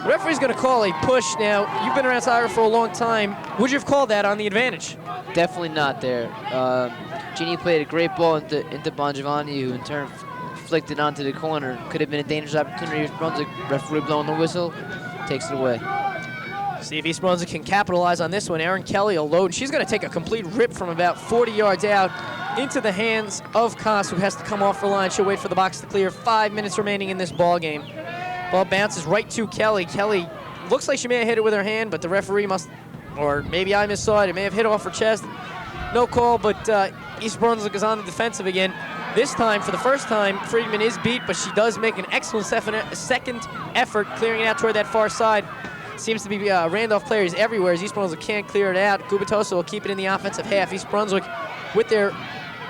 the referee's going to call a push. Now, you've been around soccer for a long time. Would you have called that on the advantage? Definitely not there. Jeannie played a great ball into Bongiovanni, who in turn flicked it onto the corner. Could have been a dangerous opportunity. East Brunswick, referee blowing the whistle, takes it away. See if East Brunswick can capitalize on this one. Erin Kelly will load. She's going to take a complete rip from about 40 yards out into the hands of Koss, who has to come off the line. She'll wait for the box to clear. 5 minutes remaining in this ball game. Ball bounces right to Kelly. Kelly looks like she may have hit it with her hand, but the referee must, or maybe I missaw it. It may have hit off her chest. No call, but East Brunswick is on the defensive again. This time, for the first time, Friedman is beat, but she does make an excellent second effort clearing it out toward that far side. Seems to be Randolph players everywhere as East Brunswick can't clear it out. Gubitosa will keep it in the offensive half. East Brunswick with their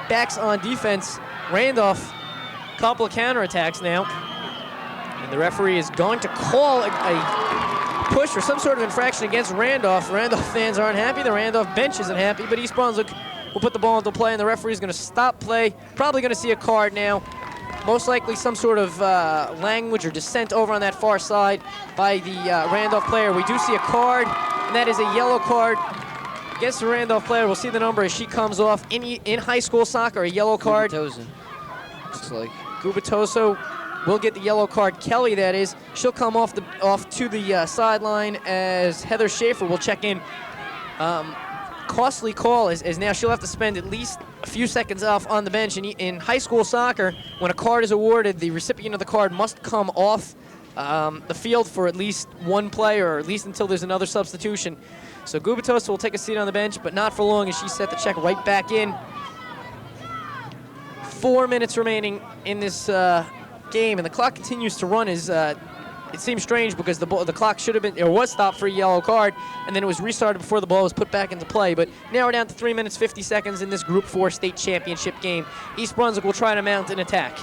backs on defense. Randolph, couple of counterattacks now. And the referee is going to call a push or some sort of infraction against Randolph. Randolph fans aren't happy. The Randolph bench isn't happy, but East Brunswick will put the ball into play, and the referee is going to stop play. Probably going to see a card now. Most likely some sort of language or dissent over on that far side by the Randolph player. We do see a card, and that is a yellow card against the Randolph player. We'll see the number as she comes off. In high school soccer, a yellow card. Gubitosa, looks like. Gubitosa will get the yellow card. Kelly, that is. She'll come off to the sideline as Heather Schaefer will check in. Costly call is now she'll have to spend at least a few seconds off on the bench. In high school soccer, when a card is awarded, the recipient of the card must come off the field for at least one play, or at least until there's another substitution. So Gubitosa will take a seat on the bench, but not for long as she's set to check right back in. 4 minutes remaining in this game, and the clock continues to run as it seems strange because the clock should have been, or was stopped for a yellow card, and then it was restarted before the ball was put back into play. But now we're down to 3 minutes, 50 seconds in this Group 4 state championship game. East Brunswick will try to mount an attack.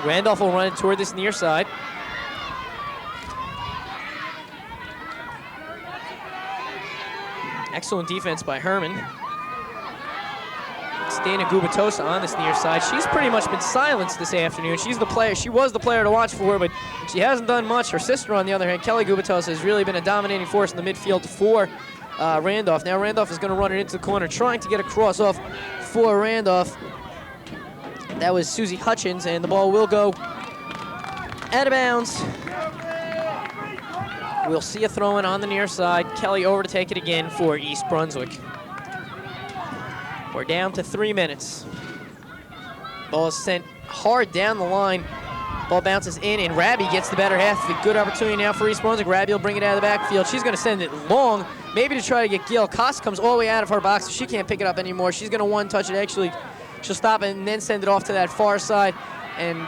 Randolph will run it toward this near side. Excellent defense by Herman. Dana Gubitosa on this near side. She's pretty much been silenced this afternoon. She's the player. She was the player to watch for, but she hasn't done much. Her sister, on the other hand, Kelly Gubitosa, has really been a dominating force in the midfield for Randolph. Now Randolph is going to run it into the corner, trying to get a cross off for Randolph. That was Susie Hutchins, and the ball will go out of bounds. We'll see a throw-in on the near side. Kelly over to take it again for East Brunswick. We're down to 3 minutes. Ball is sent hard down the line. Ball bounces in, and Rabi gets the better half. A good opportunity now for East Brunswick. Rabi will bring it out of the backfield. She's going to send it long, maybe to try to get Gill. Koss comes all the way out of her box. She can't pick it up anymore. She's going to one-touch it. Actually, she'll stop it and then send it off to that far side. And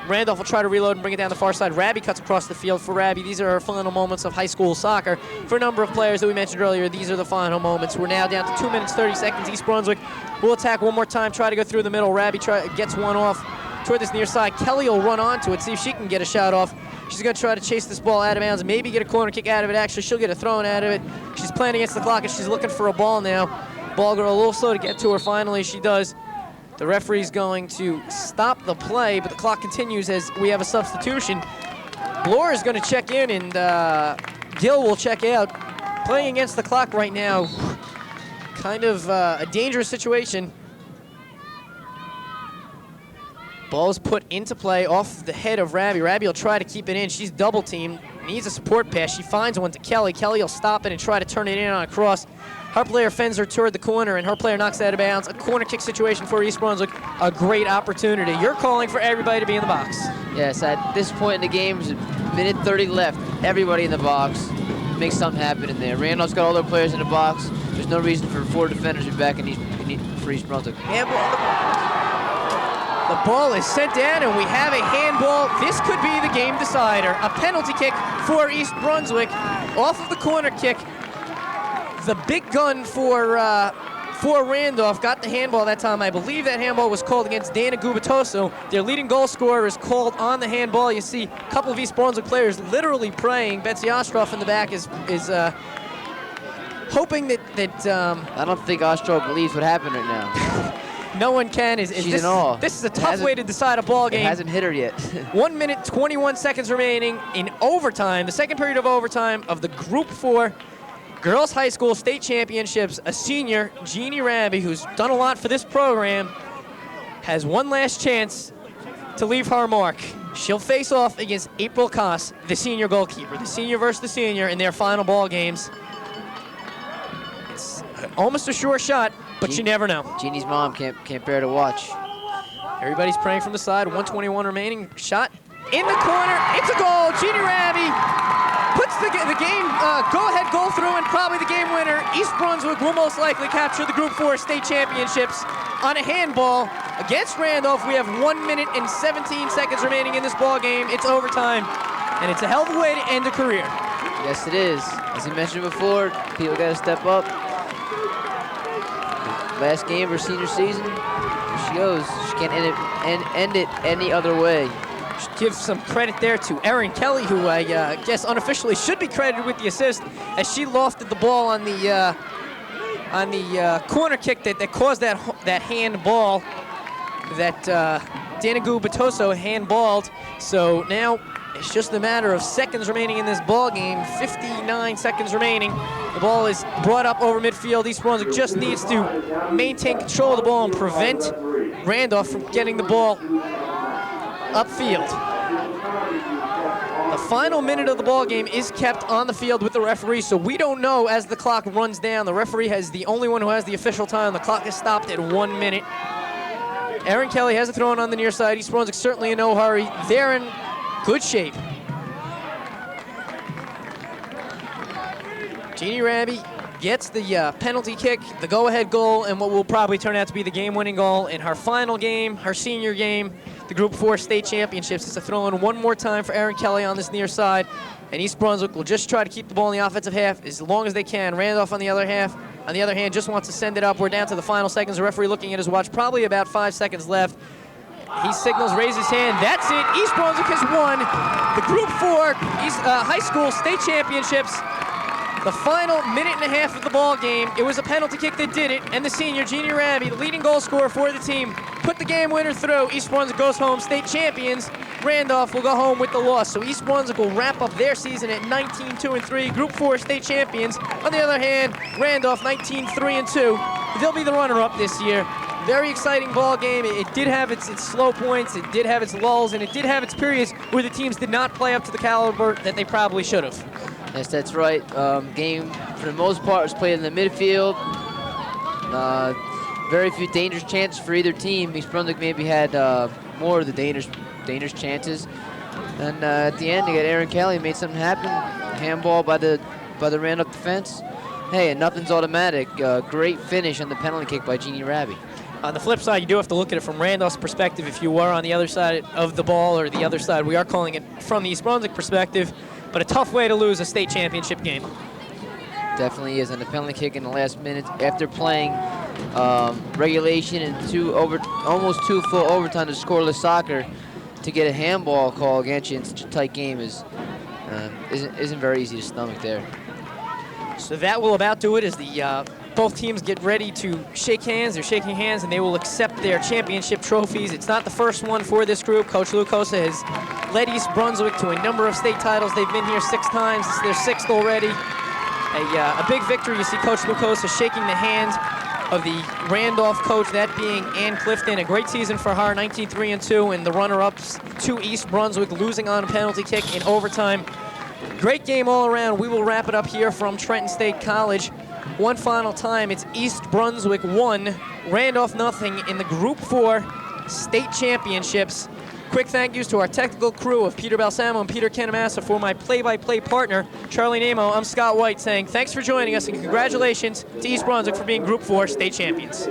Randolph will try to reload and bring it down the far side. Rabi cuts across the field for Rabi. These are her final moments of high school soccer. For a number of players that we mentioned earlier, these are the final moments. We're now down to 2 minutes, 30 seconds. East Brunswick will attack one more time, try to go through the middle. Rabi gets one off toward this near side. Kelly will run onto it, see if she can get a shot off. She's going to try to chase this ball out of bounds, maybe get a corner kick out of it. Actually, she'll get a throw-in out of it. She's playing against the clock, and she's looking for a ball now. Ball girl a little slow to get to her. Finally, she does. The referee's going to stop the play, but the clock continues as we have a substitution. Bloor is going to check in, and Gill will check out. Playing against the clock right now. Kind of a dangerous situation. Ball is put into play off the head of Rabi. Rabi will try to keep it in. She's double teamed, needs a support pass. She finds one to Kelly. Kelly will stop it and try to turn it in on a cross. Her player fends her toward the corner, and her player knocks it out of bounds. A corner kick situation for East Brunswick. A great opportunity. You're calling for everybody to be in the box. Yes, at this point in the game, there's a minute 30 left. Everybody in the box. Make something happen in there. Randolph's got all their players in the box. There's no reason for 4 defenders to be back for for East Brunswick. Handball. The ball is sent down, and we have a handball. This could be the game decider. A penalty kick for East Brunswick off of the corner kick. The big gun for Randolph got the handball that time. I believe that handball was called against Dana Gubitoso. Their leading goal scorer is called on the handball. You see a couple of East Brunswick players literally praying. Betsy Ostroff in the back is hoping that I don't think Ostro believes what happened right now. no one can. She's in awe. This is a tough way to decide a ball game. It hasn't hit her yet. 1 minute, 21 seconds remaining in overtime, the second period of overtime of the Group 4 Girls High School State Championships. A senior, Jeannie Raby, who's done a lot for this program, has one last chance to leave her mark. She'll face off against April Koss, the senior goalkeeper. The senior versus the senior in their final ball games. It's almost a sure shot, but you never know. Jeannie's mom can't bear to watch. Everybody's praying from the side. 1:21 remaining. Shot in the corner. It's a goal. Jeannie Raby puts the game go-ahead goal through, and probably the game winner. East Brunswick will most likely capture the Group 4 state championships on a handball against Randolph. We have 1 minute and 17 seconds remaining in this ball game. It's overtime, and it's a hell of a way to end a career. Yes, it is. As you mentioned before, people got to step up. Last game of her senior season, here she goes. She can't end it any other way. Should give some credit there to Erin Kelly, who I guess unofficially should be credited with the assist, as she lofted the ball on the corner kick that caused that handball that Dana Gubitoso handballed. So now it's just a matter of seconds remaining in this ball game. 59 seconds remaining. The ball is brought up over midfield. East Brunswick just needs to maintain control of the ball and prevent Randolph from getting the ball upfield. The final minute of the ball game is kept on the field with the referee, so we don't know as the clock runs down. The referee has the only one who has the official time. The clock is stopped at 1 minute. Erin Kelly has a throw in on the near side. East Brunswick certainly in no hurry. They're in good shape. Jeannie Raby gets the penalty kick, the go-ahead goal, and what will probably turn out to be the game-winning goal in her final game, her senior game, the Group 4 state championships. It's a throw-in one more time for Erin Kelly on this near side, and East Brunswick will just try to keep the ball in the offensive half as long as they can. Randolph on the other hand, just wants to send it up. We're down to the final seconds. The referee looking at his watch, probably about 5 seconds left. He signals, raises his hand. That's it. East Brunswick has won the Group 4 high school state championships. The final minute and a half of the ball game, it was a penalty kick that did it, and the senior, Jeannie Raby, the leading goal scorer for the team, put the game winner through. East Brunswick goes home state champions. Randolph will go home with the loss. So East Brunswick will wrap up their season at 19-2-3, Group 4 state champions. On the other hand, Randolph 19-3-2. They'll be the runner-up this year. Very exciting ball game. It did have its slow points, it did have its lulls, and it did have its periods where the teams did not play up to the caliber that they probably should have. Yes, that's right. Game, for the most part, was played in the midfield. Very few dangerous chances for either team. East Brunswick maybe had more of the dangerous chances. And at the end, they got Erin Kelly, made something happen. Handball by the Randolph defense. Hey, and nothing's automatic. Great finish on the penalty kick by Jeannie Raby. On the flip side, you do have to look at it from Randolph's perspective. If you were on the other side of the ball or the other side, we are calling it from the East Brunswick perspective, but a tough way to lose a state championship game. Definitely is. On the penalty kick in the last minute, after playing regulation and almost two full overtime to scoreless soccer, to get a handball call against you in such a tight game isn't very easy to stomach there. So that will about do it as the both teams get ready to shake hands. They're shaking hands, and they will accept their championship trophies. It's not the first one for this group. Coach Lucosa has led East Brunswick to a number of state titles. They've been here 6 times. It's their 6th already. A big victory. You see Coach Lucosa shaking the hand of the Randolph coach, that being Ann Clifton. A great season for her, 19-3-2, and the runner-ups to East Brunswick, losing on a penalty kick in overtime. Great game all around. We will wrap it up here from Trenton State College. One final time, it's East Brunswick 1, Randolph 0 in the Group 4 state championships. Quick thank yous to our technical crew of Peter Balsamo and Peter Canamassa. For my play-by-play partner, Charlie Namo, I'm Scott White, saying thanks for joining us and congratulations to East Brunswick for being Group 4 state champions.